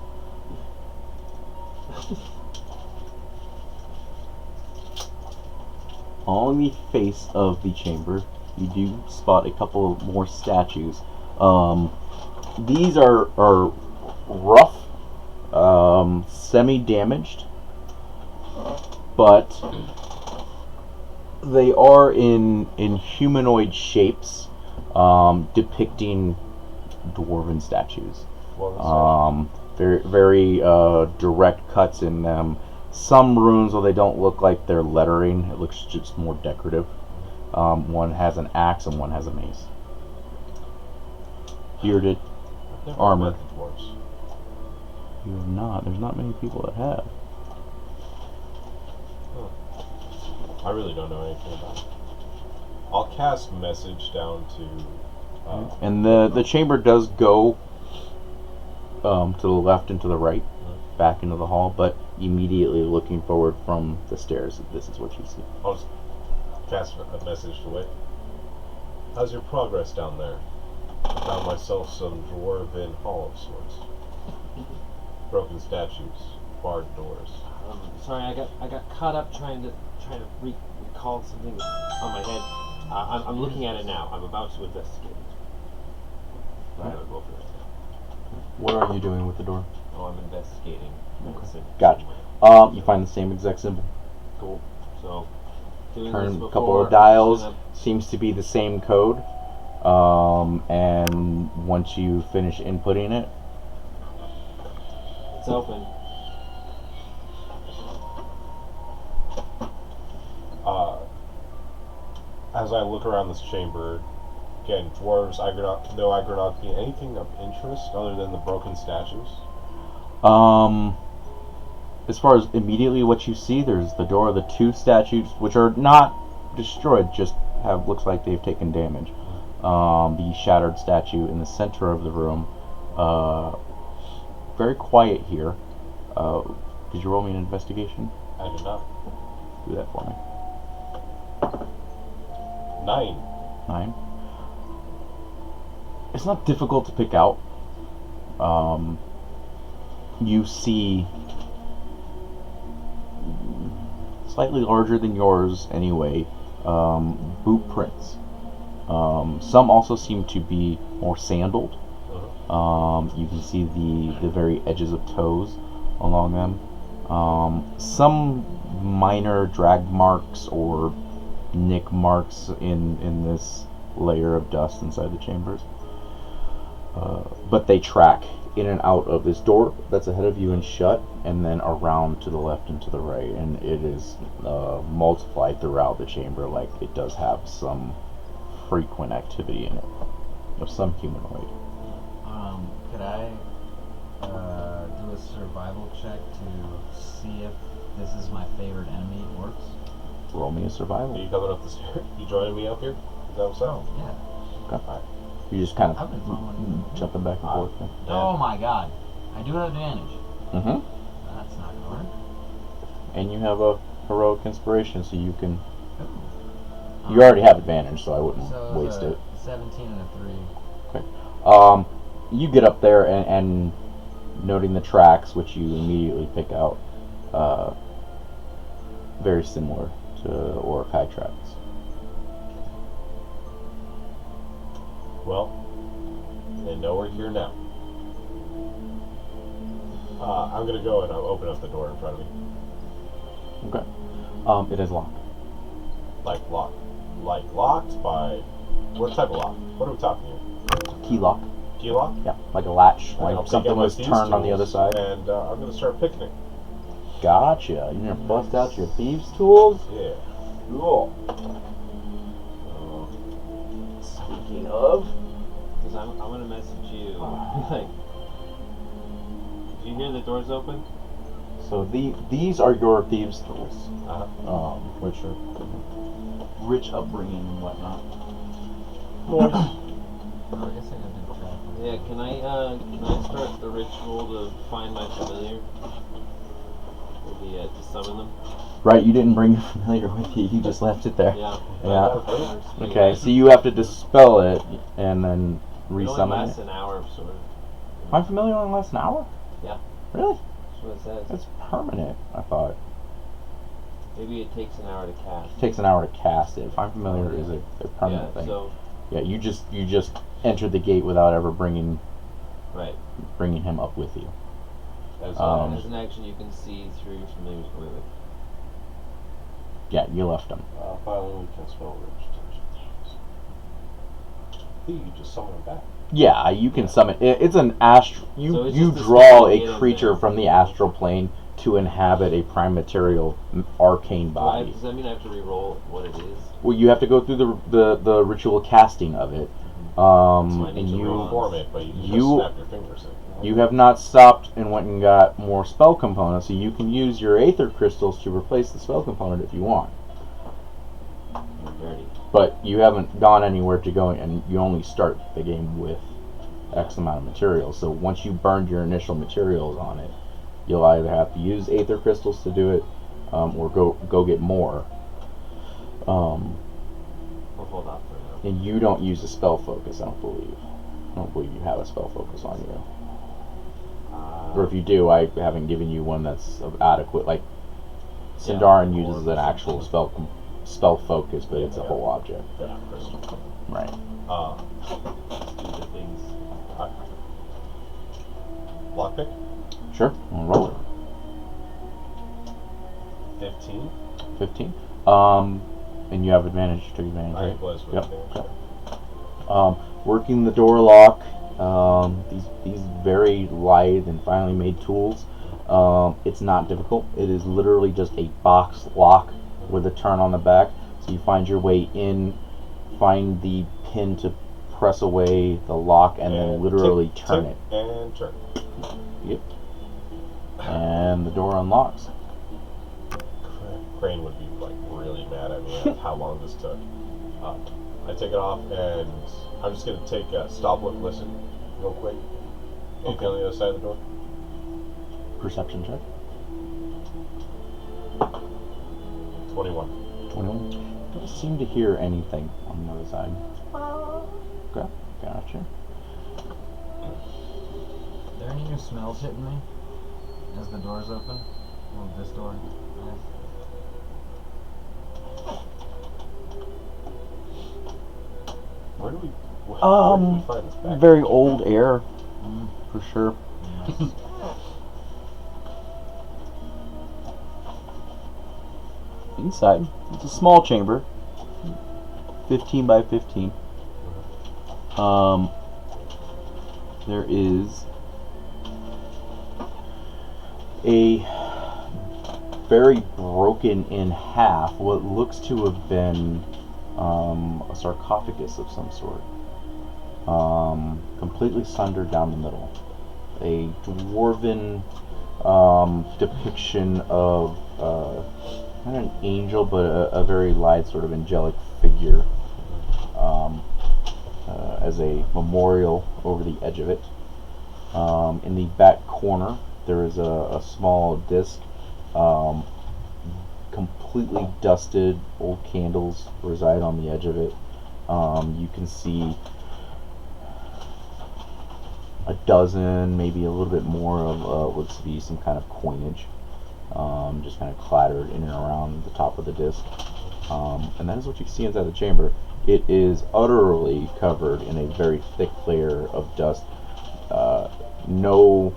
S1: On the face of the chamber, you do spot a couple more statues. These are rough, semi-damaged, but they are in humanoid shapes, depicting dwarven statues. Very direct cuts in them. Some runes, though they don't look like they're lettering, it looks just more decorative. One has an axe and one has a mace. Bearded,
S2: I've never
S1: armored.
S2: met the dwarves.
S1: You have not. There's not many people that have.
S2: I really don't know anything about it. I'll cast message down to.
S1: And the chamber does go to the left and to the right, back into the hall, but immediately looking forward from the stairs, this is what you see.
S2: I'll just cast a message to Wit. How's your progress down there? I found myself some dwarven hall of sorts. Broken statues, barred doors.
S4: Sorry, I got caught up trying to recall something on my head. I'm looking at it now. I'm about to investigate it. I haven't rolled for this.
S1: What are you doing with the door?
S4: Oh, I'm investigating. medicine.
S1: Gotcha. You find the same exact symbol.
S4: Cool. So, doing
S1: Turn
S4: this
S1: a
S4: before,
S1: couple of dials. Seems to be the same code. And once you finish inputting it,
S4: It's open.
S2: As I look around this chamber, again, dwarves, no Agronauti, anything of interest other than the broken statues?
S1: as far as immediately what you see, there's the door of the 2 statues, which are not destroyed, just looks like they've taken damage. The shattered statue in the center of the room. Very quiet here. Did you roll me an investigation?
S2: I did not.
S1: Do that for me.
S2: 9.
S1: 9. It's not difficult to pick out. You see slightly larger than yours anyway, boot prints. Some also seem to be more sandaled. You can see the very edges of toes along them. Some minor drag marks or nick marks in this layer of dust inside the chambers. But they track in and out of this door that's ahead of you and shut, and then around to the left and to the right, and it is multiplied throughout the chamber, like it does have some frequent activity in it of some humanoid.
S3: Could I do a survival check to see if this is my favorite enemy, orcs?
S1: Roll me a
S2: Are
S1: survival.
S2: you coming up the stairs? You joining me up here? Is that what's up?
S3: Yeah.
S1: Okay. You just kind
S3: I've been
S1: of
S3: following you.
S1: jumping back and forth. Then.
S3: Oh my god. I do have advantage.
S1: Mm-hmm.
S3: That's not gonna work.
S1: And you have a heroic inspiration, so you can You already have advantage, so I wouldn't
S3: So
S1: waste it.
S3: 17 and a 3.
S1: You get up there and noting the tracks, which you immediately pick out, very similar to Orakai tracks.
S2: Well, they know we're here now. I'm gonna go and open up the door in front of me.
S1: Okay. It is locked.
S2: Like locked. Like locked by... What type of lock? What are we talking here?
S1: Key lock.
S2: Key lock?
S1: Yeah, like a latch,
S2: And I'll
S1: like
S2: take
S1: something
S2: out my
S1: was
S2: thieves'
S1: turned on the
S2: tools,
S1: other side.
S2: And I'm gonna start picking it.
S1: Gotcha. You're gonna bust out your thieves' tools?
S2: Yeah.
S1: Cool.
S7: Speaking of,
S4: Because I'm gonna message you. Like, did you hear the doors open?
S1: So these are your thieves' tools,
S7: which are rich upbringing and whatnot.
S3: Oh, I guess I gotta do the trap.
S4: Yeah. Can I start the ritual to find my familiar? Maybe to summon them.
S1: Right? You didn't bring your familiar with you. You just left it there.
S4: Yeah.
S1: Yeah.
S4: Pretty
S1: Okay.
S4: good.
S1: So you have to dispel it and then
S4: It only
S1: resummon
S4: lasts
S1: it.
S4: an hour, sort of.
S1: My familiar only lasts an hour.
S4: Yeah.
S1: Really?
S4: That's what it says.
S1: That's permanent. I thought
S4: Maybe it takes an hour to cast.
S1: it takes an hour to cast it. Find familiar is a permanent
S4: Yeah.
S1: thing.
S4: So
S1: Yeah. You just entered the gate without ever bringing
S4: right.
S1: him up with you.
S2: As,
S4: As an action, you can see through your familiar's wait.
S1: Yeah. You left him.
S2: finally we can spell rich. You just summon him back.
S1: Yeah, you can summon. It's an astral.
S4: So
S1: You
S4: it's
S1: you
S4: just a
S1: draw
S4: spell to
S1: a
S4: get him
S1: creature
S4: there.
S1: from the astral plane to inhabit a prime material arcane body.
S4: Does that mean I have to re-roll what it is?
S1: Well, you have to go through the ritual casting of it.
S2: So I need
S1: And
S2: to
S1: you
S2: reform it, but you can
S1: you-
S2: just snap your fingers in.
S1: you have not stopped and went and got more spell components, so you can use your aether crystals to replace the spell component if you want.
S4: You're dirty.
S1: But you haven't gone anywhere to go, and you only start the game with X amount of materials. So once you burned your initial materials on it, you'll either have to use aether crystals to do it, or go get more.
S4: We'll hold off for now.
S1: And you don't use a spell focus, I don't believe. I don't believe you have a spell focus on you. Or if you do, I haven't given you one that's of adequate. Like Sindarin
S4: Yeah,
S1: uses
S4: or
S1: an actual spell focus, but it's a whole object.
S2: Yeah, crystal.
S1: Right.
S4: Stupid things.
S2: Lockpick?
S1: Sure. I'll roll it.
S2: 15.
S1: 15. And you have advantage. You took advantage,
S2: I
S1: right?
S2: was with
S1: Yep.
S2: advantage.
S1: Working the door lock. These very lithe and finely made tools. It's not difficult. It is literally just a box lock with a turn on the back. So you find your way in, find the pin to press away the lock, and then literally
S2: tip,
S1: turn
S2: tip,
S1: it.
S2: And turn.
S1: Yep. And the door unlocks.
S2: Crane would be like really mad at me at how long this took. I take it off and I'm just gonna take a stop, look, listen, real quick. Anything on the other side of the door?
S1: Perception check.
S2: 21.
S1: 21. Don't seem to hear anything on the other side. Okay. Gotcha.
S3: Are there any new smells hitting me as the doors open? Well, this door.
S2: Where do we find this back?
S1: Very old air, for sure. Inside, it's a small chamber, 15 by 15. There is a very broken in half, what looks to have been a sarcophagus of some sort, completely sundered down the middle. A dwarven depiction of not an angel, but a very lithe sort of angelic figure as a memorial over the edge of it. In the back corner, there is a small disc, completely completely dusted old candles reside on the edge of it. You can see a dozen, maybe a little bit more of looks to be some kind of coinage, just kind of clattered in and around the top of the disc. And that is what you can see inside the chamber. It is utterly covered in a very thick layer of dust. No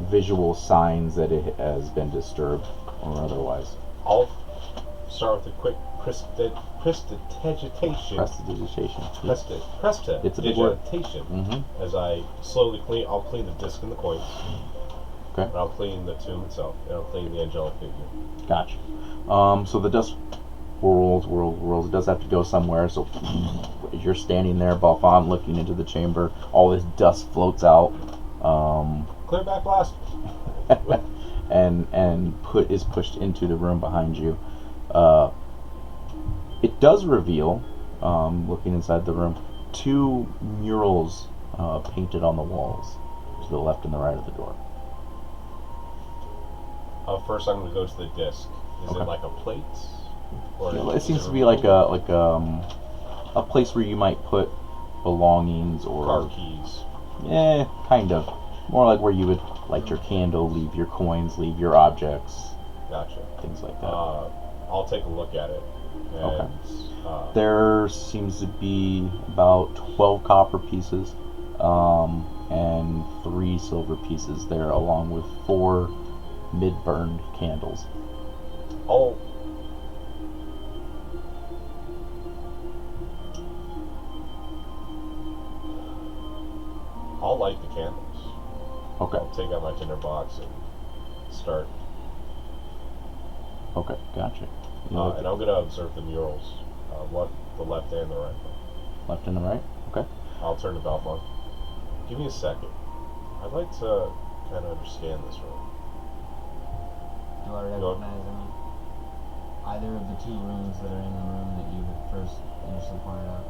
S1: visual signs that it has been disturbed or otherwise.
S2: I'll start with a quick prestidigitation.
S1: It's a big word.
S2: Prestidigitation. As I slowly clean, I'll clean the disc and the coins.
S1: Okay.
S2: And I'll clean the tomb itself. And I'll clean the angelic figure.
S1: Gotcha. So the dust whirls. It does have to go somewhere. So as you're standing there, Balfon, looking into the chamber, all this dust floats out.
S2: Clear back blast.
S1: and is pushed into the room behind you. It does reveal, looking inside the room, 2 murals painted on the walls to the left and the right of the door.
S2: First, I'm going to go to the disc. Is it like a plate? Or
S1: it seems to be like a place where you might put belongings or
S2: car keys.
S1: Yeah, kind of. More like where you would light your candle, leave your coins, leave your objects.
S2: Gotcha.
S1: Things like that.
S2: I'll take a look at it. And,
S1: okay. There seems to be about 12 copper pieces and 3 silver pieces there, along with 4 mid-burned candles.
S2: I'll light the candles.
S1: Okay.
S2: I'll take out my tinderbox and start.
S1: Okay, gotcha.
S2: And I'm going to observe the murals, the left and the right one.
S1: Left and the right? Okay.
S2: I'll turn to Balfon. Give me a second. I'd like to kind of understand this room.
S3: Do I recognize either of the 2 rooms that are in the room that you had first initially pointed out?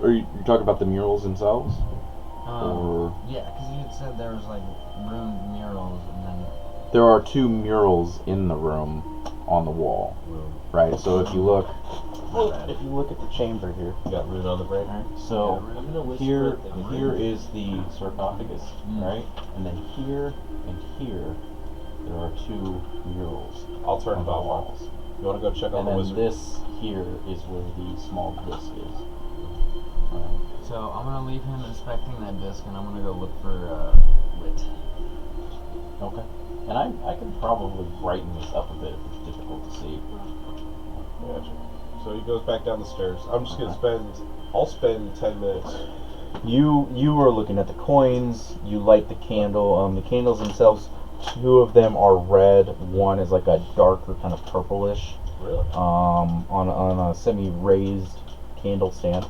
S1: Are you talking about the murals themselves? Or
S3: yeah, because you had said there was like ruined murals, and then
S1: there are 2 murals in the room on the wall. Right. So if you look at the chamber here,
S2: You got rune on the brain?
S1: right? So
S4: I'm gonna whisper
S1: here
S4: at them.
S1: here is the sarcophagus, right? And then here and here there are 2 murals
S2: I'll turn to
S1: on the
S2: Balfon.
S1: walls.
S2: You want to go check
S1: And
S2: on the
S1: then
S2: wizard?
S1: this here is where the small disc is.
S3: so I'm gonna leave him inspecting that disc, and I'm gonna go look for wit.
S1: Okay. And I can probably brighten this up a bit if it's difficult to see.
S2: Gotcha. So he goes back down the stairs. I'm just gonna I'll spend 10 minutes.
S1: You are looking at the coins. You light the candle. The candles themselves, 2 of them are red. One is like a darker kind of purplish.
S2: Really?
S1: On a semi-raised candle stand.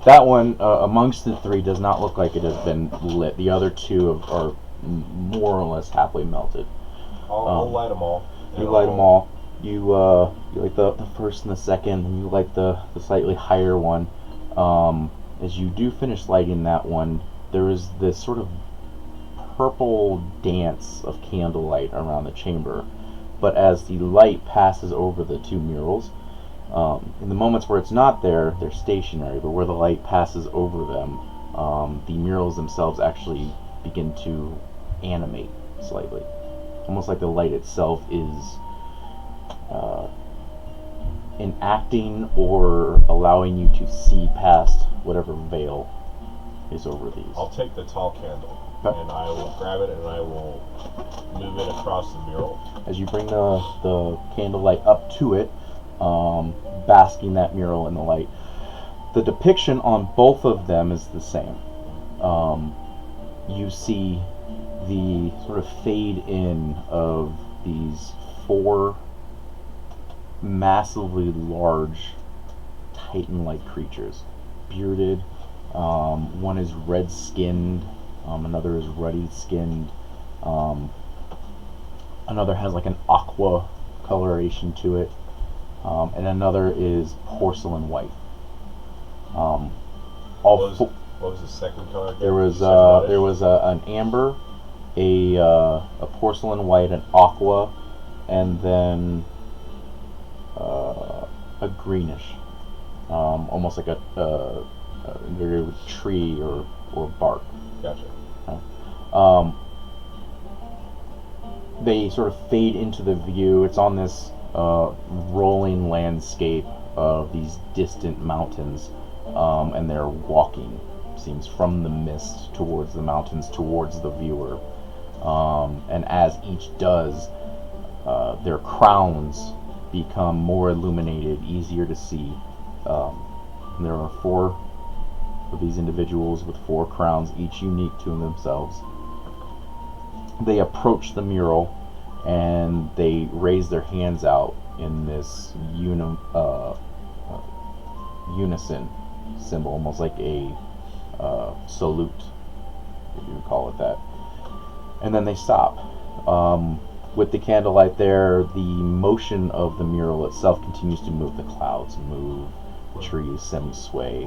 S1: That one, amongst the 3, does not look like it has been lit. The other 2 are more or less halfway melted.
S2: I'll light them all.
S1: You light them all. You light the first and the second, and you light the slightly higher one. As you do finish lighting that one, there is this sort of purple dance of candlelight around the chamber. But as the light passes over the 2 murals, in the moments where it's not there, they're stationary, but where the light passes over them, the murals themselves actually begin to animate slightly. Almost like the light itself is enacting or allowing you to see past whatever veil is over these.
S2: I'll take the tall candle,
S1: Okay.
S2: and I will grab it, and I will move it across the mural.
S1: As you bring the candlelight up to it, basking that mural in the light, the depiction on both of them is the same. You see the sort of fade in of these 4 massively large Titan-like creatures, bearded. One is red-skinned, another is ruddy-skinned, another has like an aqua coloration to it, and another is porcelain white.
S2: What was the second color again?
S1: There was
S2: You said reddish?
S1: an amber, a porcelain white, an aqua, and then a greenish, almost like a very tree or bark.
S2: Gotcha.
S1: They sort of fade into the view. It's on this rolling landscape of these distant mountains, and they're walking, seems, from the mist towards the mountains, towards the viewer. And as each does, their crowns become more illuminated, easier to see. And there are 4 of these individuals with 4 crowns, each unique to themselves. They approach the mural and they raise their hands out in this unison symbol, almost like a salute, if you would call it that. And then they stop. With the candlelight there, the motion of the mural itself continues to move. The clouds move, the trees semi-sway.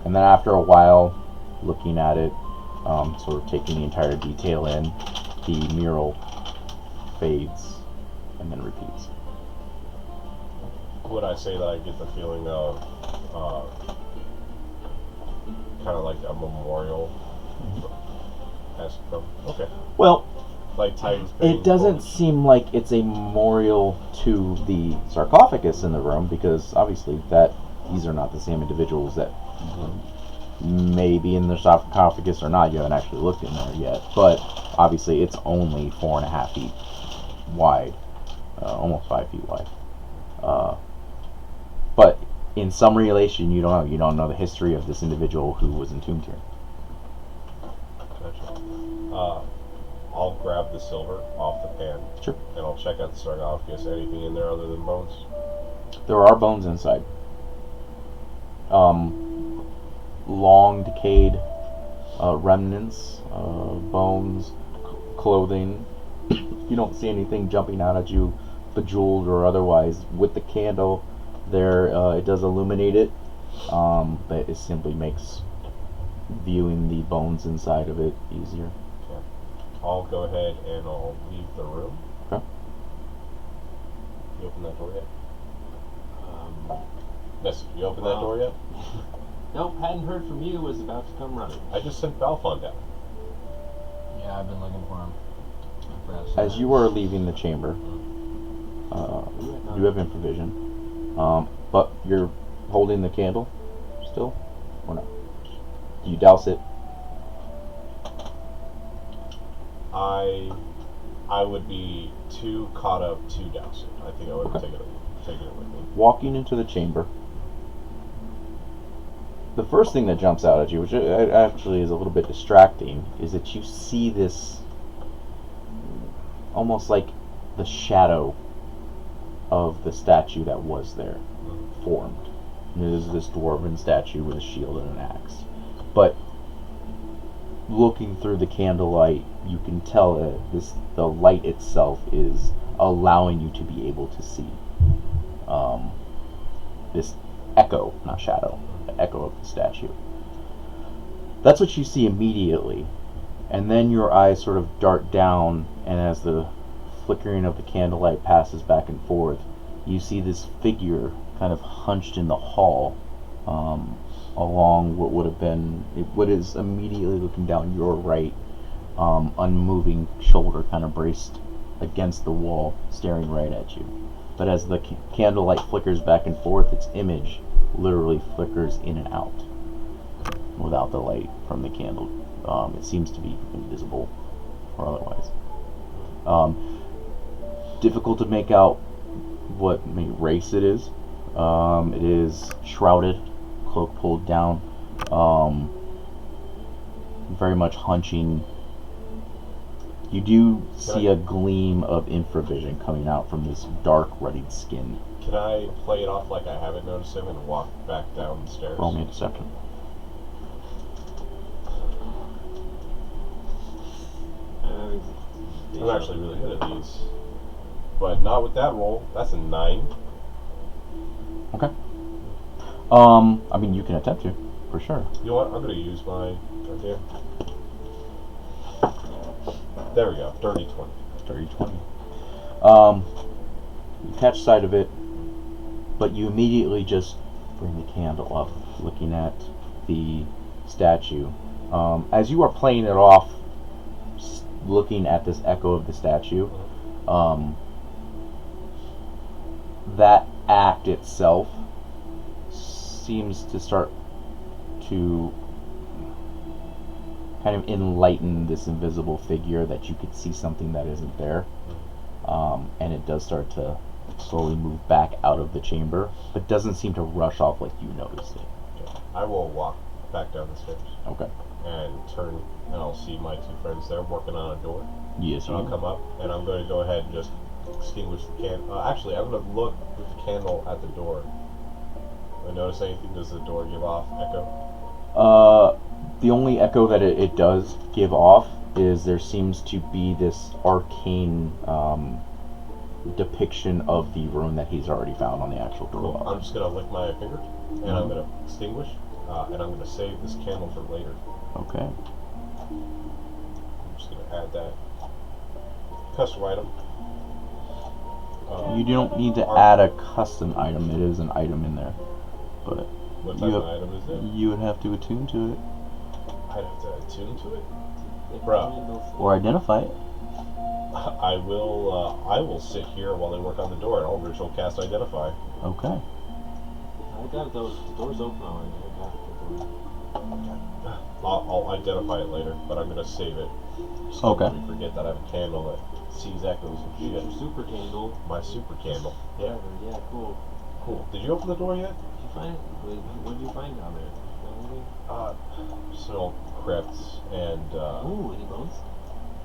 S1: And then after a while, looking at it, sort of taking the entire detail in, the mural fades and then repeats.
S2: Would I say that I get the feeling of kind of like a memorial? Okay.
S1: Well,
S2: Like Titans. paying
S1: it doesn't
S2: homage?
S1: seem like it's a memorial to the sarcophagus in the room, because obviously these are not the same individuals that may be in the sarcophagus or not. You haven't actually looked in there yet, but obviously it's only 4.5 feet wide, almost 5 feet wide. But in some relation, you don't know the history of this individual who was entombed here.
S2: Gotcha. I'll grab the silver off the pan.
S1: Sure.
S2: And I'll check out the sarcophagus. Anything in there other than bones?
S1: There are bones inside. Long decayed remnants, bones, clothing. You don't see anything jumping out at you, bejeweled or otherwise. With the candle there, it does illuminate it, but it simply makes viewing the bones inside of it easier.
S2: Okay. I'll go ahead and I'll leave the room.
S1: Okay.
S2: You open that door yet? Yes, you open that door yet?
S4: Nope, hadn't heard from you, was about to come running.
S2: I just sent Balfon down.
S3: Yeah, I've been looking for him. I forgot to say
S1: As
S3: that.
S1: you are leaving the chamber, you have improvision, but you're holding the candle still, or no? Do you douse it?
S2: I would be too caught up to douse it. I think I would have taken it with me.
S1: Walking into the chamber, the first thing that jumps out at you, which actually is a little bit distracting, is that you see this almost like the shadow of the statue that was there formed. It is this dwarven statue with a shield and an axe. But looking through the candlelight, you can tell that the light itself is allowing you to be able to see this echo, not shadow, the echo of the statue. That's what you see immediately, and then your eyes sort of dart down, and as the flickering of the candlelight passes back and forth, you see this figure kind of hunched in the hall, along what is immediately looking down your right, unmoving shoulder, kind of braced against the wall, staring right at you. But as the candlelight flickers back and forth, its image literally flickers in and out without the light from the candle. It seems to be invisible or otherwise. Difficult to make out what race it is. It is shrouded, cloak pulled down, very much hunching. You do see a gleam of infravision coming out from this dark, ruddied skin.
S2: Can I play it off like I haven't noticed him and walk back down the stairs?
S1: Roll me a deception.
S2: I'm actually really good at these. But not with that roll. That's a 9.
S1: Okay. I mean, you can attempt to. for sure.
S2: You know what? I'm gonna use my. Okay. There we go. 30-20.
S1: 30-20. You catch sight of it, but you immediately just bring the candle up, looking at the statue. As you are playing it off, looking at this echo of the statue, that act itself seems to start to kind of enlighten this invisible figure, that you could see something that isn't there. And it does start to slowly move back out of the chamber, but doesn't seem to rush off like you noticed it.
S2: Okay. I will walk back down the stairs.
S1: Okay.
S2: And turn, and I'll see my two friends there working on a door.
S1: Yes,
S2: So I'll come up, and I'm going to go ahead and just extinguish the candle. Actually, I'm going to look with the candle at the door. Do I notice anything? Does the door give off echo?
S1: The only echo that it does give off is there seems to be this arcane depiction of the rune that he's already found on the actual door.
S2: Cool. I'm just going to lick my finger, and I'm going to extinguish, and I'm going to save this candle for later.
S1: Okay.
S2: I'm just going to add that custom item.
S1: You don't need to add a custom item. It is an item in there, but
S2: What type of item is it?
S1: you would have to attune to it
S2: I'd have to attune to it? Bruh.
S1: or identify it.
S2: I will sit here while they work on the door, and I'll ritual cast identify.
S1: Okay.
S4: I got those. The door's open already. I got the door.
S2: I'll identify it later, but I'm gonna save it. Just
S1: Okay.
S2: don't forget that I have a candle that sees echoes and shit.
S4: Your super candle.
S2: My super candle. Yeah.
S4: Whatever. Yeah, cool.
S2: Cool. Did you open the door yet?
S4: Did you find? What did you find down there? Anything?
S2: Some old crypts, and
S4: Ooh, any bones?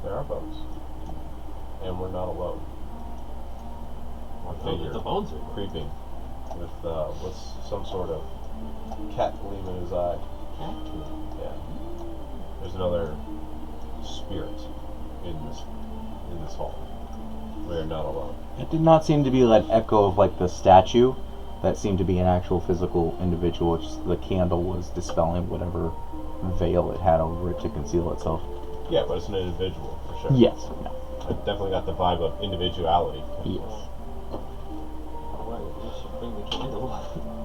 S2: there are bones. And we're not alone. One figure
S4: The bones are
S2: creeping with some sort of cat gleam in his eye.
S4: cat.
S2: Yeah. There's another spirit in this hall. We are not alone.
S1: It did not seem to be an echo of like the statue. That seemed to be an actual physical individual. Just the candle was dispelling whatever veil it had over it to conceal itself.
S2: Yeah, but it's an individual for sure.
S1: Yes.
S2: I definitely got the vibe of individuality.
S1: Yes.
S4: Alright, we should bring the candle.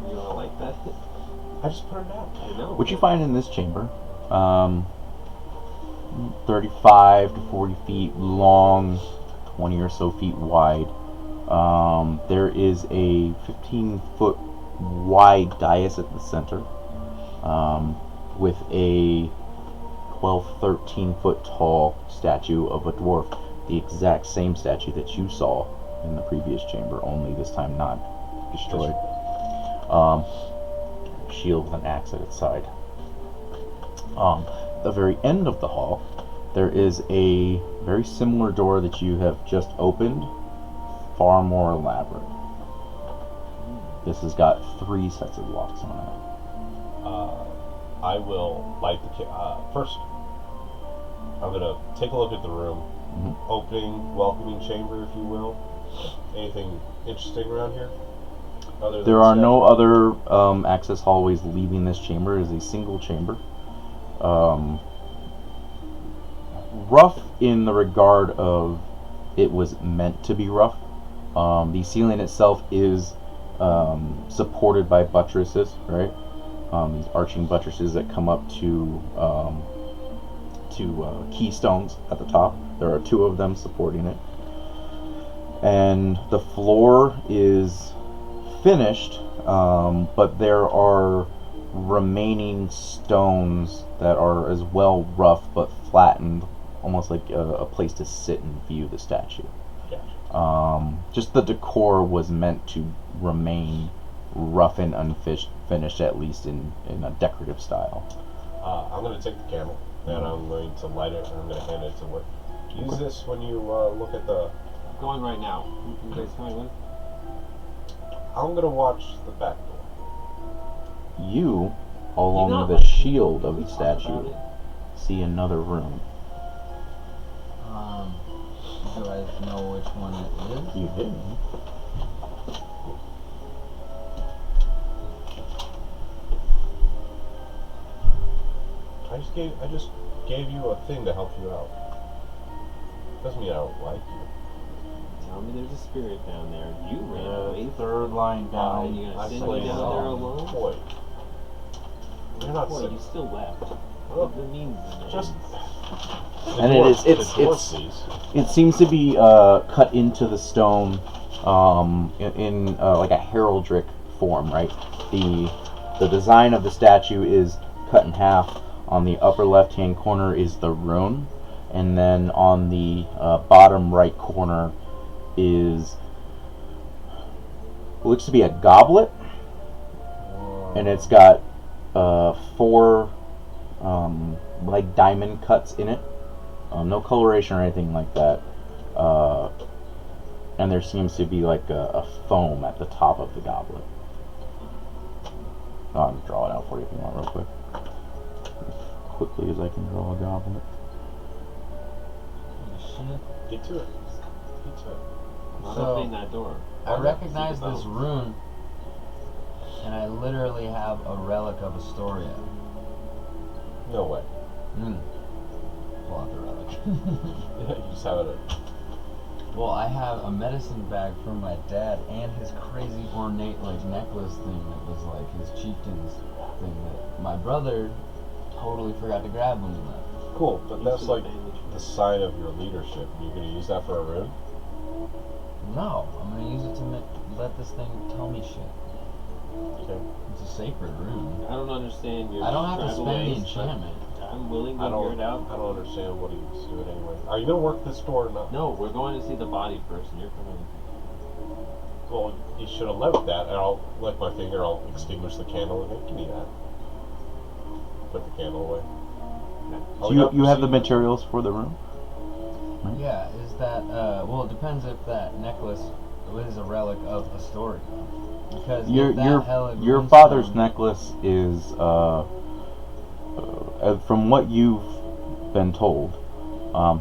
S4: You don't like that?
S2: I just put it out.
S4: I know.
S1: What you find in this chamber, 35 to 40 feet long, 20 or so feet wide. There is a 15-foot wide dais at the center, with a 12, 13-foot tall statue of a dwarf, the exact same statue that you saw in the previous chamber, only this time not destroyed. Shield with an axe at its side. The very end of the hall, there is a very similar door that you have just opened, far more elaborate. This has got 3 sets of locks on
S2: I will light the first. I'm gonna take a look at the room. Opening, welcoming chamber, if you will. Anything interesting around here? Other
S1: it.
S2: than
S1: There are
S2: statue?
S1: no other access hallways leaving this chamber. It is a single chamber. Rough in the regard of it was meant to be rough. The ceiling itself is supported by buttresses, right? These arching buttresses that come up to keystones at the top. There are 2 of them supporting it. And the floor is finished, but there are remaining stones that are as well rough but flattened, almost like a place to sit and view the statue.
S2: Gotcha.
S1: Just the decor was meant to remain rough and unfinished, at least in a decorative style.
S2: I'm going to take the candle, and I'm going to light it, and I'm going to hand it to Wood. Use this when you look at the...
S4: I'm going right now. You guys coming with?
S2: I'm going to watch the back door.
S1: You, along
S4: not
S1: the
S4: like-
S1: shield of
S4: We
S1: the
S4: talked about
S1: statue,
S4: it.
S1: see another room.
S3: Do I know which one it is?
S1: You did.
S2: just gave you a thing to help you out. Doesn't mean I don't like you.
S4: Tell me there's a spirit down there. You ran away.
S7: Third line down.
S4: You're gonna
S2: I
S4: send me
S2: played
S4: down
S2: along.
S4: there alone?
S2: Boy. You're not
S4: Boy,
S2: sick.
S4: you still left.
S2: Well,
S4: What means
S2: just.
S1: And it seems to be cut into the stone in like a heraldic form, right? The design of the statue is cut in half. On the upper left-hand corner is the rune, and then on the bottom right corner is looks to be a goblet, and it's got 4 like diamond cuts in it. No coloration or anything like that. And there seems to be like a foam at the top of the goblet. I'll draw it out for you if you want real quick. As quickly as I can draw a goblet.
S2: Get to it. Get to it.
S4: I'm not
S3: So-
S4: opening that door.
S3: I recognize
S4: See the
S3: this
S4: bone.
S3: rune, and I literally have a relic of Astoria.
S2: No way.
S3: Pull out the relic.
S2: You just have it.
S3: Well, I have a medicine bag from my dad and his crazy ornate like necklace thing that was like his chieftain's thing that my brother totally forgot to grab when he left.
S2: Cool, but
S4: You
S2: that's
S4: should
S2: like
S4: bandage
S2: the
S4: it.
S2: sign of your leadership. You're gonna use that for a rune?
S3: No, I'm gonna use it to let this thing tell me shit.
S2: Okay.
S3: It's a sacred rune.
S4: I don't understand your
S3: I don't have to
S4: tribal
S3: spend the
S4: ways, but
S3: enchantment.
S4: I'm willing to
S2: I
S4: hear
S2: don't.
S4: it out.
S2: I don't understand what he's doing anyway. Are you gonna work this door or not?
S4: No, we're going to see the body first, and you're coming.
S2: Well, you should have left that, and I'll lift my finger. I'll extinguish the candle again. Give me that. Put the candle away.
S1: So you have the materials for the room?
S3: Yeah, is that well, it depends if that necklace is a relic of Astoria. Because if that hella
S1: your
S3: greenstone-
S1: father's necklace is from what you've been told,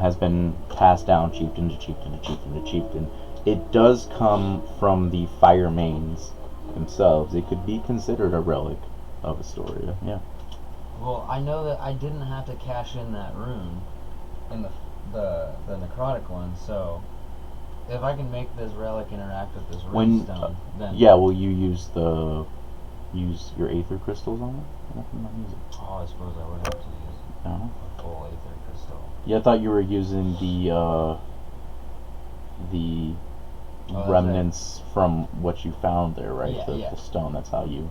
S1: has been passed down chieftain to chieftain to chieftain to chieftain. It does come from the fire mains themselves. It could be considered a relic of Astoria. Yeah.
S3: Well, I know that I didn't have to cash in that rune in the necrotic one, so if I can make this relic interact with this
S1: When
S3: runestone, then
S1: yeah, will you use your aether crystals on it? I don't know, use it.
S3: Oh, I suppose I would have to use
S1: No.
S3: a full aether crystal.
S1: Yeah, I thought you were using the
S3: that's
S1: remnants from what you found there, right?
S3: Yeah,
S1: the,
S3: yeah.
S1: the stone. That's how you.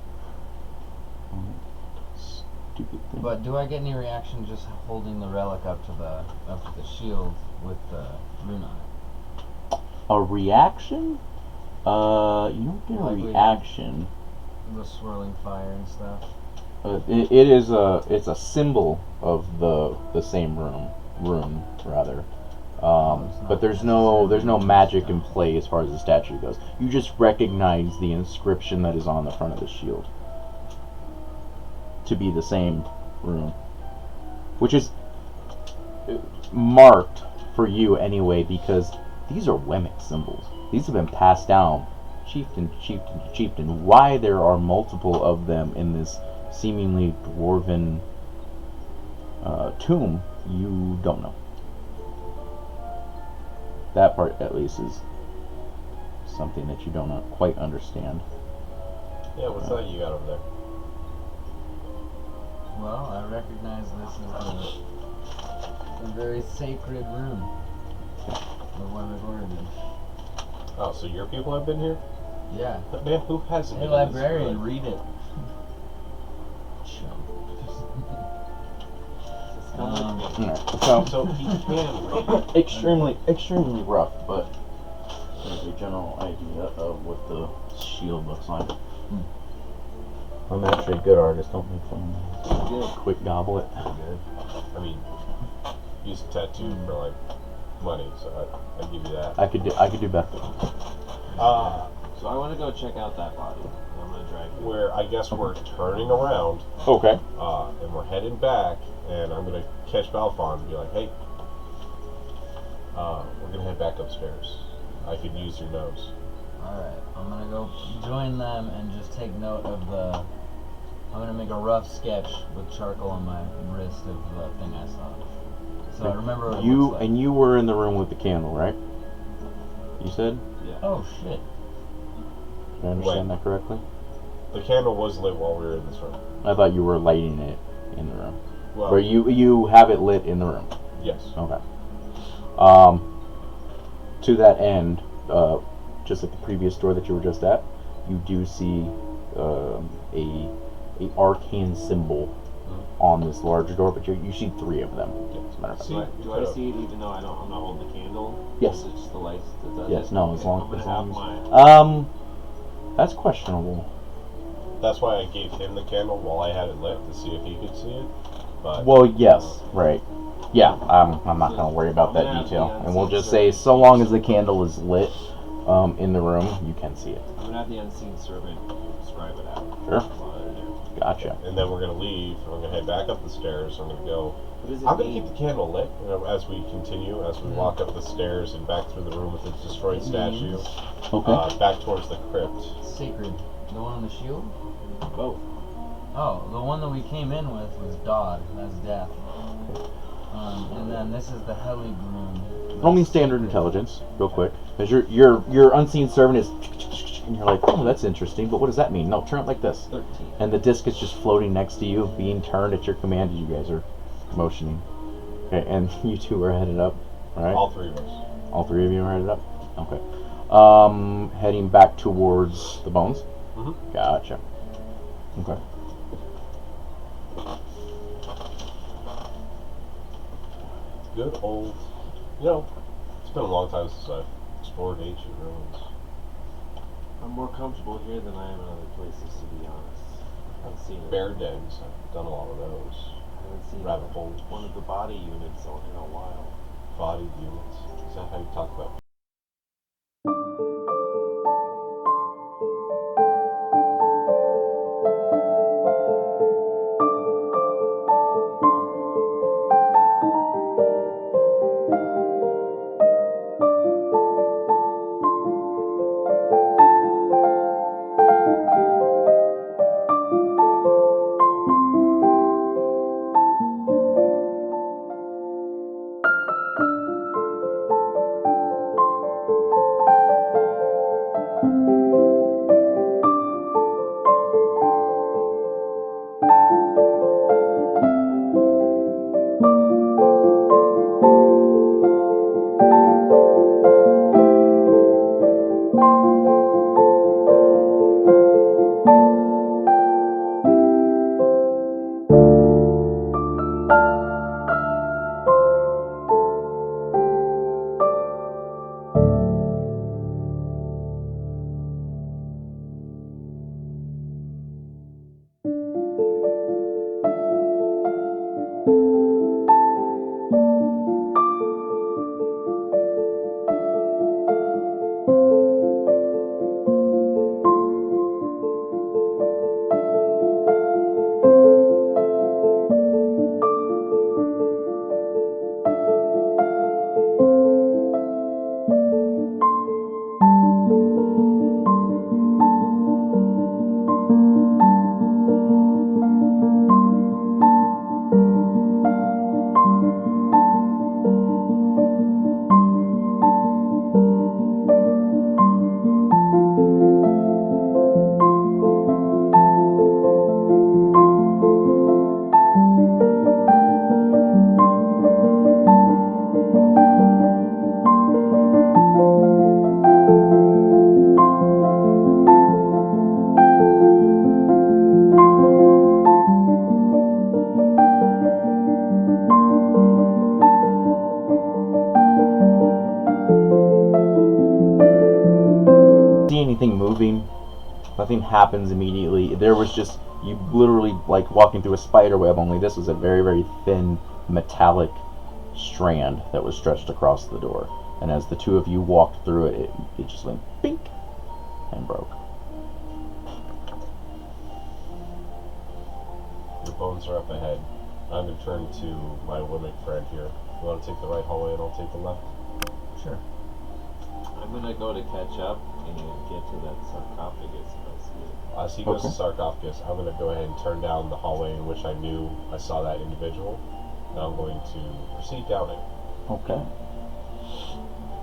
S1: Stupid thing.
S3: But do I get any reaction just holding the relic up to the shield with the rune on it?
S1: A reaction? You don't get a
S3: Like we-
S1: reaction.
S3: The swirling fire and stuff.
S1: It's a symbol of the same rune rather.
S3: It's not
S1: But there's no
S3: necessarily
S1: magic
S3: stuff.
S1: in play as far as the statue goes. You just recognize the inscription that is on the front of the shield to be the same rune, which is marked for you anyway because these are Wemmick symbols. These have been passed down chieftain to chieftain to chieftain. Why there are multiple of them in this seemingly dwarven tomb, you don't know. That part, at least, is something that you don't quite understand.
S2: Yeah, what's that you got over there?
S3: Well, I recognize this as a very sacred rune of Wemmick origin.
S2: Oh, so your people have been here?
S3: Yeah.
S2: But man, who hasn't
S3: Hey,
S2: been to this
S3: librarian,
S2: village?
S3: read it. Chum.
S1: Alright, so
S2: So he can read.
S1: extremely rough, but there's a general idea of what the shield looks like. I'm actually a good artist. Don't make fun of me. Quick goblet.
S2: I mean, use a tattoo for like money, so I give you that.
S1: I could do better.
S4: So I want to go check out that body. And I'm gonna drag you.
S2: Where I guess we're turning around,
S1: Okay.
S2: and we're heading back, and I'm gonna catch Balfon and be like, hey, we're gonna head back upstairs. I could use your nose.
S3: Alright, I'm gonna go join them and just take note of I'm gonna make a rough sketch with charcoal on my wrist of the thing I saw. So I remember what it looks like.
S1: And you were in the room with the candle, right? You said?
S4: Yeah.
S3: Oh shit.
S1: Did I understand that correctly?
S2: The candle was lit while we were in this room.
S1: I thought you were lighting it in the room.
S2: Well,
S1: Or you have it lit in the room.
S2: yes.
S1: Okay. To that end, just at the previous door that you were just at, you do see a arcane symbol on this larger door, but you see 3 of them. As a matter of fact.
S4: Do I see it even though I'm not holding the candle?
S1: Yes.
S4: Is it just the lights that does
S1: Yes.
S4: it?
S1: No.
S4: Okay,
S1: As long
S4: I'm gonna
S1: as
S4: have
S1: long.
S4: my.
S1: That's questionable.
S2: That's why I gave him the candle while I had it lit to see if he could see it. But
S1: Well, yes, right. Yeah, I'm not gonna worry about that detail, and we'll just say so long as the candle is lit in the room, you can see it.
S4: I'm gonna have the unseen servant describe it out.
S1: Sure.
S4: While they're there.
S1: Gotcha.
S2: and then we're gonna leave. I'm gonna head back up the stairs. I'm gonna go.
S4: What does it
S2: I'm gonna
S4: mean?
S2: keep the candle lit as we continue, as we walk up the stairs and back through the room with its destroyed statue,
S1: Okay.
S2: back towards the crypt.
S3: Sacred. The one on the shield?
S4: Both.
S3: Oh, the one that we came in with was Dog. That's death. And then this is the Heli Groom.
S1: Roll me standard intelligence, real quick, because your unseen servant is, and you're like, oh, that's interesting, but what does that mean? No, turn it like this,
S4: 13.
S1: and the disc is just floating next to you, being turned at your command. You guys are motioning. Okay, and you 2 are headed up. All right.
S2: All 3 of us.
S1: All 3 of you are headed up. Okay. Heading back towards the bones.
S2: Mhm.
S1: Gotcha. Okay.
S2: Good old. It's been a long time since I've explored ancient ruins.
S4: I'm more comfortable here than I am in other places, to be honest. I haven't seen it.
S2: Bear dens. I've done a lot of those.
S4: I haven't seen
S2: Rabbit holes.
S4: one of the body units in a while.
S2: Body units. Is that how you talk about?
S1: Anything moving, nothing happens immediately. There was just, you literally like walking through a spider web, only this was a very, very thin metallic strand that was stretched across the door. And as the 2 of you walked through it, it just went bink and broke.
S2: The bones are up ahead. I'm going to turn to my Wimmick friend here. You want to take the right hallway and I'll take the left?
S3: Sure.
S4: I'm
S5: I'm gonna go to catch up and get to that sarcophagus if I see it.
S2: As he goes to
S1: Okay.
S2: sarcophagus, I'm going to go ahead and turn down the hallway in which I knew I saw that individual, and I'm going to proceed down it.
S1: Okay.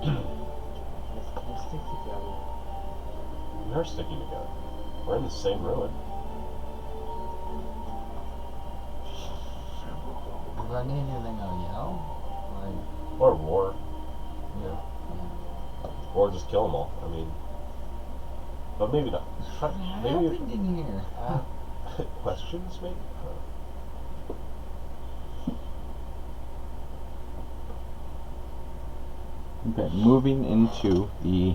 S5: Let's stick together.
S2: We are sticking together. We're in the same ruin.
S3: If I need anything, I'll yell. Like,
S2: Or war.
S3: yeah.
S2: Or just kill them all. I mean, but maybe not.
S3: What
S2: Maybe
S3: happened in here?
S2: questions, maybe?
S1: Okay, moving into the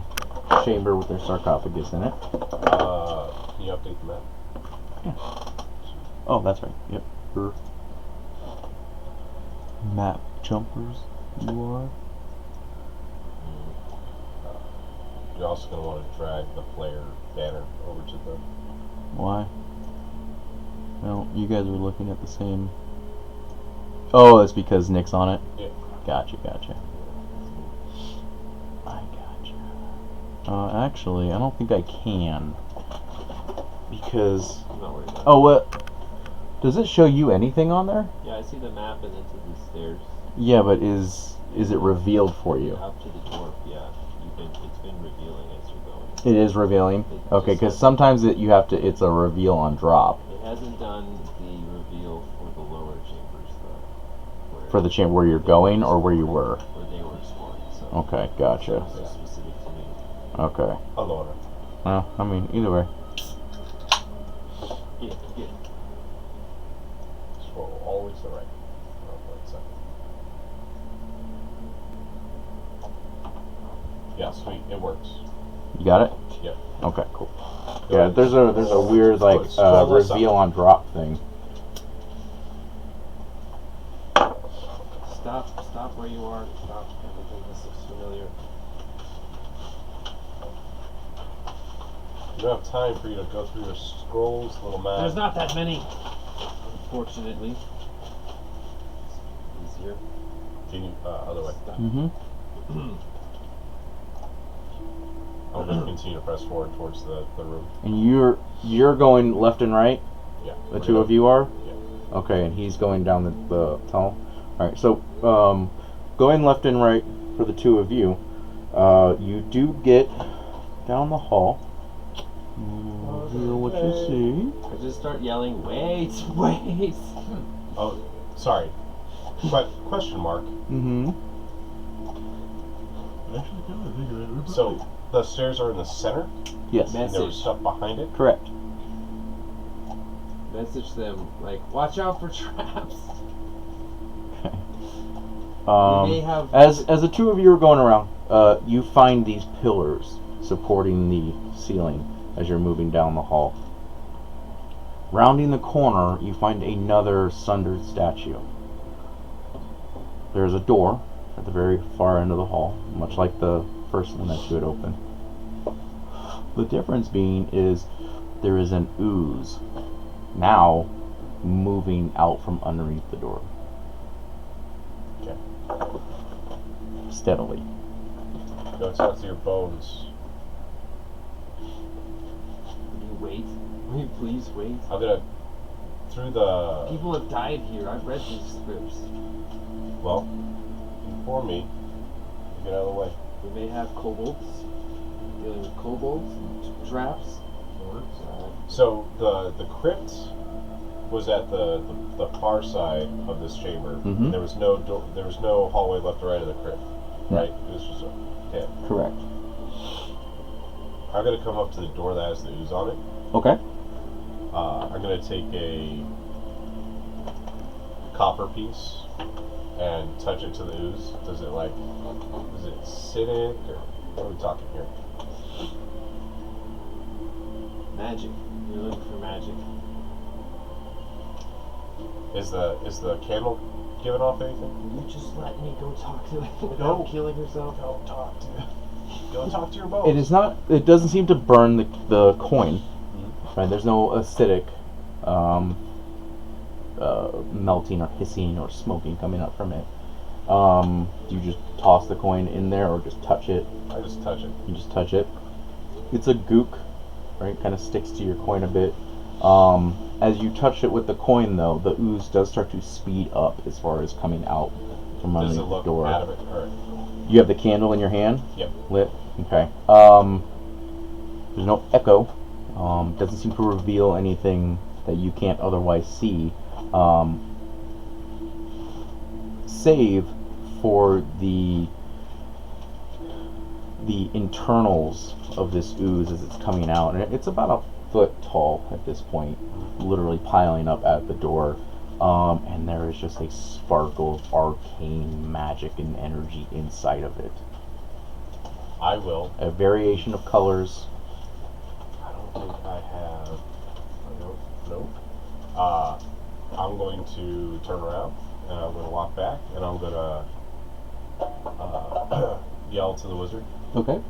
S1: chamber with their sarcophagus in it.
S2: Can you update the map?
S1: Oh, that's right. Yep. Map jumpers, you are.
S2: You're also going to want to drag the player banner over to the...
S1: Why? No, you guys were looking at the same. Oh, it's because Nick's on it?
S2: Yeah.
S1: Gotcha. I gotcha. Actually, I don't think I can. Because.
S5: I'm not worried about it.
S1: Oh, what? Does it show you anything on there?
S5: Yeah, I see the map and then to the stairs.
S1: Yeah, but is it revealed for you?
S5: Up to the dwarf, yeah. It's been revealing as you're going.
S1: It is revealing?
S5: It
S1: Okay,
S5: just
S1: because
S5: has-
S1: sometimes it's a reveal on drop.
S5: It hasn't done the reveal for the lower chambers though. Where
S1: For the chamber where you're going or where you were?
S5: Where they were exploring, so.
S1: Okay, gotcha.
S5: It's specific to me.
S1: Okay.
S2: Allora.
S1: Well, I mean, either way.
S5: Yeah.
S2: Scroll always to the right. Oh, 1 second. Yeah, sweet. It works.
S1: You got it?
S2: Yep.
S1: Okay, cool.
S2: Go
S1: Yeah,
S2: ahead.
S1: there's a weird like
S2: Scroll this up.
S1: reveal on drop thing.
S5: Stop where you are. Stop. Everything. This looks familiar.
S2: You don't have time for you to go through your scrolls, little map.
S5: There's not that many. Unfortunately. It's easier.
S2: Can you, other way.
S5: Stop.
S1: Mm-hmm.
S2: I'm going to continue to press forward towards the room.
S1: And you're going left and right.
S2: Yeah.
S1: The two of you are.
S2: Yeah.
S1: Okay, and he's going down the tunnel. All right, so going left and right for the two of you, you do get down the hall. Hear what you see.
S5: I just start yelling, wait!
S2: Oh, sorry. Question mark.
S1: Mm-hmm.
S6: Actually, kind of think of it.
S2: So, the stairs are in the center,
S1: Yes.
S2: and there was
S5: Message.
S2: stuff behind it?
S1: Correct.
S5: Message them, like, watch out for traps.
S1: Okay.
S5: We may have-
S1: As the two of you are going around, you find these pillars supporting the ceiling as you're moving down the hall. Rounding the corner, you find another sundered statue. There's a door at the very far end of the hall, much like the first one that you had opened. The difference being is there is an ooze now moving out from underneath the door.
S2: Okay.
S1: Steadily.
S2: Go talk to your bones.
S5: Will you wait? Will you please wait?
S2: I'm gonna... Through the...
S5: People have died here. I've read these scripts.
S2: Well, inform me. Get out of the way.
S5: We may have kobolds. Dealing with kobolds and traps.
S2: So, the crypt was at the far side of this chamber.
S1: Mhm.
S2: There was no there was no hallway left or right of the crypt, right? It was just a pit.
S1: Correct.
S2: I'm gonna come up to the door that has the ooze on it.
S1: Okay.
S2: I'm gonna take a copper piece and touch it to the ooze. Does it acidic or what are we talking here?
S5: Magic. You're looking for magic.
S2: Is the candle giving off anything?
S5: Will you just let me go talk to it
S2: No.
S5: without killing yourself?
S2: Go talk to your bones.
S1: It is not. It doesn't seem to burn the coin. Right. There's no acidic melting or hissing or smoking coming up from it. Do you just toss the coin in there or just touch it?
S2: I just touch it.
S1: You just touch it. It's a gook, right? Kind of sticks to your coin a bit. As you touch it with the coin, though, the ooze does start to speed up as far as coming out from
S2: Does
S1: underneath
S2: it
S1: the
S2: look
S1: door.
S2: adamant? Or,
S1: You have the candle in your hand?
S2: Yep.
S1: Lit? Okay. There's no echo. Doesn't seem to reveal anything that you can't otherwise see. Save for the internals of this ooze as it's coming out, and it's about a foot tall at this point, literally piling up at the door. And there is just a sparkle of arcane magic and energy inside of it.
S2: I will.
S1: A variation of colors.
S2: I don't think I have. Nope. I'm going to turn around and I'm going to walk back and I'm going to yell to the wizard.
S1: Okay.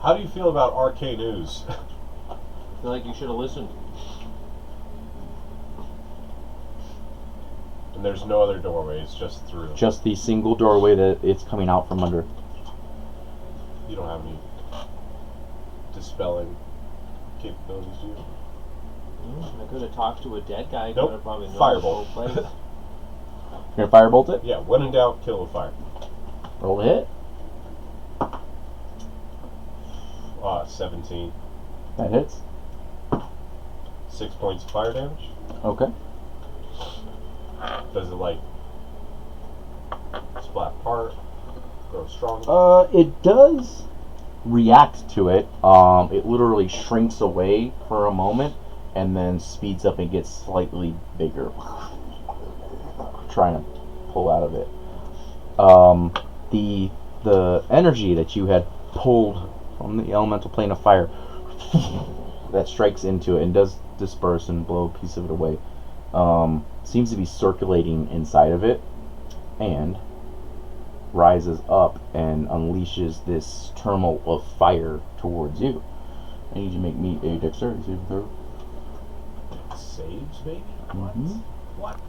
S2: How do you feel about arcane ooze?
S4: I feel like you should have listened.
S2: And there's no other doorway, it's just through.
S1: Just the single doorway that it's coming out from under.
S2: You don't have any dispelling capabilities, do you?
S4: I could have talked to a dead guy.
S2: Nope.
S4: Could have probably known
S2: Firebolt.
S4: the whole place.
S1: You're gonna firebolt it?
S2: Yeah, when in doubt, kill with fire.
S1: Roll to hit.
S2: 17.
S1: That hits.
S2: 6 points of fire damage.
S1: Okay.
S2: Does it like splat apart, grow strong?
S1: It does react to it. It literally shrinks away for a moment and then speeds up and gets slightly bigger. Trying to pull out of it. The energy that you had pulled from the elemental plane of fire that strikes into it and does disperse and blow a piece of it away. Seems to be circulating inside of it and rises up and unleashes this turmoil of fire towards you. I need you to make me a dexterity saving throw.
S2: Saves, baby?
S1: Mhm.
S2: What?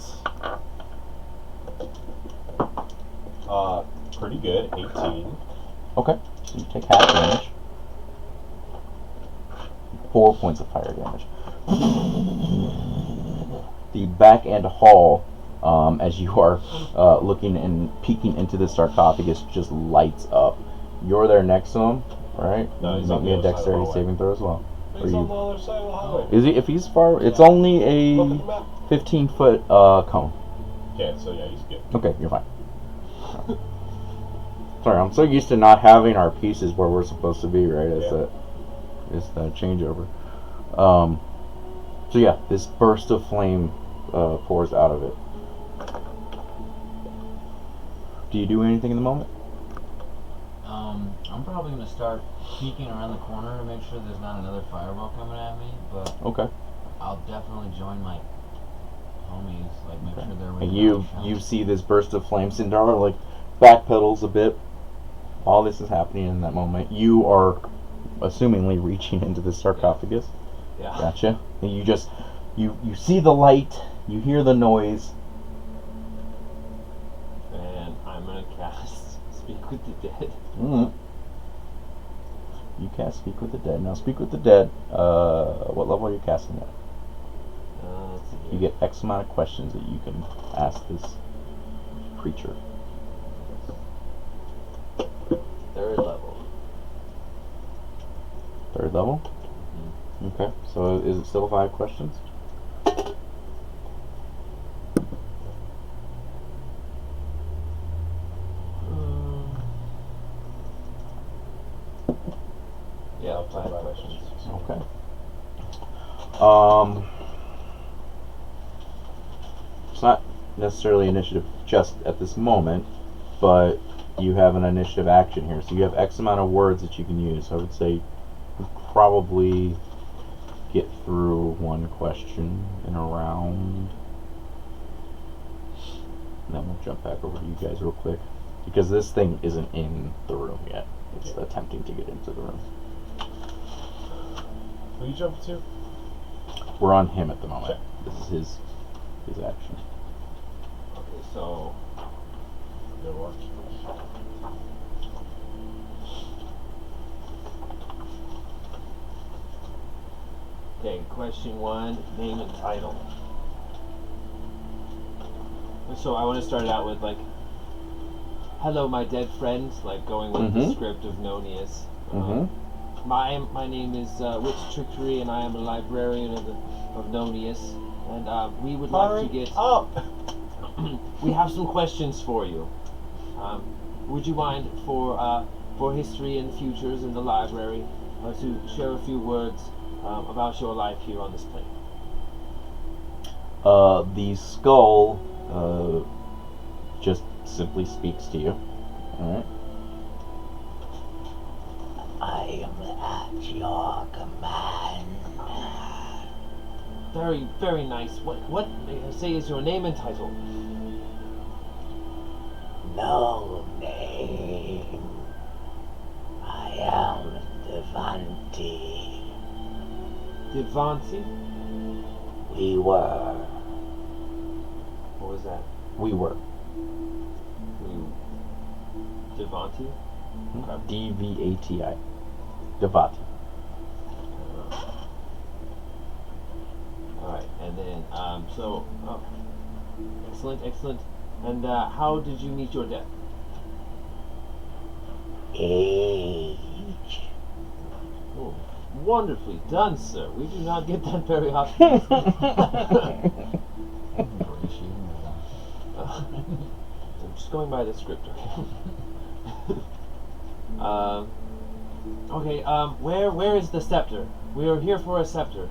S2: Pretty good. 18.
S1: Okay, so you take half damage. 4 points of fire damage. The back end hall, as you are looking and peeking into the sarcophagus, just lights up. You're there next to him, right?
S2: No, he's
S1: Make
S2: on
S1: me
S2: the
S1: a
S2: other side of the
S1: dexterity
S2: hallway.
S1: saving throw as well.
S2: He's
S1: Are
S2: on
S1: you-
S2: the other side of the highway.
S1: Is he? If he's far, it's only
S2: Look at
S1: a
S2: the map.
S1: 15-foot cone.
S2: Okay, so yeah, he's good.
S1: Okay, you're fine. Sorry, I'm so used to not having our pieces where we're supposed to be, right? It's that changeover. So yeah, this burst of flame pours out of it. Do you do anything in the moment?
S3: I'm probably gonna start peeking around the corner to make sure there's not another fireball coming at me, but
S1: Okay.
S3: I'll definitely join my homies, like make
S1: Okay.
S3: sure they're
S1: And
S3: ready.
S1: you see this burst of flame. Sindar like backpedals a bit. All this is happening in that moment. You are assumingly reaching into the sarcophagus.
S4: Yeah.
S1: Gotcha. And you just you see the light, you hear the noise.
S4: And I'm gonna cast Speak with the Dead.
S1: Mm. You cast Speak with the Dead. Now Speak with the Dead, what level are you casting at?
S4: Let's see
S1: You
S4: here.
S1: get X amount of questions that you can ask this creature.
S4: Third level.
S1: Third level? Okay. So is it still 5 questions?
S4: Yeah,
S2: Up to
S4: 5
S2: 5
S4: questions.
S1: Okay. It's not necessarily initiative just at this moment, but you have an initiative action here. So you have X amount of words that you can use. I would say you probably get through 1 question in a round. And then we'll jump back over to you guys real quick. Because this thing isn't in the room yet. It's attempting to get into the room.
S2: Who you jump to?
S1: We're on him at the moment.
S2: Okay.
S1: This is his action.
S4: Okay, so
S2: Good work.
S4: Okay, question 1, name and title. So I want to start it out with like, hello, my dead friend, like going with the script of Nonius. My name is Witch Trickery, and I am a librarian of Nonius, and we would like to get
S2: up.
S4: we have some questions for you. Would you mind for history and futures in the library to share a few words about your life here on this plane?
S1: The skull just simply speaks to you. Alright. I am at your command.
S4: Very, very nice. What say is your name and title?
S1: No name. I am Devanti.
S4: Devanti?
S1: We were.
S4: What was that?
S1: We were.
S4: Devanti? Okay.
S1: D-V-A-T-I. Devati.
S4: Alright, and then, excellent, excellent. And how did you meet your death?
S1: Age.
S4: Oh, wonderfully done, sir. We do not get that very often. I'm just going by the script. Okay, where is the scepter? We are here for a scepter.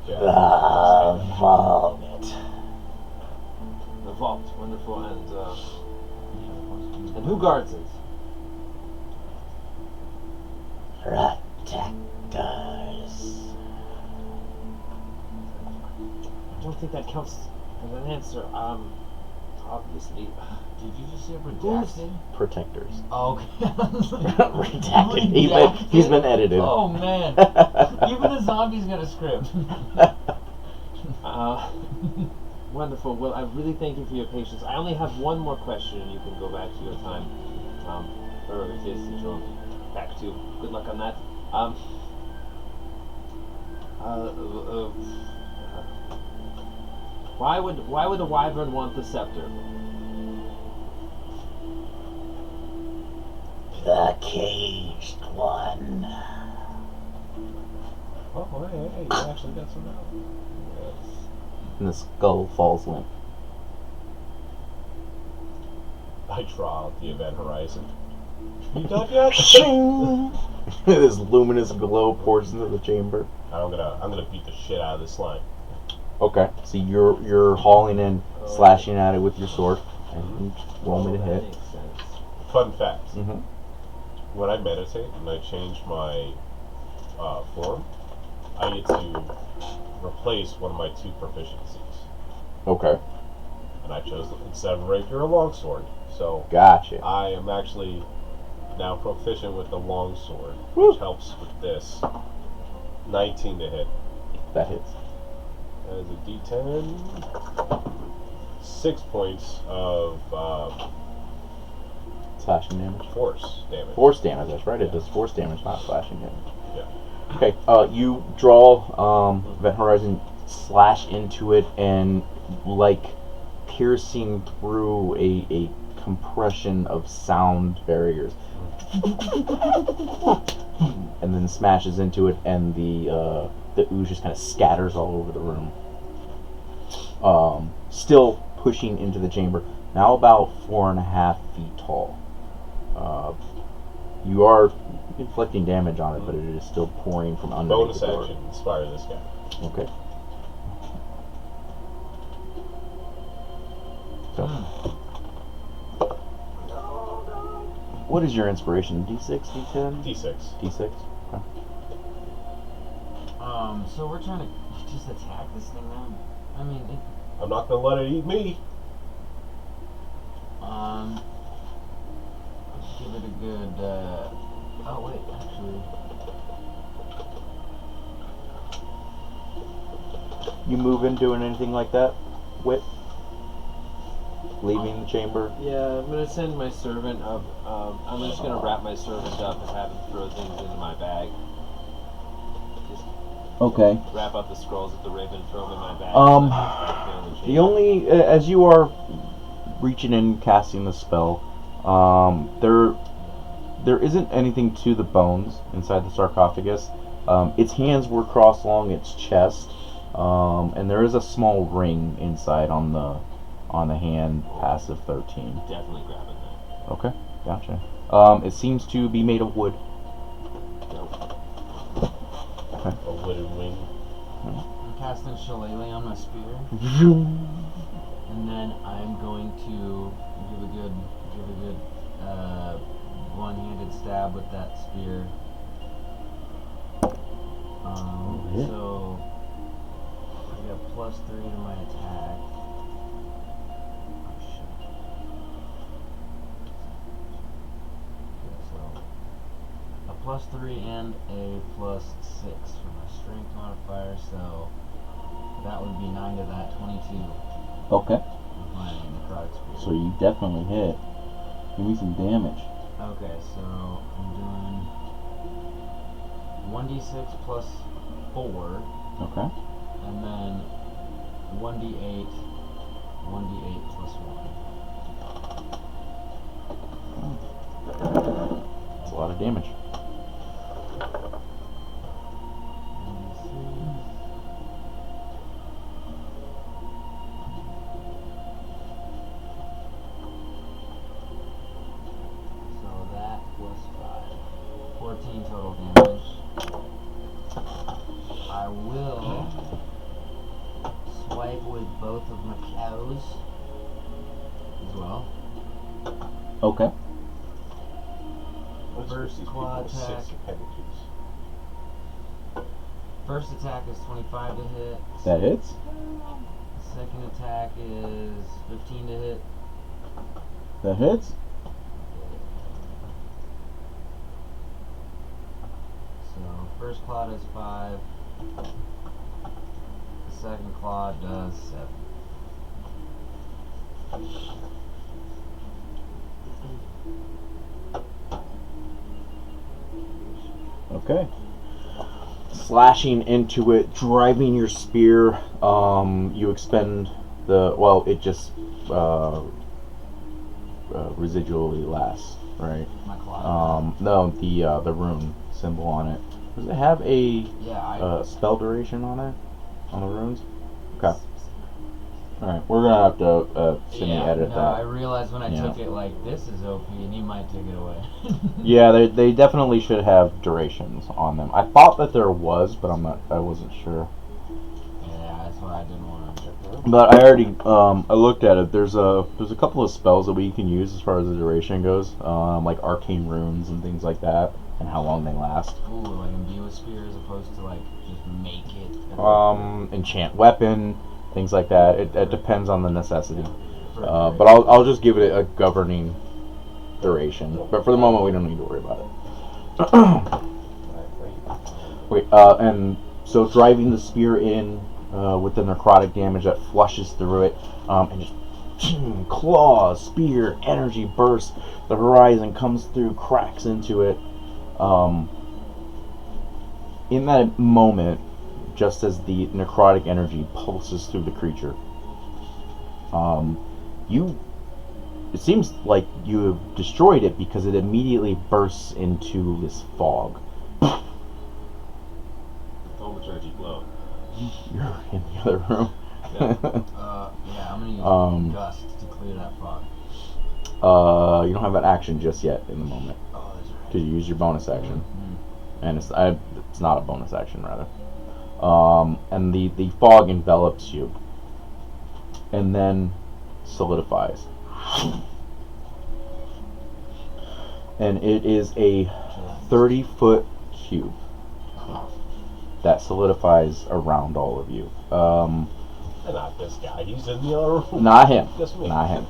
S1: The vault.
S4: The vault, wonderful, and who guards it?
S1: Protectors.
S4: I don't think that counts as an answer. Obviously.
S3: Did you just say redacted?
S1: Protectors.
S3: Oh, okay.
S1: Redacted. He's been edited.
S3: Oh man. Even a zombie's got a script.
S4: Wonderful. Well, I really thank you for your patience. I only have one more question, and you can go back to your time. Or if it is that you're back to. Good luck on that. Why would the wyvern want the scepter?
S1: The caged one.
S2: Oh, hey, you actually got some knowledge. Yes.
S1: And the skull falls limp.
S2: I draw out the event horizon. You done yet?
S1: This luminous glow pours into the chamber.
S2: I'm gonna beat the shit out of this slime.
S1: Okay, so you're hauling in, slashing at it with your sword, and roll me to hit.
S4: Makes sense.
S2: Fun fact.
S1: Mm-hmm.
S2: When I meditate and I change my form, I get to replace one of my 2 proficiencies.
S1: Okay,
S2: And I chose, instead of a rapier, a longsword. So
S1: gotcha.
S2: I am actually now proficient with the longsword,
S1: Woo.
S2: which helps with this. 19 to hit.
S1: That hits.
S2: That is a D10. 6 points of
S1: Slashing damage.
S2: force damage.
S1: Force damage, that's right, it does force damage, not slashing damage.
S2: Yeah.
S1: Okay, you draw Event Horizon, slash into it, and like piercing through a compression of sound barriers. And then smashes into it, and the ooze just kind of scatters all over the room. Still pushing into the chamber, now about 4.5 feet tall. You are inflicting damage on it, but it is still pouring from underneath
S2: Bonus
S1: the door.
S2: action, inspire this guy.
S1: Okay. So, what is your inspiration? D6, D10?
S2: D6.
S1: D6? Okay.
S3: So we're trying to just attack this thing now? I mean,
S2: I'm not gonna let it eat me.
S3: give it a good, oh wait, actually.
S1: you move in doing anything like that? Wit? Leaving the chamber?
S4: Yeah, I'm gonna send my servant up. I'm just gonna wrap my servant up and have him throw things into my bag. Just
S1: Okay.
S4: wrap up the scrolls of the raven, throw them in my bag.
S1: The only as you are reaching in, casting the spell, there isn't anything to the bones inside the sarcophagus. Its hands were crossed along its chest, and there is a small ring inside on the hand. Passive 13.
S4: Definitely grabbing that.
S1: Okay, gotcha. It seems to be made of wood. Okay.
S2: A wooden wing.
S3: I'm casting Shillelagh on my spear, and then I'm going to give a good one-handed stab with that spear.
S1: Yeah.
S3: So I got +3 to my attack. Oh shit. Okay, so a +3 and a +6 for my strength modifier, so that would be 9 to that, 22
S1: Okay.
S3: with my necrotic spear.
S1: So you definitely hit. Give me some damage.
S3: Okay, so I'm doing 1d6 plus 4,
S1: Okay.
S3: and then 1d8 plus 1.
S1: That's a lot of damage.
S3: 1d6. So that plus 5. 14 total damage. I will swipe with both of my claws as well.
S1: Okay.
S3: First
S2: These
S3: claw
S2: people with 6
S3: attack.
S2: appendages.
S3: First attack is 25 to hit.
S1: That hits.
S3: Second attack is 15 to hit.
S1: That hits.
S3: So first claw does 5. The second claw does 7.
S1: Okay. Slashing into it, driving your spear. You expend the it just residually lasts, right?
S3: My claw.
S1: No, the rune symbol on it. Does it have a
S3: Yeah,
S1: spell duration on it? On the runes? Okay. Alright, we're gonna have to semi-edit
S3: no,
S1: that.
S3: I realized when I
S1: Yeah.
S3: took it, like, this is OP, and you might take it away.
S1: Yeah, they definitely should have durations on them. I thought that there was, but I wasn't sure.
S3: Yeah, that's why I didn't want to.
S1: But I already I looked at it. There's a couple of spells that we can use as far as the duration goes, like arcane runes and things like that, and how long they last.
S3: Ooh, like imbue with spear as opposed to, like, just make it.
S1: Enchant weapon, things like that. It depends on the necessity.
S3: For
S1: But I'll just give it a governing duration. But for the moment, we don't need to worry about it. Wait, and so driving the spear in with the necrotic damage that flushes through it, and just claws, spear, energy bursts. The horizon comes through, cracks into it. In that moment, just as the necrotic energy pulses through the creature, it seems like you have destroyed it because it immediately bursts into this fog.
S5: Thaumaturgy blow.
S1: You're in the other room.
S3: Yeah, I'm gonna use gust to clear that fog.
S1: You don't have an action just yet in the moment.
S3: Oh, that's right.
S1: Because you use your bonus action.
S3: Mm-hmm.
S1: And it's not a bonus action, rather. And the fog envelops you. And then solidifies. And it is a 30-foot cube that solidifies around all of you.
S2: Not this guy. He's in the other room.
S1: Not him.
S2: Just me.
S1: Not him.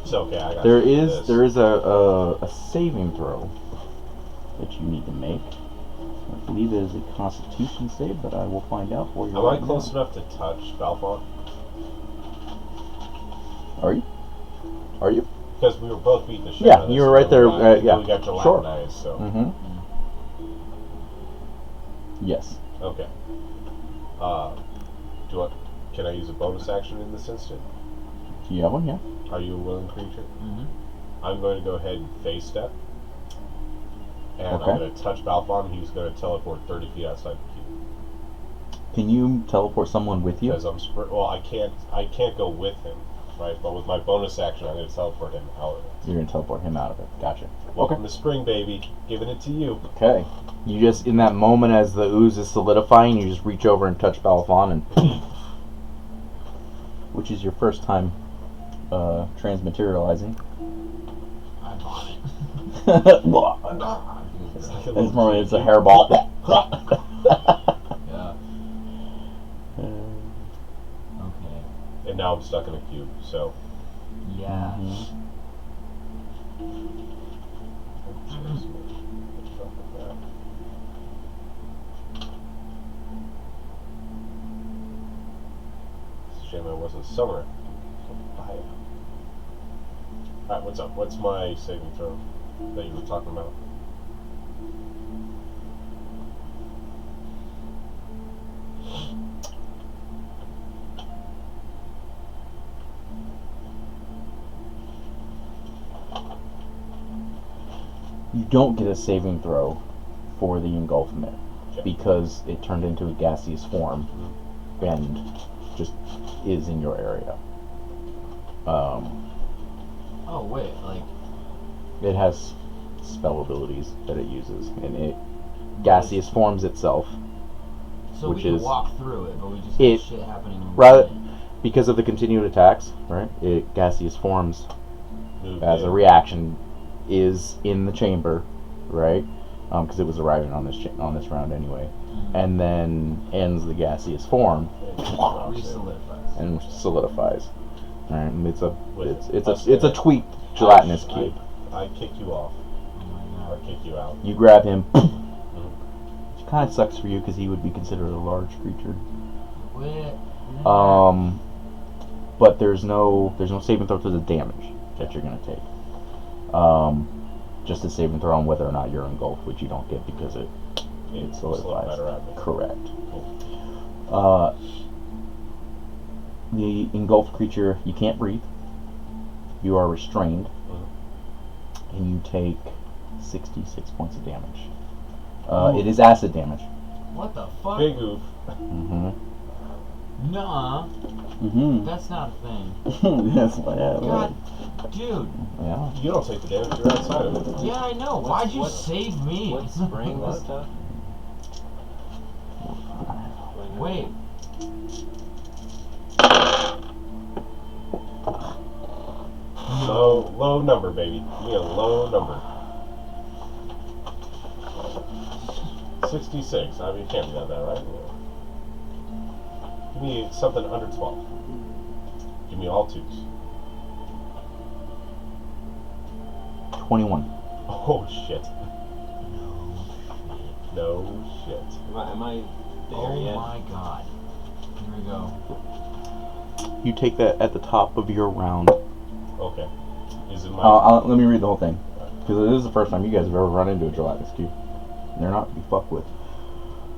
S2: It's okay. I got
S1: There
S2: you.
S1: is there is a saving throw that you need to make. I believe it is a Constitution save, but I will find out for you.
S2: Am
S1: right
S2: I close
S1: now.
S2: enough to touch Balfon?
S1: Are you? Are you?
S2: Because we were both beating the shit
S1: Yeah,
S2: out of this,
S1: you were
S2: and
S1: right
S2: then
S1: there,
S2: we got,
S1: yeah.
S2: we got
S1: Sure.
S2: gelatinized, so.
S1: Mm-hmm. Yes.
S2: Okay. Can I use a bonus action in this instant?
S1: Do you have one? Yeah.
S2: Are you a willing creature?
S3: Mm-hmm.
S2: I'm going to go ahead and face step. And
S1: Okay.
S2: I'm going to touch Balfon. He's going to teleport 30 feet outside the cube.
S1: Can you teleport someone with you?
S2: Because I can't go with him, right? But with my bonus action, I'm going to teleport him out of it.
S1: You're gonna teleport him out of it. Gotcha.
S2: Welcome to spring, baby. Giving it to you.
S1: Okay. You just, in that moment as the ooze is solidifying, you just reach over and touch Balafon, and which is your first time transmaterializing.
S3: I bought it.
S1: It's more it's a hairball.
S3: Yeah. Okay.
S2: And now I'm stuck in a cube, so.
S3: Yeah.
S2: It's a shame I wasn't summer. Alright, what's up? What's my saving throw that you were talking about?
S1: You don't get a saving throw for the engulfment
S2: Okay.
S1: because it turned into a gaseous form and just is in your area.
S3: Oh wait, like
S1: It has spell abilities that it uses, and it gaseous forms itself.
S3: so
S1: Which
S3: we can
S1: is-
S3: walk through it, but we just
S1: it-
S3: have shit happening. in
S1: rather-
S3: between.
S1: Because of the continued attacks, right? It gaseous forms
S2: Move
S1: as a
S2: in.
S1: reaction is in the chamber, right? Because it was arriving on this on this round anyway, and then ends the gaseous form
S3: Re-solidifies.
S1: and solidifies. Right? And it's a
S2: With
S1: it's a tweaked gelatinous cube.
S2: I kick you off.
S3: Oh my
S2: Or
S3: god.
S2: kick you out.
S1: You grab him. Which kind of sucks for you because he would be considered a large creature.
S3: Wait.
S1: But there's no saving throw to the damage that you're gonna take. Just a saving throw on whether or not you're engulfed, which you don't get because it solidifies.
S2: Better at me.
S1: Correct.
S2: Cool.
S1: The engulfed creature, you can't breathe. You are restrained, and you take 66 points of damage. It is acid damage.
S3: What the fuck?
S2: Big oof.
S1: Mm-hmm.
S3: Nuh-uh.
S1: Mm-hmm.
S3: That's not a thing.
S1: Yes, yeah,
S3: God, dude.
S1: yeah.
S2: You don't take the damage. You're outside of it.
S3: Yeah, I know. Why'd you save me?
S4: What spring
S2: What?
S4: stuff?
S3: Wait.
S2: Low number, baby. Give me a low number. 66. I mean, it can't be that bad, right? Give me something under 12. Give me all twos.
S1: 21.
S2: Oh, shit. No shit.
S4: Am I there
S3: Oh
S4: yet?
S3: my god. Here we go.
S1: You take that at the top of your round.
S2: Okay. Is it my...
S1: Let me read the whole thing. Because it is the first time you guys have ever run into a gelatinous cube. They're not to be fucked with.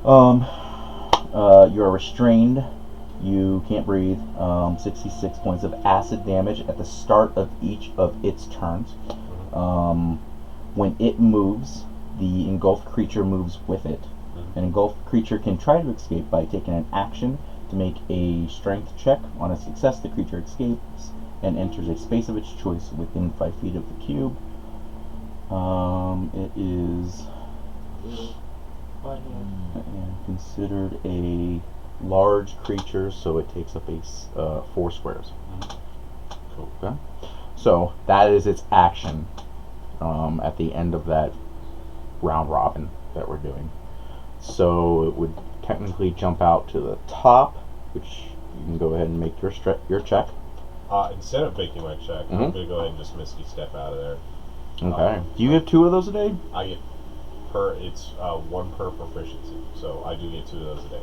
S1: You are restrained. You can't breathe. 66 points of acid damage at the start of each of its turns. When it moves, the engulfed creature moves with it. An engulfed creature can try to escape by taking an action to make a strength check. On a success, the creature escapes and enters a space of its choice within 5 feet of the cube. It is considered a large creature, so it takes up 4 squares.
S2: Cool.
S1: Okay. So that is its action at the end of that round robin that we're doing. So it would technically jump out to the top, which you can go ahead and make your check.
S2: Instead of making my check, I'm gonna go ahead and just Misty Step out of there.
S1: Okay. Do you get 2 of those a day?
S2: I get it's 1 per proficiency, so I do get 2 of those a day.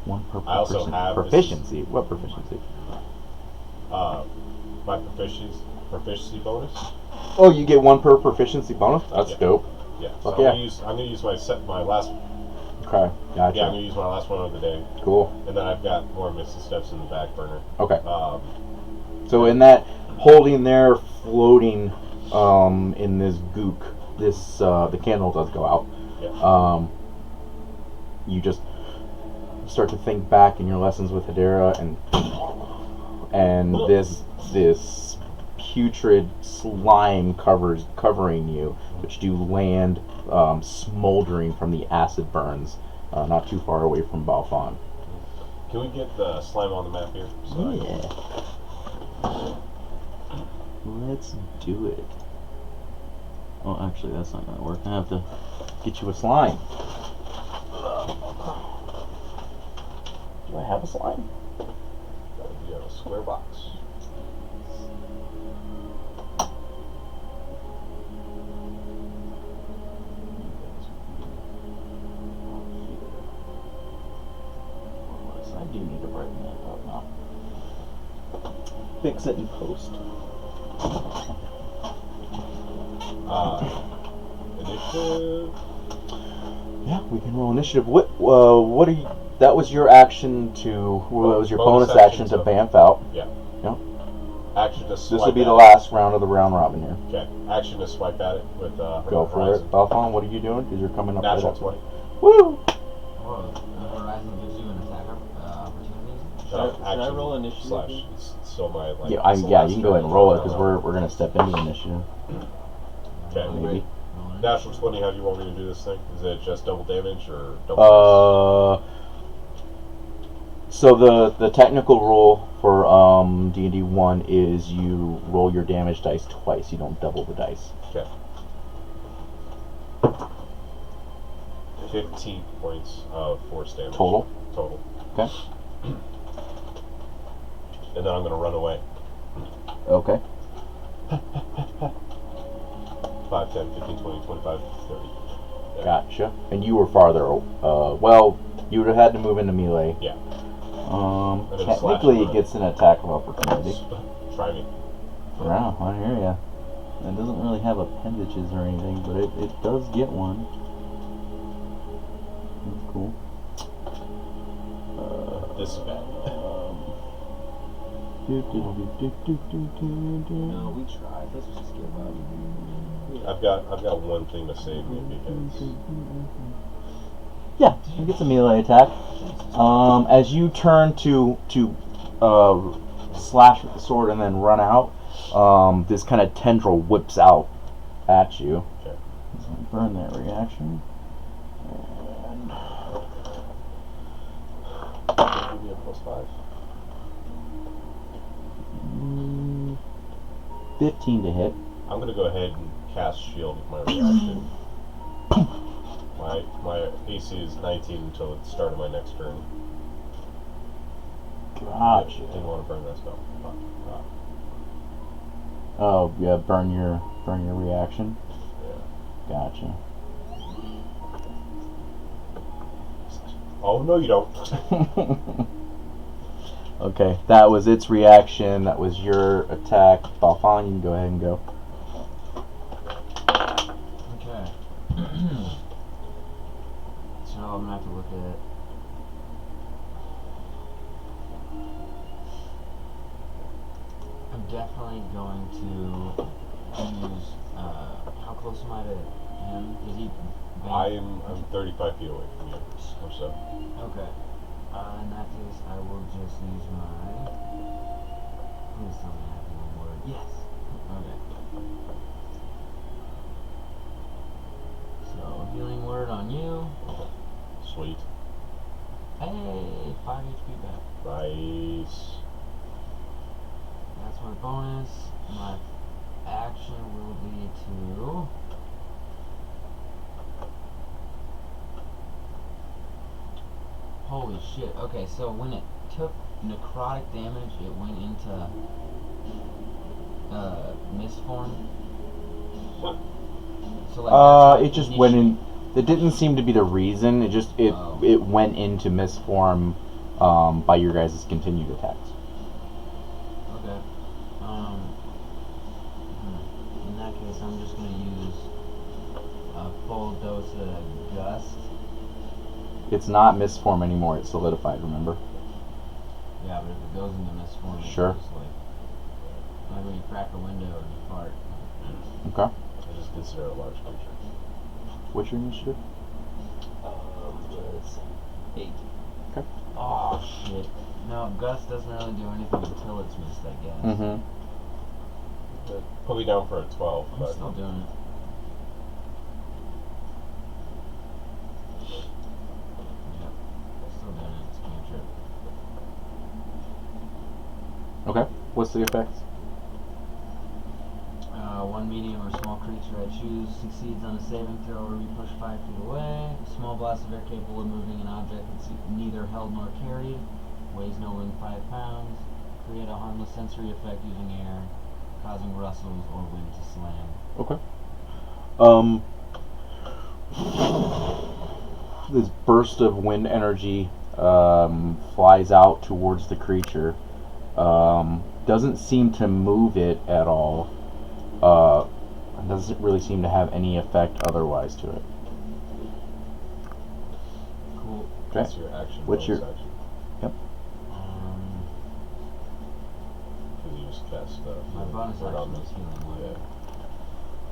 S1: 1 per
S2: I also have
S1: proficiency. What proficiency?
S2: My proficiency bonus.
S1: Oh, you get 1 per proficiency bonus. That's
S2: Yeah.
S1: dope.
S2: Yeah. So
S1: Okay.
S2: I'm gonna use my last.
S1: Okay, gotcha.
S2: Yeah, I'm gonna use my last one of the day,
S1: Cool.
S2: and then I've got more Misty Steps in the back burner.
S1: Okay.
S2: So
S1: in that holding there, floating, in this gook, the candle does go out.
S2: Yeah.
S1: You just start to think back in your lessons with Hedera, and this putrid slime covering you, which do land smoldering from the acid burns, not too far away from Balfon.
S2: Can we get the slime on the map here?
S1: Let's do it. Oh, actually, that's not gonna work. I have to get you a slime. Do I have a slime?
S2: You have a square box.
S1: I do need to brighten that up now. Fix it in post.
S2: Initiative.
S1: Yeah, we can roll initiative. What are you? That was your action to. What was your bonus action to bamf out?
S2: Yeah.
S1: Yeah.
S2: Action to swipe.
S1: This will be
S2: at
S1: the
S2: it.
S1: last round of the round robin here.
S2: Okay. Action to swipe at it with
S1: Go for it, Balfon. What are you doing? Because you're coming up.
S2: Natural
S1: right
S2: 20.
S1: Woo!
S3: Horizon gives you an attack opportunity.
S4: Should I roll initiative?
S2: Slash. It's still my like.
S1: Yeah,
S2: it's the
S1: yeah.
S2: last
S1: You can go ahead
S2: turn.
S1: and roll it because we're gonna step into initiative.
S2: Okay.
S1: Maybe.
S2: Natural 20. How do you want me to do this thing? Is it just double damage or double?
S1: So the technical rule for D&D 1 is you roll your damage dice twice. You don't double the dice.
S2: Okay. 15 points of force damage.
S1: Total. Okay.
S2: And then I'm gonna run away.
S1: Okay.
S2: 5, 10, 15, 20, 25, 30. Yeah.
S1: Gotcha. And you were farther. Well, you would have had to move into melee.
S2: Yeah. then
S1: Technically,
S2: slash
S1: it gets an attack of opportunity.
S2: Try me.
S1: Wow, I hear ya. It doesn't really have appendages or anything, but it does get one. That's cool.
S2: This is bad.
S4: No, we tried. Let's just give up.
S2: I've got one thing to save me because
S1: Yeah, he gets a melee attack. As you turn to slash with the sword and then run out, this kind of tendril whips out at you.
S2: Okay.
S1: So burn that reaction.
S2: give me a +5.
S1: 15 to hit.
S2: I'm gonna go ahead and cast shield with my reaction. my AC is 19 until the start of my next turn.
S1: Gotcha.
S2: Didn't want to burn that spell.
S1: Oh yeah, burn your reaction.
S2: Yeah.
S1: Gotcha.
S2: Oh no, you don't.
S1: Okay, that was its reaction. That was your attack. Balfon, you can go ahead and go.
S3: Okay. So I'm gonna have to look at. I'm definitely going to use. How close am I to him? Is he?
S2: I'm 35 feet away from you, or so.
S3: Okay. In that case, I will just use my. Please tell me I have one word. Yes. Okay. So healing word on you.
S2: Sweet.
S3: Hey, 5 HP back.
S2: Nice.
S3: That's my bonus. My action will be to. Holy shit. Okay, so when it took necrotic damage, it went into mist form? So like that's
S1: It just went in. It didn't seem to be the reason. It just it went into mist form by your guys' continued attacks.
S3: Okay. In that case, I'm just gonna use a full dose of gust.
S1: It's not mist form anymore. It's solidified. Remember?
S3: Yeah, but if it goes into mist form, it's
S1: Sure.
S3: just like when you crack a window or you fart.
S1: Okay.
S2: I just consider it a large creature.
S1: What's your initiative?
S4: It's 8.
S3: Oh shit. No, gust doesn't really do anything until it's mist, I guess.
S1: Mm-hmm.
S2: Put me down for a 12,
S3: I'm
S2: but
S3: still doing it. Yep. Still doing it. It's a cantrip.
S1: Okay. What's the effect?
S3: One medium or small creature I choose succeeds on a saving throw or be pushed 5 feet away. Small blast of air capable of moving an object that's neither held nor carried, weighs no more than 5 pounds. Create a harmless sensory effect using air, causing rustles or wind to slam.
S1: Okay. This burst of wind energy flies out towards the creature. Doesn't seem to move it at all. Doesn't really seem to have any effect otherwise to it.
S3: Cool.
S1: Okay.
S2: that's your action.
S1: What's your-
S2: bonus action. Because you just cast
S3: My bonus
S2: word on
S3: action is
S2: this.
S3: healing word.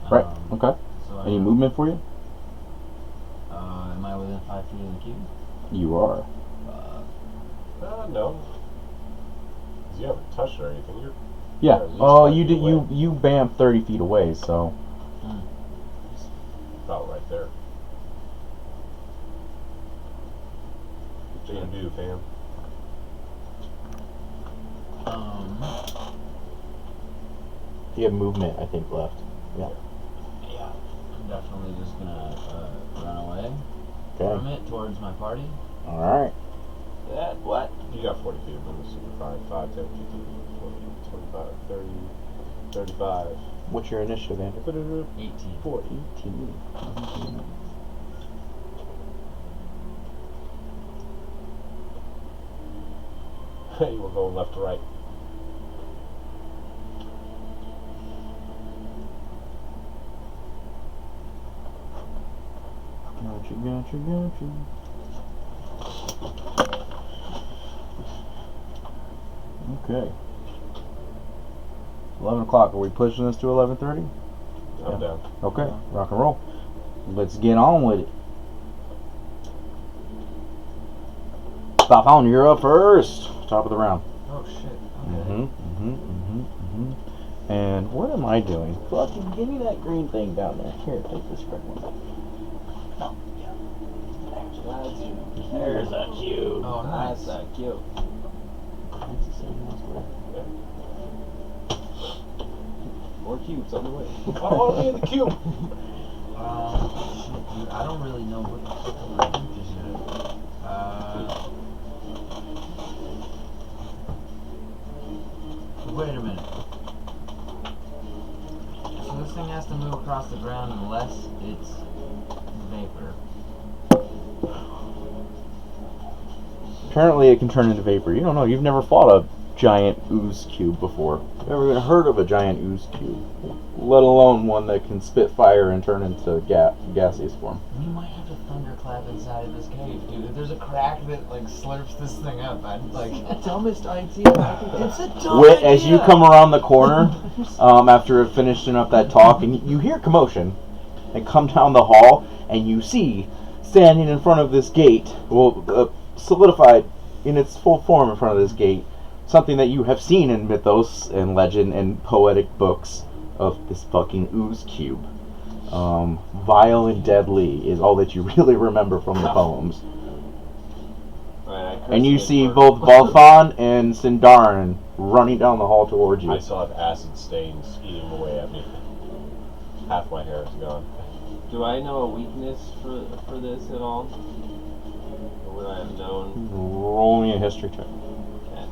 S2: Yeah.
S1: Right. Okay.
S3: So I
S1: Any
S3: don't-
S1: movement for you?
S3: Am I within 5 feet of the cube?
S1: You are.
S2: No. Because you haven't touched it or anything. You're
S1: Yeah.
S2: at least
S1: Oh,
S2: 5
S1: you
S2: feet
S1: did.
S2: away.
S1: You bam 30 feet away. So
S2: About right there. What you gonna do, fam?
S1: you have movement, I think, left. Yeah.
S3: Yeah. I'm definitely just gonna run away from
S1: Okay.
S3: it towards my party.
S1: All right.
S4: That what?
S2: You got 40 feet of movement, so you're fine. 5, 10, 15, 20, 25, 30, 35.
S1: What's your initiative, Andrew?
S3: 18.
S2: 40.
S1: 18.
S2: You were going left to right.
S1: Gotcha. Okay. 11 o'clock. Are we pushing this to 11:30?
S2: I'm down.
S1: Okay. Rock and roll. Let's get on with it. Stop on. You're up first. Top of the round.
S3: Oh shit.
S1: Mm-hmm. And what am I doing? Fucking give me that green thing down there. Here, take this red one. No, yeah. There's a cube.
S3: Oh, nice.
S4: That's cute.
S1: That's the same one.
S4: More cubes on the way.
S2: I don't want to be in the cube.
S3: Shit, dude. I don't really know what the fuck I'm gonna do just yet. Wait a minute. So this thing has to move across the ground unless it's vapor.
S1: Apparently it can turn into vapor. You don't know. You've never fought a giant ooze cube before. You've never even heard of a giant ooze cube. Let alone one that can spit fire and turn into gaseous form.
S3: We might have a thunderclap inside of this cave, dude. If there's a crack that like slurps this thing up, I'd like
S4: Dumbest idea.
S3: it's a dumb
S1: As you come around the corner, after finishing up that talk, and you hear commotion, and come down the hall, and you see, standing in front of this gate, solidified in its full form in front of this gate, something that you have seen in mythos and legend and poetic books of this fucking ooze cube. Vile and deadly is all that you really remember from the poems. And you see both Balfon and Sindarin running down the hall towards you.
S2: I still have acid stains eating away at me. Half my hair is gone.
S4: Do I know a weakness for this at all? Or would I have known?
S1: Roll me a history check.
S4: Okay.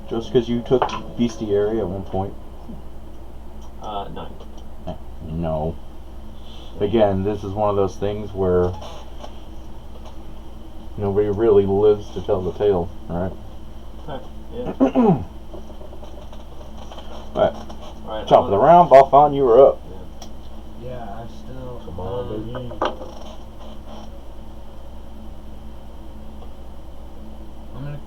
S1: Just because you took bestiary at one point.
S4: 9.
S1: No. Again, this is one of those things where nobody really lives to tell the tale, right?
S4: Okay. Yeah.
S1: Alright,
S4: Alright.
S1: top of the round, Balfon, you were up.
S3: Yeah, I still.
S2: Come on, baby.
S3: I'm gonna,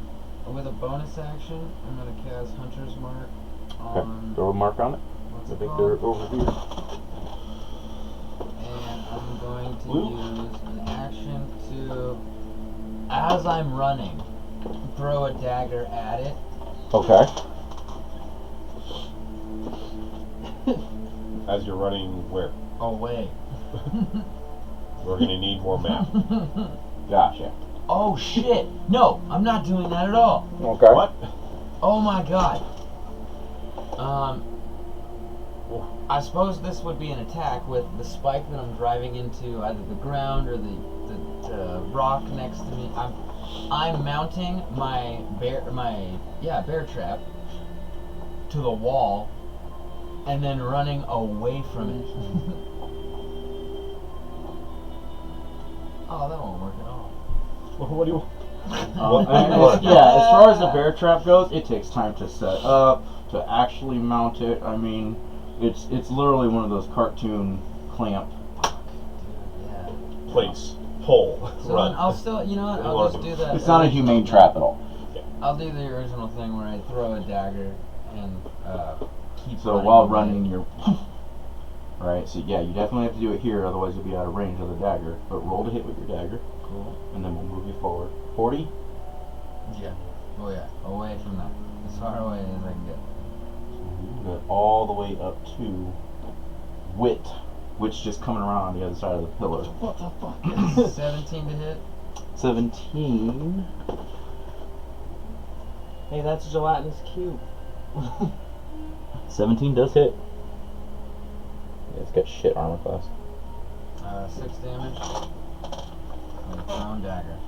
S3: with a bonus action, I'm gonna cast Hunter's Mark
S1: Okay,
S3: on.
S1: throw a mark on it.
S3: What's
S1: I
S3: it
S1: think
S3: called?
S1: they're over here.
S3: And I'm going to
S2: Blue?
S3: use an action to, as I'm running, throw a dagger at it.
S1: Okay.
S2: As you're running, where?
S3: Away.
S2: We're gonna need more map.
S1: Gotcha.
S3: Oh shit! No, I'm not doing that at all.
S1: Okay.
S2: What?
S3: Oh my god. I suppose this would be an attack with the spike that I'm driving into either the ground or the rock next to me. I'm mounting my bear trap to the wall and then running away from it. Oh, that won't work at all.
S2: What do you?
S1: As far as the bear trap goes, it takes time to set up, to actually mount it. I mean, it's literally one of those cartoon clamp.
S3: Yeah.
S2: Place. Pull.
S3: So then
S2: Run.
S3: I'll still, you know what?
S2: What do you
S3: I'll
S2: wanna
S3: just
S2: do?
S3: do that.
S1: It's not a humane trap at all.
S3: I'll do the original thing where I throw a dagger and keep.
S1: So while
S3: away.
S1: running, you're right. So yeah, you definitely have to do it here, otherwise you'll be out of range of the dagger. But roll to hit with your dagger,
S3: Cool.
S1: and then we'll move you forward. 40.
S3: Yeah. Oh yeah. Away from that. As far away as I can get.
S1: You got all the way up to wit, which just coming around on the other side of the pillar.
S3: What the fuck? 17 to hit.
S1: 17.
S4: Hey, that's gelatinous cube.
S1: 17 does hit. Yeah, it's got shit armor class.
S3: 6 damage. With a thrown dagger.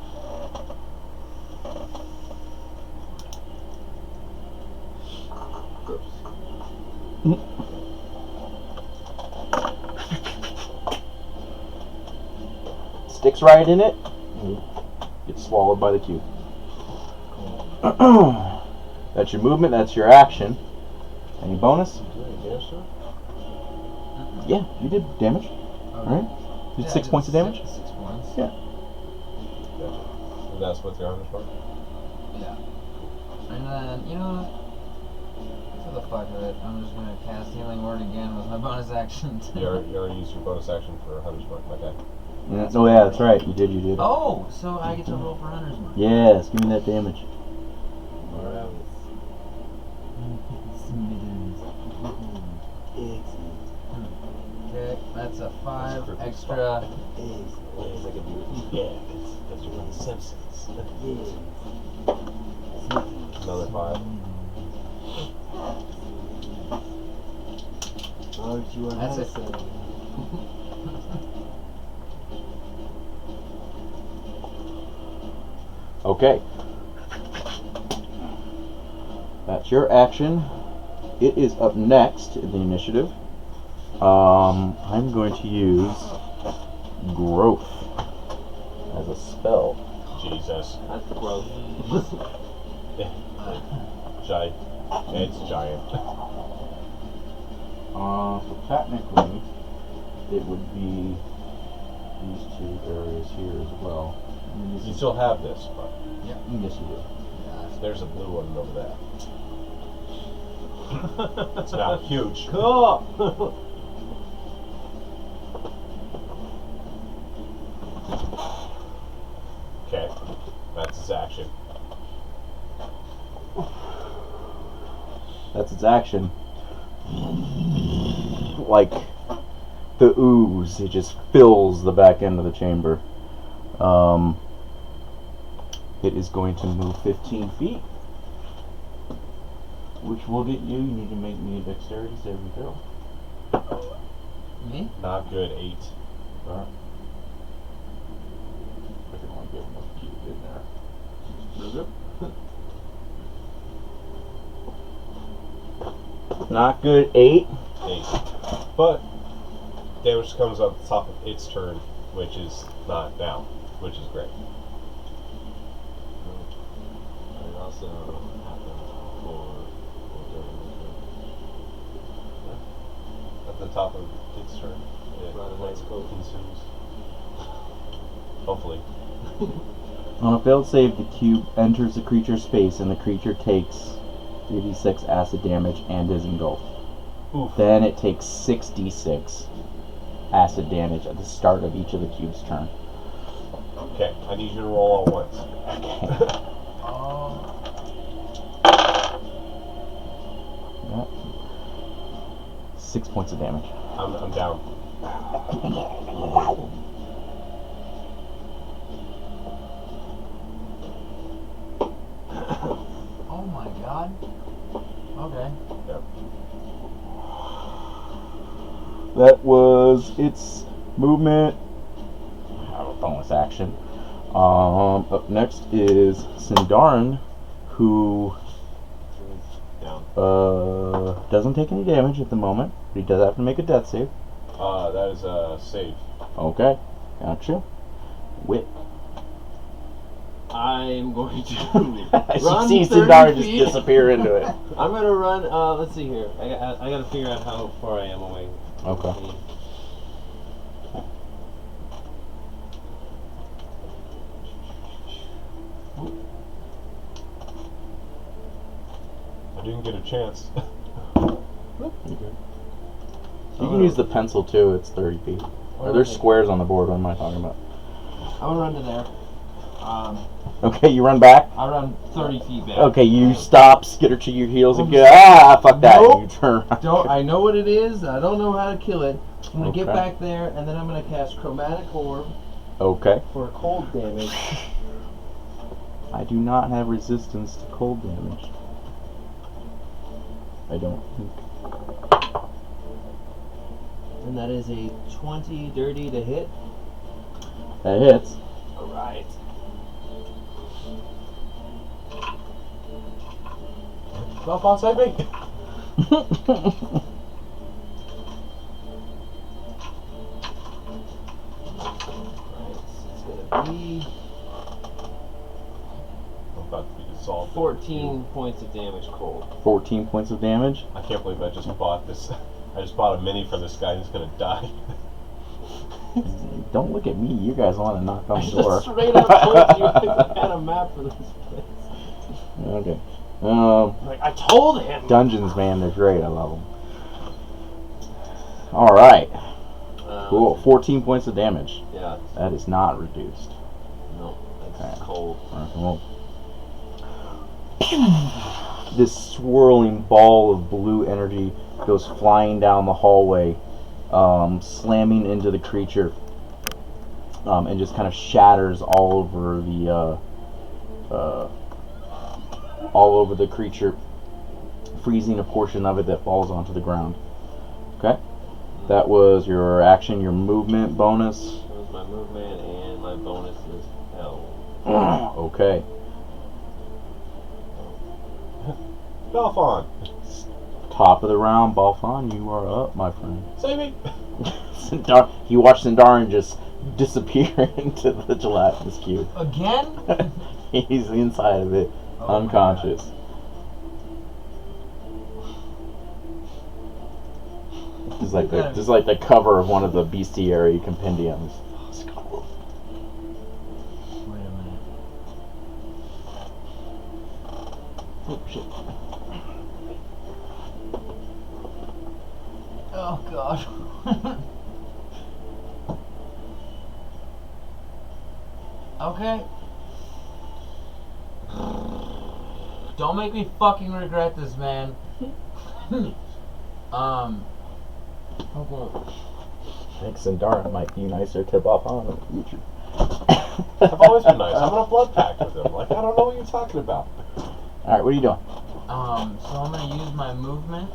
S1: Sticks right in it. Gets swallowed by the cube. That's your movement. That's your action. Any bonus? Yeah, you did damage. Right? You did 6 points of damage.
S3: 6 points.
S1: Yeah.
S2: And that's what the armor's for?
S3: Yeah. And then, you know what? For the fuck of it, I'm just gonna cast Healing Word again with my bonus action.
S2: You already used your bonus action for Hunter's Mark. Okay.
S1: Yeah. Oh yeah, that's right. You did.
S3: Oh, so I get to roll for Hunter's Mark.
S1: Yes. Give me that damage.
S2: Alright.
S3: Okay, that's a 5
S2: That's
S3: extra.
S2: Yeah, that's from The Simpsons. Another 5.
S3: That's it.
S1: Okay. That's your action. It is up next in the initiative. I'm going to use growth as a spell.
S2: Jesus.
S4: That's gross.
S2: Giant. It's giant.
S1: So technically, it would be these 2 areas here as well.
S2: You still have this, but
S1: Yes, you do.
S2: there's a blue one over there. It's now huge.
S4: Cool.
S2: Okay, that's his action.
S1: That's its action. Like the ooze, it just fills the back end of the chamber. It is going to move 15 feet, which will get you. You need to make me a dexterity saving throw.
S3: Me?
S2: Not good. 8.
S1: Alright. I can only get enough cube in there. Not good. 8.
S2: 8. But damage comes on the top of its turn, which is not now, which is great.
S5: It also happens before or during the
S2: At the top of its turn, it
S5: Right, that's cool.
S2: consumes. Hopefully.
S1: On a failed save, the cube enters the creature's space and the creature takes 3d6 acid damage and is engulfed.
S2: Oof.
S1: Then it takes 6d6 acid damage at the start of each of the cube's turn.
S2: Okay, I need you to roll all once.
S1: Yeah. 6 points of damage.
S2: I'm down.
S3: Oh my god. Okay.
S2: Yep.
S1: That was its movement. I have a bonus action. Up next is Sindarin, who
S2: Down.
S1: doesn't take any damage at the moment, but he does have to make a death save.
S2: That is a save.
S1: Okay, gotcha. Wit.
S5: I'm going to
S1: You
S5: run
S1: see
S5: 30
S1: Sindarin just
S5: feet.
S1: disappear into it.
S5: I'm gonna run. Let's see here. I gotta figure out how far I am away.
S1: Okay.
S2: I didn't get a chance.
S1: You can use the pencil too, it's 30 feet. There's squares on the board, what am I talking about?
S3: I'm gonna run to there.
S1: Okay, you run back?
S3: I run 30 feet back.
S1: Okay, you stop, skitter to your heels, and
S3: Oh,
S1: go, fuck that,
S3: nope.
S1: you turn around.
S3: Don't I know what it is? I don't know how to kill it. I'm gonna get
S1: Okay.
S3: back there and then I'm gonna cast Chromatic Orb
S1: Okay.
S3: for cold damage.
S1: I do not have resistance to cold damage. I don't think.
S3: And that is a 20 dirty to hit.
S1: That hits.
S3: Alright.
S2: Not outside me.
S3: It's gonna be
S2: I'm about to be dissolved.
S5: 14 points of damage cold.
S1: 14 points of damage.
S2: I can't believe I just bought this. I just bought a mini for this guy who's gonna die.
S1: Don't look at me, you guys want to knock on
S5: I
S1: the door.
S5: just straight up told you I had a map for this place.
S1: Okay.
S5: Like, I told him!
S1: Dungeons, man, they're great, I love them. Alright, cool. 14 points of damage.
S5: Yeah,
S1: That is not reduced.
S5: no, that's
S1: Okay.
S5: cold.
S1: Alright, well. This swirling ball of blue energy goes flying down the hallway, slamming into the creature, and just kind of shatters all over the creature, freezing a portion of it that falls onto the ground. Okay? That was your action, your movement bonus.
S5: That was my movement, and my bonus is hell.
S1: Okay.
S2: Belfon,
S1: Top of the round, Balfon, you are up, my friend.
S2: save me.
S1: You watch Sindarin just disappear into the gelatinous cube.
S3: again?
S1: He's inside of it,
S3: Oh,
S1: unconscious. This is like the cover of one of the bestiary compendiums.
S3: Wait a minute.
S1: Oh shit.
S3: Oh god. Okay. Don't make me fucking regret this, man. Okay.
S1: I think Sindarin might be nicer to Balfon in the future.
S2: I've always been nice. I'm in a blood pact with him. Like, I don't know what you're talking about.
S1: Alright, what are you doing?
S3: So I'm gonna use my movement,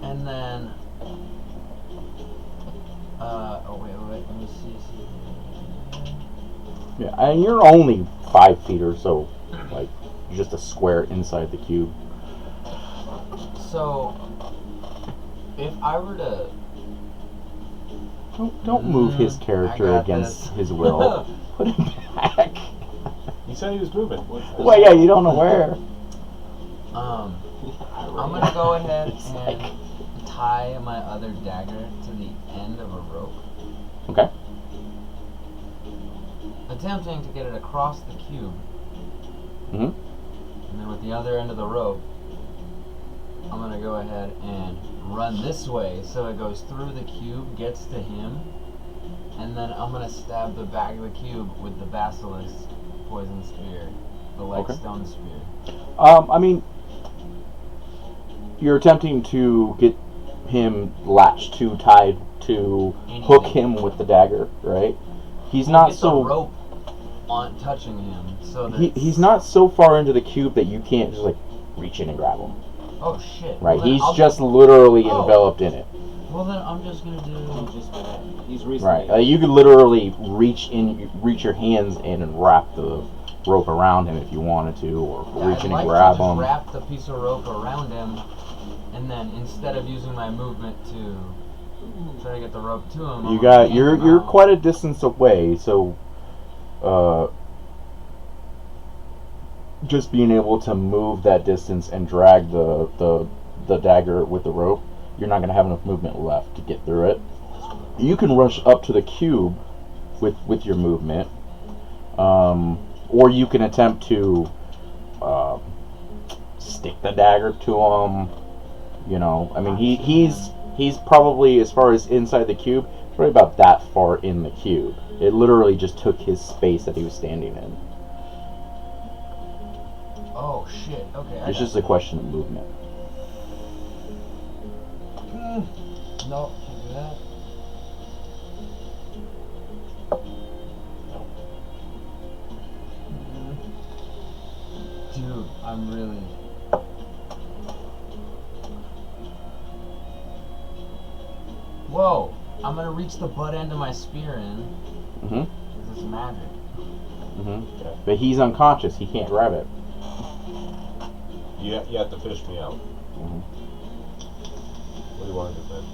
S3: and then, oh wait, let me see.
S1: Yeah, and you're only 5 feet or so, like, just a square inside the cube.
S3: So, If I were to...
S1: Don't move his
S3: I
S1: character
S3: got
S1: against
S3: this.
S1: his will. Put him back.
S2: He said he was moving.
S1: Well, yeah, you don't know where.
S3: I'm gonna go ahead
S1: It's
S3: and
S1: like-
S3: tie my other dagger to the end of a rope,
S1: Okay.
S3: attempting to get it across the cube,
S1: Mhm.
S3: and then with the other end of the rope, I'm gonna go ahead and run this way so it goes through the cube, gets to him, and then I'm gonna stab the back of the cube with the basilisk poison spear, the
S1: Okay.
S3: stone spear.
S1: I mean, you're attempting to get him latched to, tied to, hook him with the dagger, right? He's not
S3: Get
S1: so.
S3: the rope on touching him, so that
S1: He's not so far into the cube that you can't just like reach in and grab him.
S3: Oh shit!
S1: Right?
S3: Well, then
S1: He's
S3: I'll
S1: just literally
S3: Oh.
S1: enveloped in it.
S3: Well then, I'm just gonna do.
S4: He's recently.
S1: Right? You could literally reach your hands in and wrap the rope around him if you wanted to, or reach in
S3: I'd
S1: and
S3: like
S1: grab
S3: to just
S1: him.
S3: wrap the piece of rope around him, and then instead of using my movement to try to get the rope to him,
S1: You got you're quite a distance away, so just being able to move that distance and drag the dagger with the rope, you're not going to have enough movement left to get through it. You can rush up to the cube with your movement, or you can attempt to stick the dagger to him. You know, I mean, he's probably, as far as inside the cube, probably about that far in the cube. It literally just took his space that he was standing in.
S3: Oh shit! Okay.
S1: It's just a question of movement.
S3: No, can't do that. Dude, I'm really. Whoa! I'm gonna reach the butt end of my spear in.
S1: Mm-hmm.
S3: This is magic.
S1: Mm-hmm. But he's unconscious. He can't grab it.
S2: You have to fish me out.
S1: Mm-hmm.
S2: What do you want to do, man?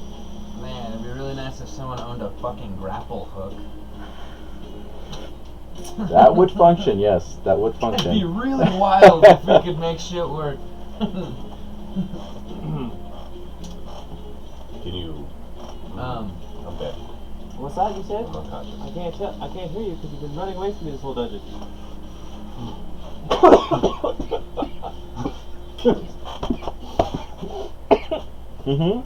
S3: Man, it'd be really nice if someone owned a fucking grapple hook.
S1: That would function, yes. That would
S3: It'd
S1: function.
S3: be really wild if we could make shit work.
S2: Can you?
S3: Um,
S2: I'm dead.
S4: What's that you said?
S2: I'm unconscious.
S4: I can't hear you because you've been running away from me this whole dungeon.
S1: Mm-hmm.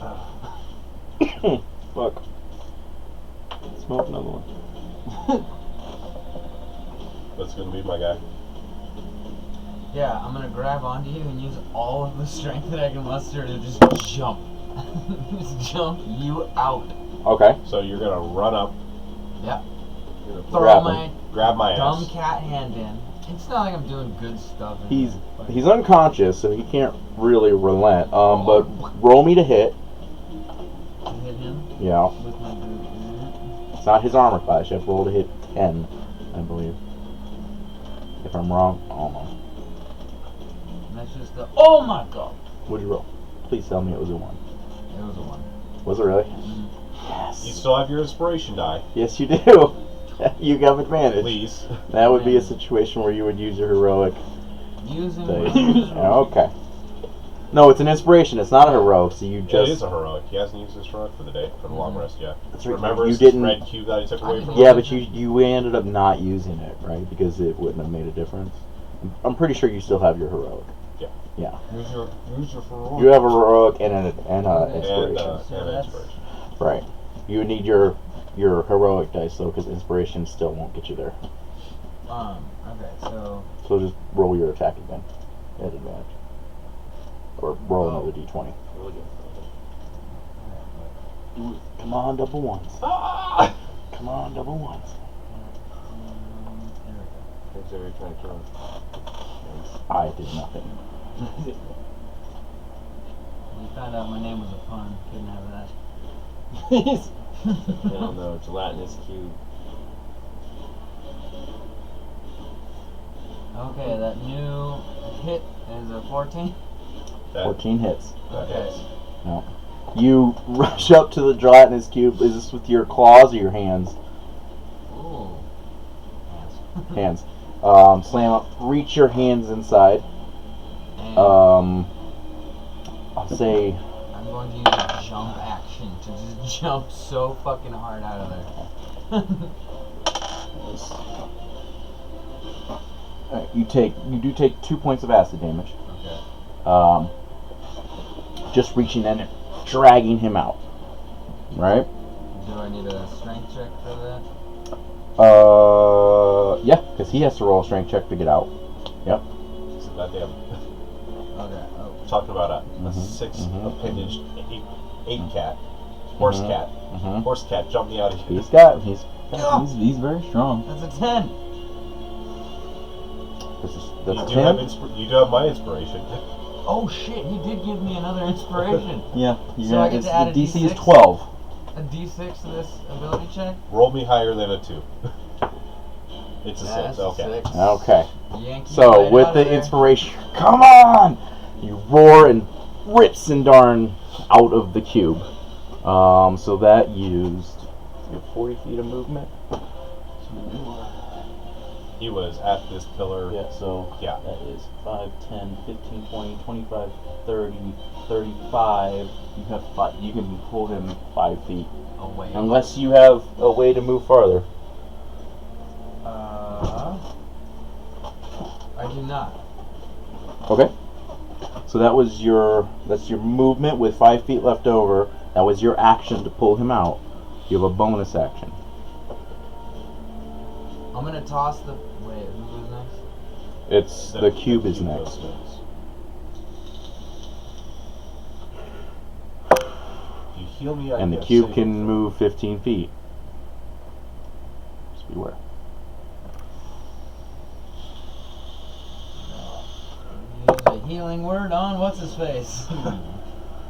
S1: Fuck. Smoke another one.
S2: That's gonna be my guy.
S3: yeah, I'm gonna grab onto you and use all of the strength that I can muster to just jump. Just jump you out.
S1: Okay.
S2: So you're gonna run up,
S3: Yep.
S2: you're gonna
S3: Throw
S1: Grab
S3: my
S2: grab my
S3: dumb
S2: ass.
S3: cat hand in. It's not like I'm doing good stuff. in
S1: He's
S3: here, but-
S1: he's unconscious, so he can't really relent. But roll me to hit.
S3: I hit him
S1: Yeah.
S3: with my boot.
S1: It's not his armor class. You have to roll to hit 10, I believe. If I'm wrong, I don't know.
S3: And that's just the. Oh my god!
S1: What'd you roll? Please tell me it was a 1.
S3: It was a 1.
S1: Was it really?
S3: Mm.
S1: Yes.
S2: You still have your inspiration die,
S1: Yes, you do. You have advantage.
S2: please.
S1: That would be a situation where you would use your heroic
S3: Using
S1: dice.
S3: my.
S1: Yeah, okay. No, it's an inspiration. It's not a heroic. So you
S2: It
S1: just
S2: is a heroic. He hasn't used his heroic for the day, for the long rest yet.
S1: That's right.
S2: Remember
S1: You
S2: his
S1: didn't-
S2: red cube that he took away
S3: I
S2: from
S3: didn't-
S1: yeah,
S2: him?
S1: but you ended up not using it, right? Because it wouldn't have made a difference. I'm pretty sure you still have your heroic.
S2: Yeah.
S1: Yeah.
S3: Use your heroic.
S1: You have a heroic and an
S2: And,
S1: inspiration.
S3: So
S2: and
S3: that's-
S2: inspiration.
S1: Right. You would need your heroic dice though, because inspiration still won't get you there.
S3: Okay, so.
S1: So just roll your attack again at advantage, or roll another d20. Come on, double ones.
S2: Ah!
S1: Come on, double ones.
S3: There we go.
S4: Thanks for trying to kill him.
S1: I did nothing.
S3: We found out my name was a pun. Couldn't have that.
S4: Hell no, gelatinous cube.
S3: Okay, that new hit is a 14.
S2: That,
S1: 14 hits.
S2: that
S3: Okay.
S2: hits.
S1: No. You rush up to the gelatinous cube. Is this with your claws or your hands?
S3: Ooh.
S1: Hands. Slam up. Reach your hands inside.
S3: And
S1: I'll say.
S3: I'm going to use a jump action to just jump so fucking hard out of there.
S1: Alright, you do take 2 points of acid damage.
S3: Okay.
S1: Just reaching in and dragging him out. Right?
S3: Do I need a strength check for that?
S1: Yeah, because he has to roll a strength check to get out. Yep.
S2: So goddamn.
S3: Okay. Oh.
S2: Talking about a
S1: Mhm,
S2: 6
S1: mhm,
S2: appendage 8 cat. Horse
S1: Mhm,
S2: cat.
S1: mhm.
S2: Horse cat, jump me out of here.
S1: He's very strong.
S3: That's a 10.
S1: That's
S2: You
S1: 10.
S2: do have my inspiration.
S3: Oh shit, he did give me another inspiration.
S1: Yeah,
S3: So I get to add a
S1: the DC is
S3: D6?
S1: 12.
S3: A d6 to this ability check?
S2: Roll me higher than a 2. It's a
S3: That's
S2: 6, okay.
S3: 6.
S1: Okay.
S3: Yankee
S1: So
S3: right
S1: with
S3: out
S1: the
S3: of there.
S1: inspiration, come on! You roar and rip Sindarin out of the cube. So that used you have 40 feet of movement.
S2: He was at this pillar.
S7: Yeah, so
S2: Yeah.
S7: that is 5, 10, 15, 20, 25, 30, 35. You can pull him 5 feet.
S3: Away.
S1: Unless you have a way to move farther.
S3: I do not.
S1: Okay. So that's your movement with 5 feet left over. That was your action to pull him out. You have a bonus action.
S3: I'm gonna toss the. Wait, who goes next?
S1: It's the cube is next.
S2: You heal me, I
S1: And the
S2: get
S1: cube
S2: saving
S1: can
S2: throw.
S1: move 15 feet. Just beware.
S3: Use a healing word on what's his face.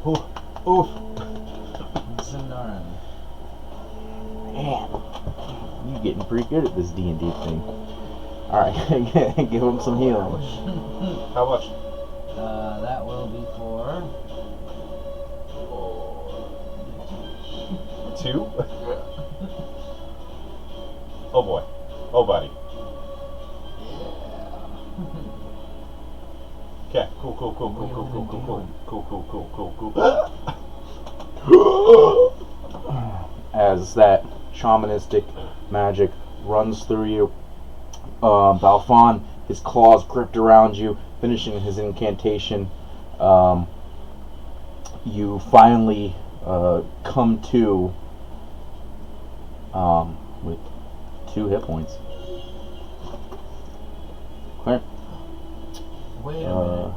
S2: Oof. Oof.
S3: Sindarin.
S1: Man, you getting pretty good at this D&D thing. All right, give him some healing.
S2: How much?
S3: That will be for.
S2: 2? Oh boy. Oh buddy. Okay. Cool.
S1: As that shamanistic magic runs through you, Balfon, his claws gripped around you, finishing his incantation. You finally come to with 2 hit points. Clear.
S3: Wait a minute.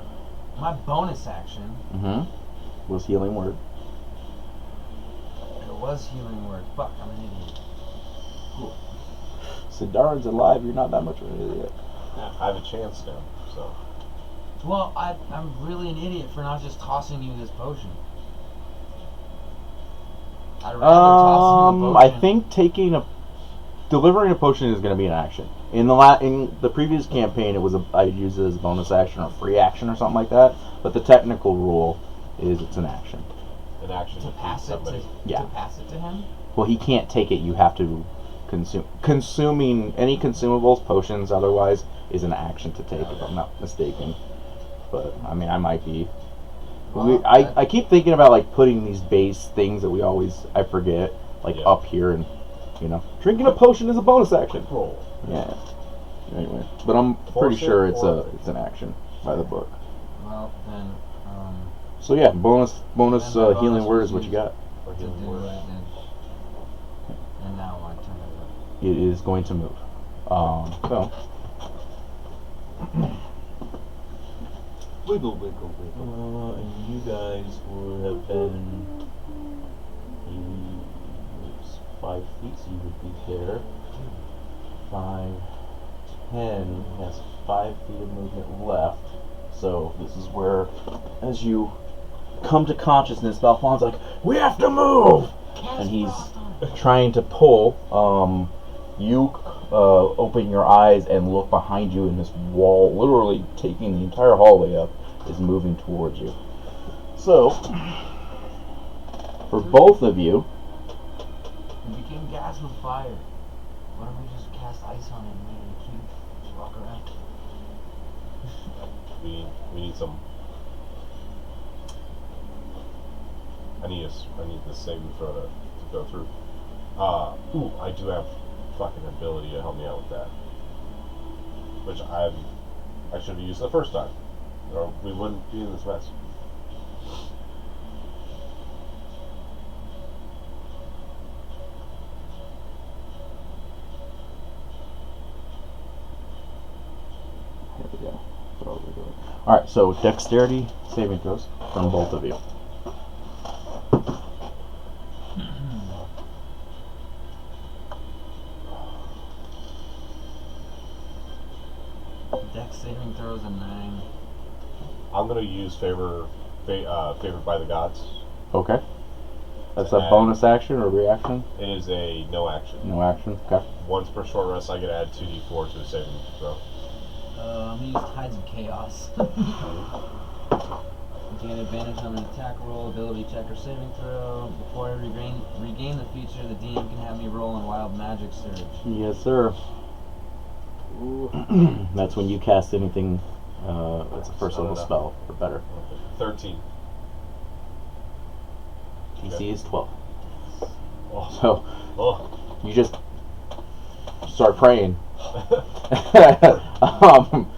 S3: My bonus action.
S1: Was healing word.
S3: It was healing word. Fuck, I'm an idiot.
S1: Sindarin's alive. You're not that much of an idiot.
S2: I have a chance now, so.
S3: Well, I'm really an idiot for not just tossing you this potion. I'd rather toss him the
S1: I
S3: potion.
S1: think delivering a potion is going to be an action. In the previous campaign, I used it as a bonus action or free action or something like that. But the technical rule is it's an action.
S2: An action
S3: To pass it
S2: somebody.
S3: to pass it to him.
S1: Well, he can't take it. You have to consuming any consumables, potions, otherwise is an action to take. If I'm not mistaken. But I mean, I might be.
S3: Well,
S1: I keep thinking about like putting these base things that I forget
S2: Yeah.
S1: up here, and drinking a potion is a bonus action.
S2: Roll.
S1: Yeah. Anyway, but I'm pretty
S2: Forfeit
S1: sure it's
S2: or-
S1: an action by the book.
S3: Well, then,
S1: So yeah, bonus
S3: Then my
S1: healing
S3: bonus
S1: word
S3: was
S1: is what you got.
S2: Or
S3: to
S2: healing
S3: do
S2: word.
S3: what I did. And now my turn is up.
S1: It is going to move. So
S4: Wiggle, wiggle, wiggle.
S7: And you guys would have been 5 feet, so you would be there. 5, 10 has 5 feet of movement left.
S1: So this is where, as you come to consciousness, Balfon's like, "We have to move," and he's trying to pull. You open your eyes and look behind you, and this wall, literally taking the entire hallway up, is moving towards you. So For both of you,
S3: It became gas with fire. Why don't we just cast ice on it and make it a cube? Just walk around.
S2: We need some. I need the saving throw to go through. Ooh, I do have fucking ability to help me out with that, which I should have used the first time, or we wouldn't be in this mess.
S1: here we go. That's what we're doing. All right, so dexterity saving throws from both of you.
S3: Dex saving throws a 9.
S2: I'm gonna use favored by the gods.
S1: Okay. That's a bonus action or reaction?
S2: It is a no action.
S1: No action. Okay.
S2: Once per short rest, I get to add 2d4 to a saving throw.
S3: I'm gonna use Tides of Chaos. Gain advantage on an attack roll, ability check, or saving throw. Before I regain the feature, the DM can have me roll on Wild Magic Surge.
S1: Yes, sir. That's when you cast anything. That's a first level spell or better.
S2: 13.
S1: DC is 12.
S2: Oh.
S1: So
S2: Oh.
S1: you just start praying.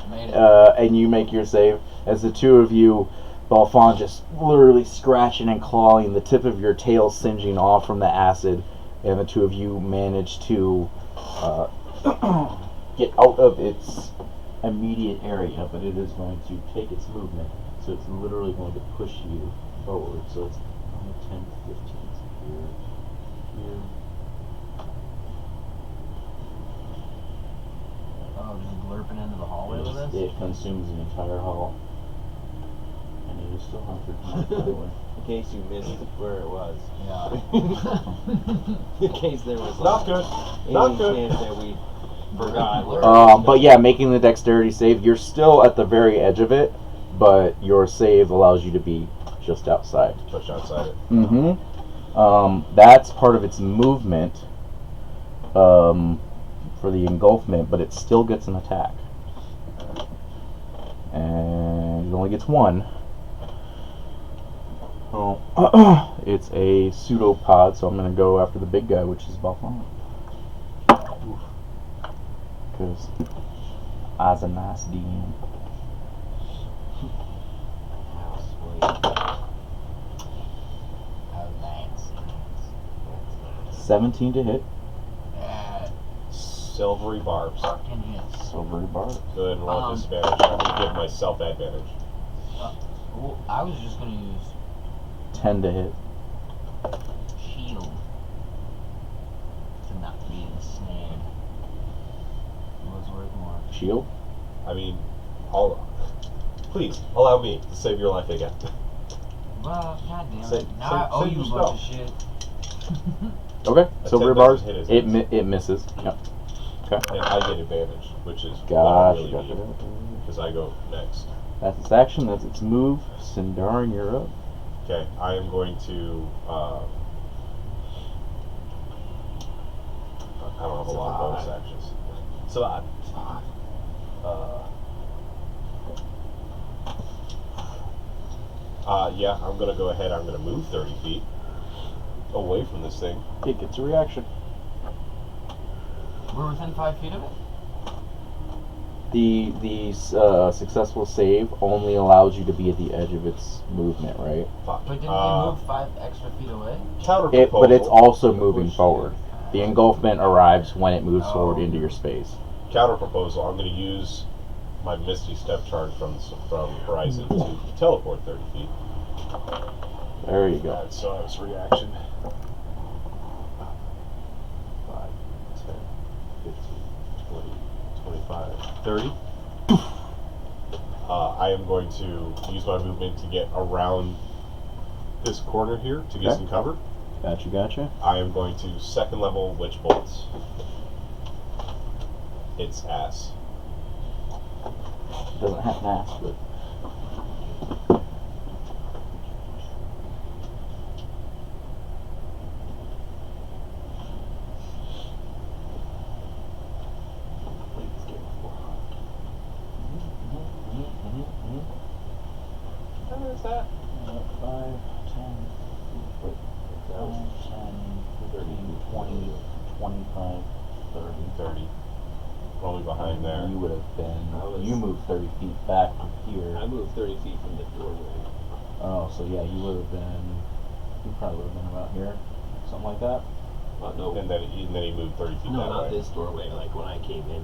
S3: Made it.
S1: And you make your save. As the two of you, Balfon just literally scratching and clawing, the tip of your tail singeing off from the acid, and the two of you manage to get out of its immediate area, but it is going to take its movement, so it's literally going to push you forward. So it's 10, 15, so here.
S3: Oh, just blurping into the hallway with us?
S1: It consumes the entire hall. And it is still 100 miles by the way.
S5: In case you missed where it was.
S3: Yeah.
S5: In case there was
S2: Not good. Not
S5: any
S2: good.
S5: chance that we forgot.
S1: But yeah, making the dexterity save, you're still at the very edge of it, but your save allows you to be just outside.
S2: Push outside it.
S1: That's part of its movement for the engulfment, but it still gets an attack. And it only gets one. Oh, it's a pseudopod, so I'm going to go after the big guy, which is Balfon. Because I's a nice DM.
S3: Oh, nice.
S1: 17 to hit.
S2: Silvery barbs.
S3: Fucking hits.
S1: Silvery bar.
S2: Go ahead and roll disadvantage. I'm going to give myself advantage.
S3: Well, I was just gonna use
S1: 10 to hit.
S3: shield to not be ensnared. What's worth more?
S1: Shield?
S2: I mean, please allow me to save your life again.
S3: Well, goddamn
S2: Say-
S3: it. Now
S2: say-
S3: I owe
S2: say
S3: you a
S2: your
S3: bunch of shit.
S1: Okay.
S2: A
S1: Silvery
S2: 10
S1: bars.
S2: doesn't hit his
S1: It
S2: ace.
S1: it misses. Yep.
S2: And I get advantage, which is what I
S1: Gotcha.
S2: really need, because I go next.
S1: That's its action. That's its move. Sindarin, you're up.
S2: Okay, I am going to. I don't have a lot of bonus actions.
S7: Survive.
S2: Yeah, I'm gonna go ahead. I'm gonna move 30 feet away from this thing.
S1: It gets a reaction.
S3: We're within 5 feet of it?
S1: The successful save only allows you to be at the edge of its movement, right?
S2: Fuck.
S3: But didn't we move 5 extra feet away?
S2: Counter proposal.
S1: But it's also moving forward. The engulfment arrives when it moves forward into your space.
S2: Counter proposal. I'm gonna use my Misty Step charge from Horizon to teleport 30 feet.
S1: There you go.
S2: So that was reaction. 5, 10, 15, 20, 25, 30. I am going to use my movement to get around this corner here to get
S1: Okay.
S2: some cover.
S1: Gotcha.
S2: I am going to second level Witch Bolts. Its ass.
S1: Doesn't have an ass, but
S2: is that?
S7: 5, 10, wait, 5, 10, 15, 20, 25, 30.
S2: 30. Probably behind there.
S7: You would have been.
S5: I was-
S7: You moved 30 feet back from here.
S5: I moved 30 feet from the doorway.
S7: Oh, so yeah, you would have been. You probably would have been about here, something like that.
S5: No,
S2: And then he moved 30 feet
S5: no,
S2: that
S5: not
S2: way.
S5: this doorway. Like when I came in,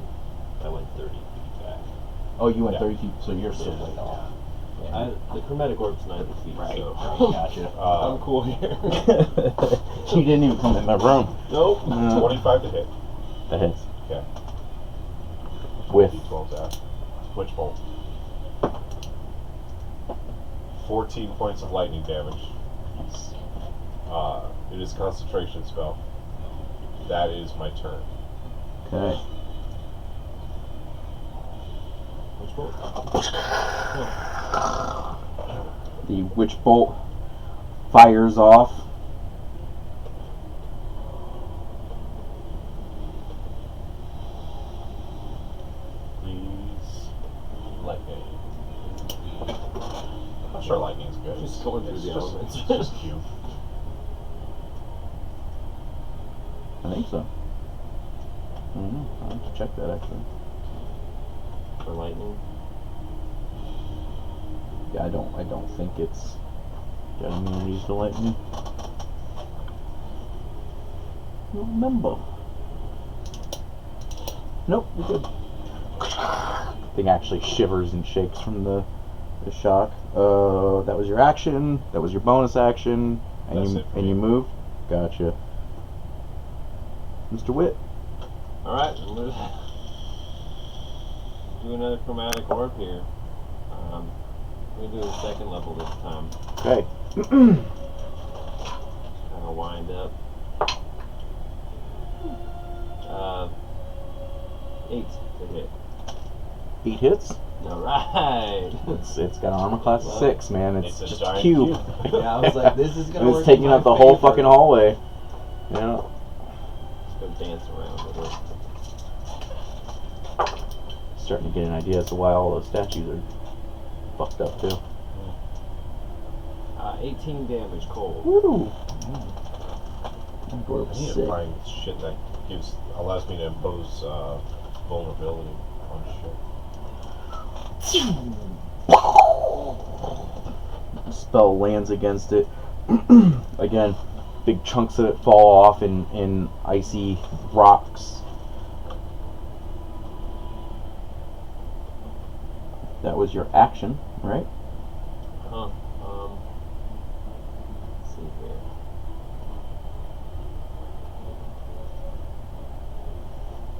S5: I went 30 feet back.
S7: Oh, you went
S2: Yeah.
S7: 30 feet, so you're still
S5: Yeah,
S7: way off.
S5: The chromatic orb's 90 feet,
S7: Right.
S5: so
S7: Gotcha.
S5: I'm cool here.
S1: You didn't even come in the room.
S5: Nope.
S2: 25 to hit.
S1: That hits.
S2: Okay.
S1: With
S2: D12's out. Twitch bolt. 14 points of lightning damage. It is a concentration spell. That is my turn.
S1: okay.
S5: Which bolt?
S1: The witch bolt fires off.
S2: Please. Lightning. I'm sure lightning's good.
S5: Just going through
S2: It's
S5: the
S2: just-
S5: elements.
S2: It's just cute.
S1: I think so. I don't know. I'll have to check that actually.
S5: For lightning.
S1: Yeah, I don't think it's got immunities to lightning. Remember. Nope, you're good. Thing actually shivers and shakes from the shock. That was your action. That was your bonus action. And
S2: That's
S1: you
S2: it for
S1: and
S2: me.
S1: you moved. Gotcha. Mr. Witt.
S5: Alright, I'm gonna do another chromatic orb here. I'm gonna do the second level this time.
S1: Okay.
S5: Kind of wind up. 8 to hit.
S1: 8 hits.
S5: Alright!
S1: It's got an armor class of 6, man. It's
S2: It's a
S1: just
S2: giant
S1: a cube.
S5: Yeah, I was like, this is gonna
S1: And
S5: work
S1: it's taking
S5: in
S1: up
S5: my
S1: the whole
S5: favor.
S1: fucking hallway. Yeah.
S5: Let's go dance around with it.
S1: Starting to get an idea as to why all those statues are fucked up too.
S5: 18 damage cold.
S1: Woo!
S2: I need to find shit that allows me to impose vulnerability on shit.
S1: Spell lands against it. Again, big chunks of it fall off in icy rocks. That was your action, right?
S5: Huh. Let's see here.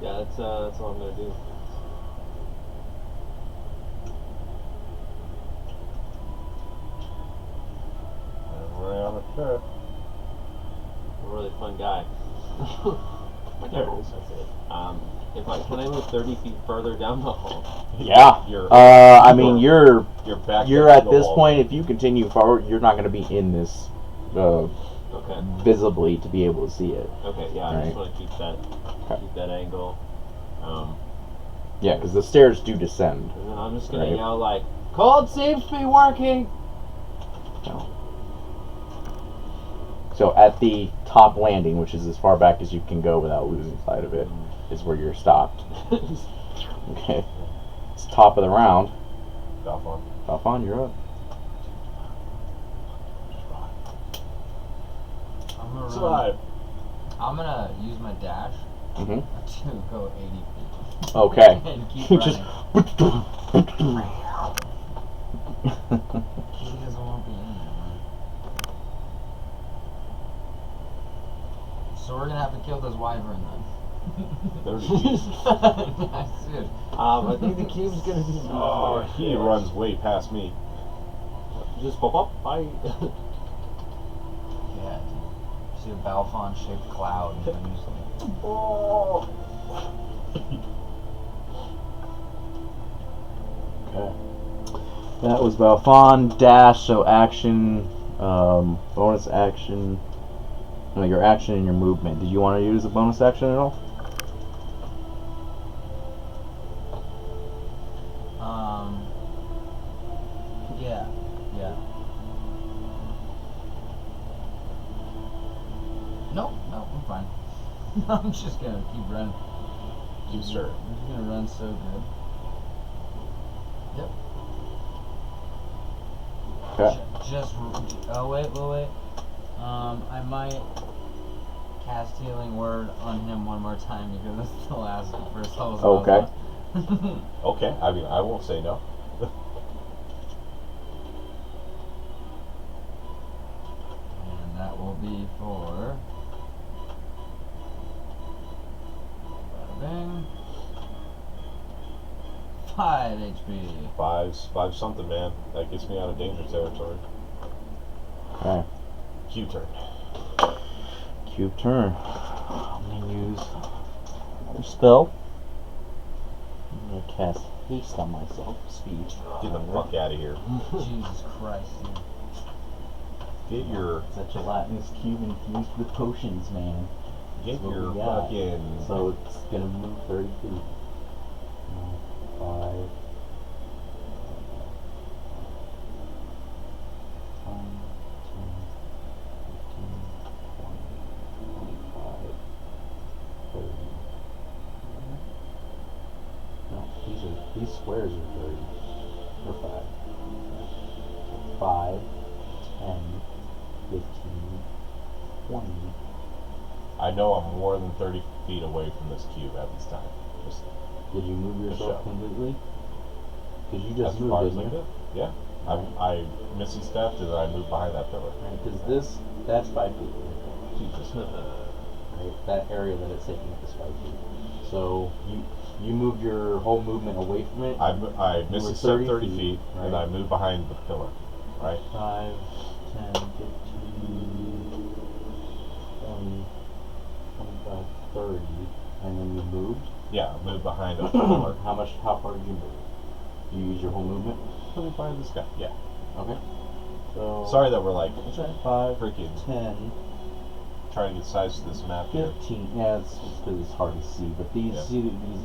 S5: Yeah, that's all I'm gonna do.
S2: And we're on a trip.
S5: I'm a really fun guy.
S2: There it is.
S5: That's it. Can I move 30 feet further down the hall?
S1: Yeah.
S2: You're
S1: I mean, you're
S2: back.
S1: you're
S2: against
S1: at
S2: the
S1: this
S2: wall.
S1: point. If you continue forward, you're not going to be in this
S5: Okay.
S1: visibly to be able to see it.
S5: Okay. Yeah. I
S1: Alright.
S5: just want to keep that angle.
S1: Yeah, because the stairs do descend.
S5: And then I'm just gonna
S1: Right.
S5: yell like, "Cold seems to be working."
S1: So at the top landing, which is as far back as you can go without losing sight of it, is where you're stopped. Okay. It's top of the round.
S2: Dalphon.
S1: Dalphon, you're up.
S3: I'm gonna
S2: Survive.
S3: I'm gonna use my dash
S1: Mm-hmm.
S3: to go 80 feet
S1: Okay.
S3: and keep
S1: You
S3: running.
S1: just.
S3: He doesn't want to be in there, man. So we're gonna have to kill this wyvern then.
S2: 30 feet.
S3: Nice, dude.
S5: I think the cube's gonna be.
S2: Oh, he runs way past me.
S5: Just pop up. Bye.
S3: Yeah, dude. See a Balfon-shaped cloud and then just like,
S2: Oh.
S1: Okay. That was Balfon. Dash, so action, bonus action. No, your action and your movement. Did you want to use a bonus action at all?
S3: yeah. I'm just gonna keep running.
S2: Keep stirring.
S3: I'm just gonna run so good. Yep.
S1: Okay.
S3: Just. Oh wait. I might cast Healing Word on him one more time because this is the last first level.
S1: Okay.
S2: Okay, I mean, I won't say no.
S3: And that will be for. Bada bing. 5 HP.
S2: Five something, man. That gets me out of danger territory.
S1: Okay.
S2: Q turn.
S1: Cube turn. I'm gonna use another spell. I'm gonna cast haste on myself. Speed.
S2: Get the fuck out of here.
S3: Jesus Christ, dude.
S2: Get your
S7: It's a gelatinous cube infused with potions, man.
S2: get
S7: That's what
S2: your
S7: we got.
S2: fucking.
S7: So it's gonna move 30 feet. 5. 10, 15, 20, 25, 30. No, these squares are 30. Or 5. 5, 10, 15, 20.
S2: I know I'm more than 30 feet away from this cube at this time. Just
S7: Did you move yourself
S2: shove.
S7: completely? Because you
S2: as
S7: just
S2: far
S7: moved,
S2: as I
S7: didn't you?
S2: could. Yeah. I Missy stepped and then I moved behind that pillar.
S7: Because that's 5 feet.
S2: Jesus.
S7: Right? That area that it's taking up is 5 feet. So you moved your whole movement away from it.
S2: I
S7: You
S2: Missy
S7: were
S2: stepped 30 feet and
S7: right?
S2: I moved behind the pillar. Right?
S7: 5, 10, 15, 20, 25, 30, and then you moved.
S2: Yeah, I moved behind a pillar.
S7: How far did you move? You use your whole movement?
S2: Let me find this guy. Yeah.
S7: Okay. So
S2: Sorry that we're like
S7: 5,
S2: freaking
S7: 10,
S2: trying to get size to this map here.
S7: 15. Yeah, it's because it's hard to see. But these,
S2: Yeah.
S7: see these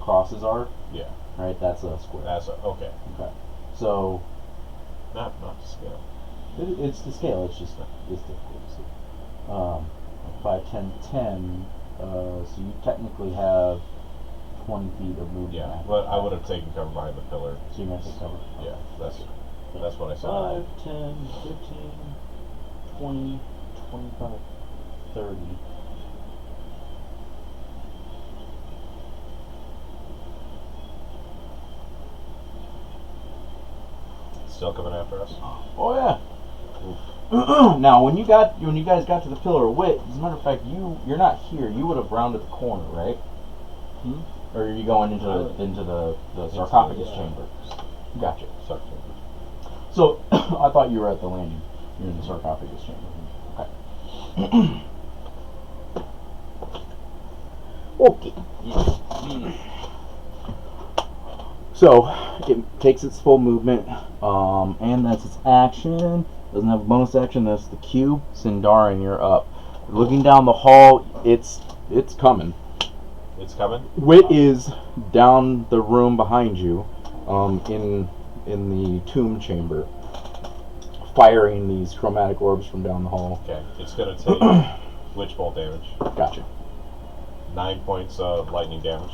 S7: crosses are,
S2: Yeah.
S7: right? That's a square.
S2: Okay.
S7: Okay. So
S2: Not to scale.
S7: it's the scale. It's just it's difficult to see. 5, 10, 10. So you technically have 20 feet of movement.
S2: Yeah,
S7: after
S2: but I
S7: that.
S2: would have taken cover behind the pillar.
S7: So you're going to take cover.
S2: Yeah, that's what I said.
S7: 5, 10, 15, 20, 25, 30.
S2: Still coming after us?
S1: Oh yeah. Now, when you guys got to the Pillar of Wit, as a matter of fact, you're not here. You would have rounded the corner, right? Or are you going into the sarcophagus chamber? Gotcha.
S2: Sorry.
S1: So I thought you were at the landing. You're in the sarcophagus chamber. Okay. Okay. So it takes its full movement, and that's its action. Doesn't have a bonus action. That's the cube. Sindarin, you're up. Looking down the hall, it's coming.
S2: It's coming?
S1: Wit is down the room behind you, in the tomb chamber, firing these chromatic orbs from down the hall.
S2: Okay. It's gonna take Witch Bolt damage.
S1: Gotcha.
S2: 9 points of lightning damage.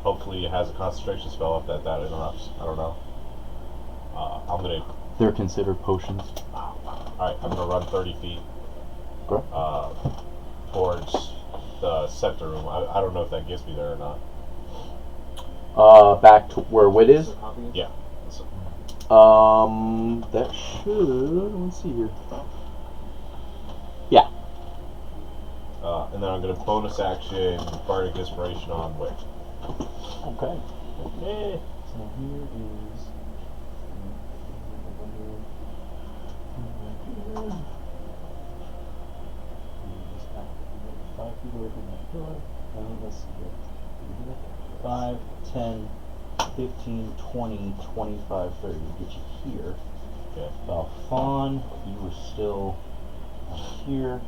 S2: Hopefully it has a concentration spell if that interrupts. I don't know. I'm gonna.
S1: They're considered potions.
S2: Alright, I'm gonna run 30 feet.
S1: Okay.
S2: Towards the scepter room. I don't know if that gets me there or not.
S1: Back to where Wit is.
S2: Yeah.
S1: That should. Let's see here. Yeah.
S2: And then I'm gonna bonus action Bardic Inspiration on Wit.
S1: Okay.
S2: Okay.
S7: So here is. Five feet away from that pillar. Let's see here. 5, 10, 15, 20, 25, 30. Get you here.
S2: Okay.
S1: Fawn, you were still here.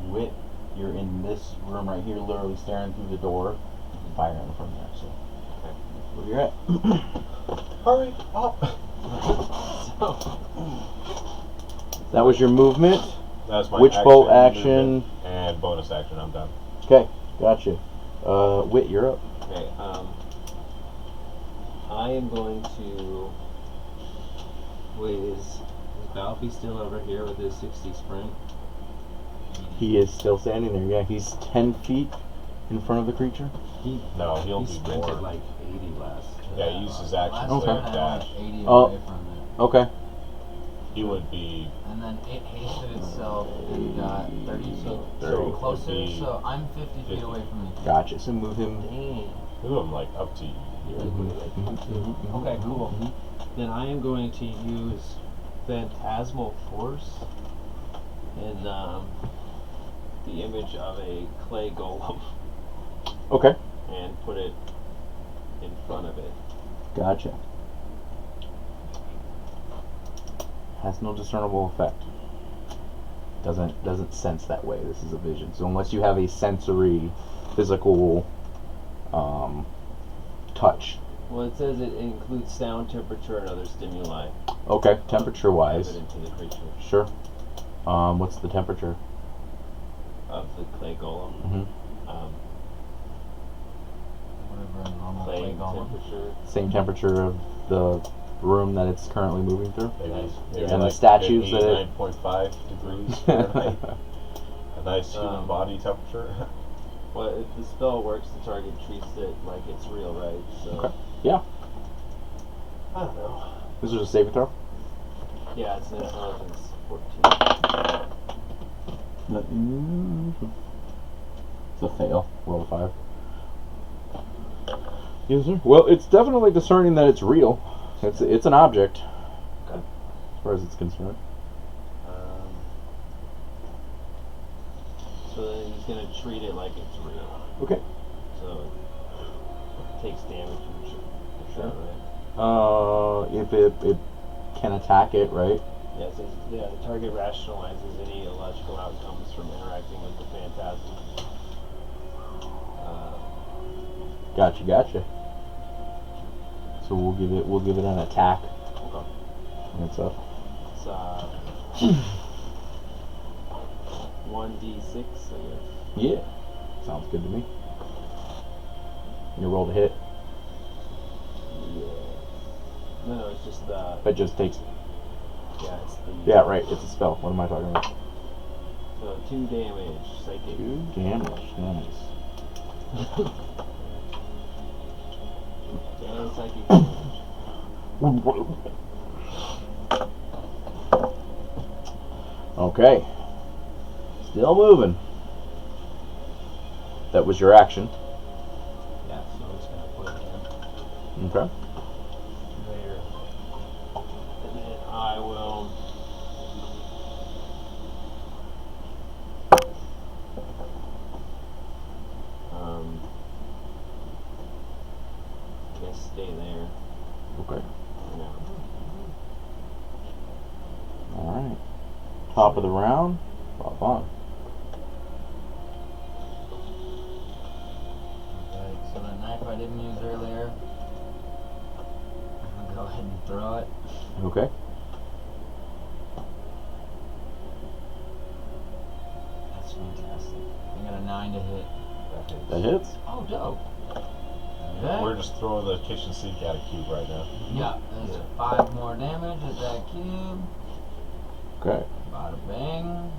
S1: Wit, you're in this room right here, literally staring through the door, firing from there. So, where you're at.
S2: Hurry up!
S1: That was your movement.
S2: That's my
S1: Witch bolt
S2: movement,
S1: action.
S2: and And bonus action, I'm done.
S1: Okay, gotcha. Wit, you're up.
S4: Okay, I am going to. Wait, is Balfi still over here with his 60 sprint?
S1: He is still standing there. Yeah, he's 10 feet in front of the creature.
S2: No, he'll
S5: He
S2: be
S5: sprinted
S2: more.
S5: like 80 last.
S2: Yeah, he used his action
S3: Last
S2: to
S3: turn
S2: like
S3: I
S2: dash.
S3: went 80
S1: Oh.
S3: away from it.
S1: Okay.
S2: He would be.
S3: And then it hasted itself and got 30 feet
S2: So
S3: closer,
S2: it'd be
S3: so I'm 50 feet away from the
S1: Gotcha. So move him.
S4: Dang.
S2: move him like up to you.
S4: Okay, cool. Then I am going to use Phantasmal Force in the image of a clay golem
S1: Okay.
S4: and put it in front of it.
S1: Gotcha. Has no discernible effect. Doesn't sense that way. This is a vision. So unless you have a sensory, physical, touch.
S4: Well, it says it includes sound, temperature, and other stimuli
S1: Okay. Temperature wise,
S4: evident to the creature
S1: sure. What's the temperature?
S4: of the clay golem.
S1: Mhm.
S3: whatever a normal
S4: Clay
S3: play golem.
S4: temperature.
S1: Same temperature of the room that it's currently moving through.
S2: Maybe
S1: And the
S2: like
S1: statues that it-
S2: 89.5 degrees Fahrenheit. A nice human body temperature.
S4: Well, if the spell works, the target treats it like it's real, right? So,
S1: Okay. Yeah.
S4: I don't know.
S1: This is a saving throw.
S4: Yeah, it's an intelligence 14.
S1: It's a fail. Roll a 5. Yes, sir. Well, it's definitely discerning that it's real. It's an object.
S4: Okay.
S1: As far as it's concerned.
S4: So then he's gonna treat it like it's real.
S1: Okay.
S4: So it takes damage for sure, right?
S1: If it can attack it, right?
S4: Yeah, it says, yeah, the target rationalizes any illogical outcomes from interacting with the phantasm.
S1: Gotcha. So we'll give it an attack.
S4: Okay.
S1: And it's up.
S4: It's 1d6, I guess.
S1: Yeah. Sounds good to me. You roll to hit.
S4: Yeah. No, it's just
S1: It just takes.
S4: yeah, it's the
S1: Yeah, right. It's a spell. What am I talking about?
S4: So 2 damage, psychic.
S1: 2 damage. Nice.
S4: And psychic damage.
S1: Okay. Still moving. That was your action.
S4: Yeah, so I'm just gonna put it in
S1: Okay.
S4: there. And then I will I guess stay there.
S1: Okay.
S4: Yeah.
S1: Alright. Top of the round. Bob on.
S3: Okay, so the knife I didn't use earlier, I'm gonna go ahead and throw it.
S1: Okay.
S3: That's fantastic. I got a 9 to hit.
S1: That hits.
S3: Oh, dope. Okay.
S2: We're just throwing the kitchen sink at a cube right now.
S3: Yeah, there's 5 more damage at that cube.
S1: Okay.
S3: Bada bang.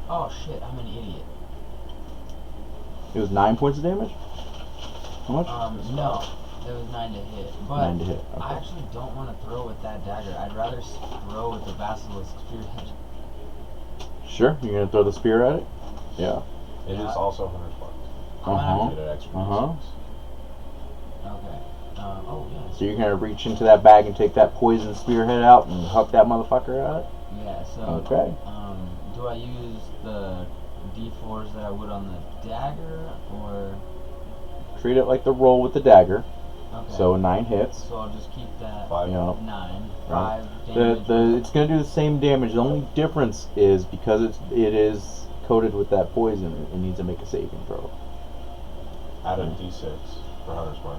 S3: Oh shit, I'm an idiot.
S1: It was 9 points of damage? How much?
S3: No, there was 9 to hit. But
S1: 9 to hit.
S3: I
S1: Okay.
S3: actually don't want to throw with that dagger. I'd rather throw with the basilisk spearhead.
S1: Sure. You're gonna throw the spear at it? Yeah.
S2: It
S3: Yeah.
S2: is also 100 bucks.
S1: Uh-huh.
S2: Get an extra
S1: Uh-huh.
S2: D6.
S3: Okay. Oh yeah.
S1: So you're gonna reach into that bag and take that poison spearhead out and huck that motherfucker at it?
S3: Yeah. So.
S1: Okay.
S3: Do I use the D4s that I would on the dagger, or?
S1: Treat it like the roll with the dagger.
S3: Okay.
S1: So 9 hits.
S3: So I'll just keep that
S2: 5.
S1: Yeah.
S3: 9,
S1: Right.
S3: 5 damage.
S1: It's gonna do the same damage. The only difference is because it is coated with that poison, it needs to make a saving throw.
S2: Add a D6 for Hunter's Mark.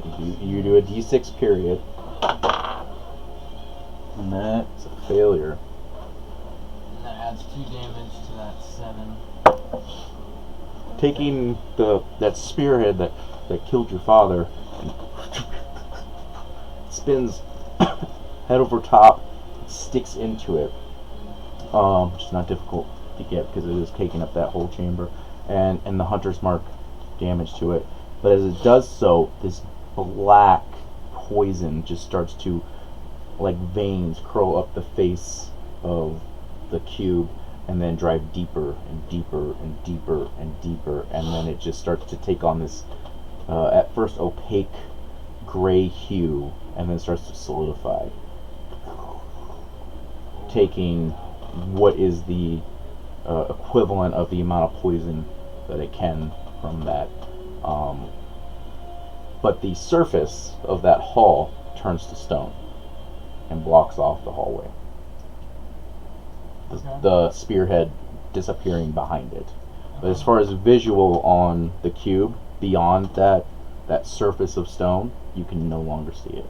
S1: So you do a D6 period. And that's a failure.
S3: adds 2 damage to that 7.
S1: Taking that spearhead that killed your father and spins head over top, sticks into it. Which is not difficult to get because it is taking up that whole chamber, and the hunter's mark damage to it. But as it does so, this black poison just starts to, like veins, curl up the face of the cube and then drive deeper and deeper and deeper and deeper, and then it just starts to take on this at first opaque gray hue and then starts to solidify, taking what is the equivalent of the amount of poison that it can from that. But the surface of that hall turns to stone and blocks off the hallway. The spearhead disappearing behind it. But as far as visual on the cube, beyond that surface of stone, you can no longer see it.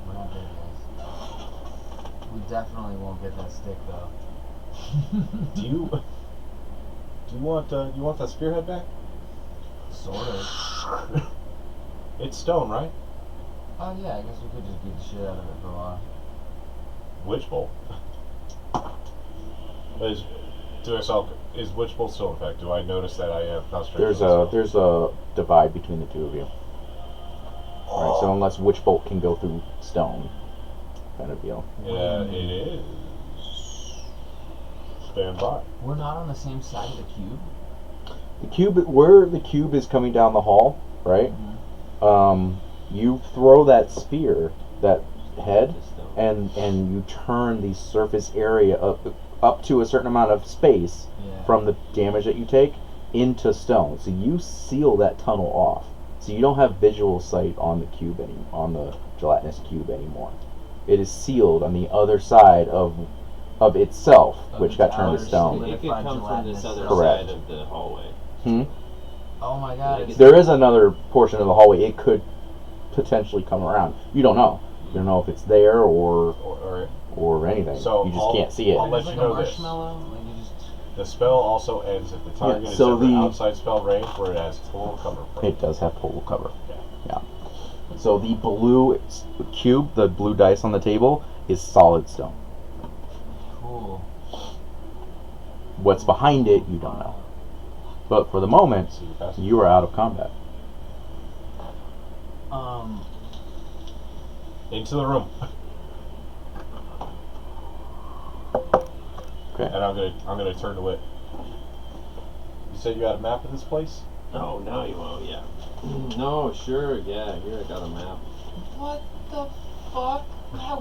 S3: We're not there, guys. We definitely won't get that stick, though.
S2: Do you want that spearhead back?
S3: Sort of.
S2: It's stone, right?
S3: Oh yeah, I guess we could just beat the shit out of it for a while.
S2: Witch bolt. Is witch bolt still in effect? Do I notice that I have concentration?
S1: There's a divide between the two of you. Alright, so unless witch bolt can go through stone, kind of deal.
S2: Yeah, it is. Stand by.
S3: We're not on the same side of the cube.
S1: Where the cube is coming down the hall, right?
S3: Mm-hmm.
S1: You throw that spear, that head, and you turn the surface area up to a certain amount of space from the damage that you take into stone. So you seal that tunnel off. So you don't have visual sight on the cube on the gelatinous cube anymore. It is sealed on the other side of itself, which got turned to stone.
S4: It could come from this other
S1: Correct.
S4: side of the hallway.
S3: Oh my god.
S1: There is another portion of the hallway. It could potentially come around. You don't know. You don't know if it's there or anything.
S2: So
S1: you just can't see it.
S2: I'll let you know this. The spell also ends if the target is in the outside spell range where it has total cover.
S1: It does have total cover.
S2: Okay.
S1: Yeah. So the blue cube, the blue dice on the table, is solid stone.
S3: Cool.
S1: What's behind it, you don't know. But for the moment, you are out of combat.
S2: Into the room.
S1: Okay.
S2: And I'm gonna turn to it. You said you had a map of this place?
S4: Oh, now you won't, yeah. No, sure, yeah, here I got a map.
S3: What the fuck?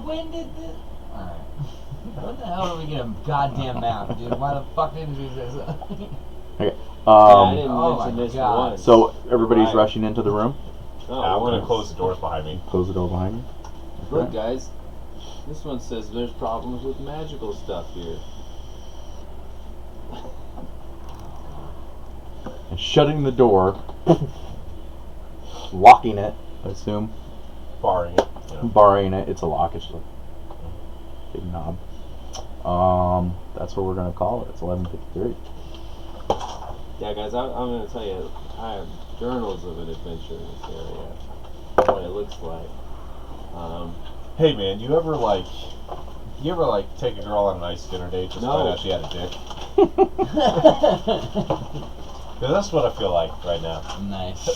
S3: When did this? Alright. When the hell did we get a goddamn map, dude? Why the fuck didn't we say so?
S1: Okay.
S4: I didn't
S3: oh
S4: mention
S3: my
S4: this
S3: God.
S4: once.
S1: So everybody's rushing into the room.
S4: Oh,
S2: I'm gonna
S4: once.
S2: close the doors behind me.
S1: Close the door behind you.
S4: Look,
S1: Okay.
S4: guys, this one says there's problems with magical stuff here.
S1: And shutting the door, locking it, I assume.
S2: Barring it. You know.
S1: Barring it. It's a lock. It's just a big knob. That's what we're gonna call it. It's 11:53.
S4: Yeah, guys, I'm gonna tell you, I have journals of an adventure in this area. What it looks like.
S2: Hey man, you ever take a girl on a nice dinner date just to find out she had a dick? Because that's what I feel like right now.
S3: Nice.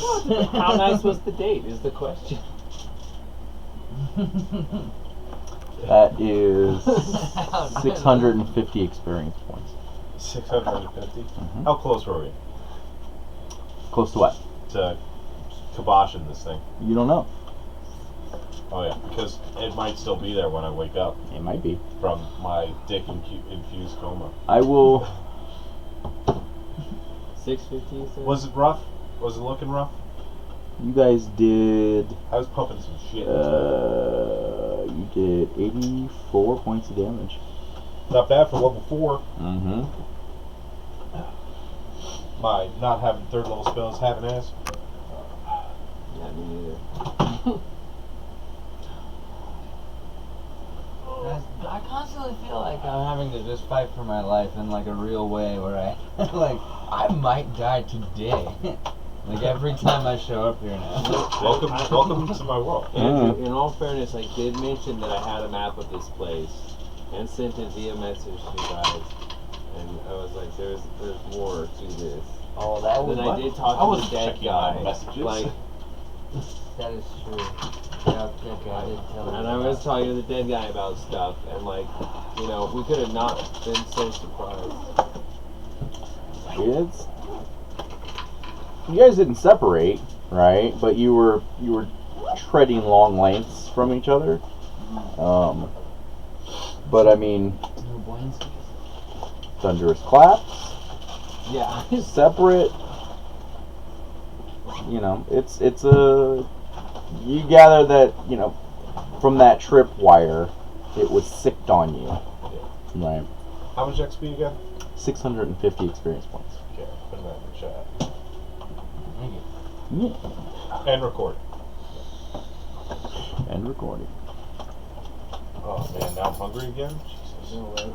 S4: How nice was the date is the question.
S1: That is 650 experience points.
S2: 650?
S1: Mhm.
S2: How close were we
S1: Close to what?
S2: to kiboshing this thing?
S1: You don't know.
S2: Oh yeah, because it might still be there when I wake up
S1: It might be.
S2: from my dick-infused coma.
S1: I will.
S4: 650, you said?
S2: Was it rough? Was it looking rough?
S1: You guys did.
S2: I was pumping some shit.
S1: You did 84 points of damage.
S2: Not bad for level 4.
S1: Mm-hmm.
S2: My not having third level spells having ass.
S4: Yeah, me neither.
S3: really feel like I'm having to just fight for my life in like a real way, where I like I might die today. Like every time I show up here now.
S2: Welcome to my world.
S4: Andrew, in all fairness, I did mention that I had a map of this place and sent it via message to you guys, and I was like, "There's more to this."
S3: Oh, that
S4: And
S3: was
S4: then I did
S2: I
S4: talk to
S2: wasn't
S4: the dead
S2: checking my
S4: guy,
S2: messages.
S4: like,
S3: that is true. Yeah, okay, I did tell you.
S4: and I was talking to the dead guy about stuff, and like, you know, we could have not been so surprised.
S1: It's you guys didn't separate, right? But you were treading long lengths from each other. But I mean, thunderous claps,
S4: Yeah.
S1: separate. You know, it's a. You gather that from that tripwire, it was sicked on you, right?
S2: How much XP again?
S1: 650 experience points.
S2: Okay, put that in the chat.
S1: Yeah.
S2: And record.
S1: And recording.
S2: Oh man, now I'm hungry again? Jesus.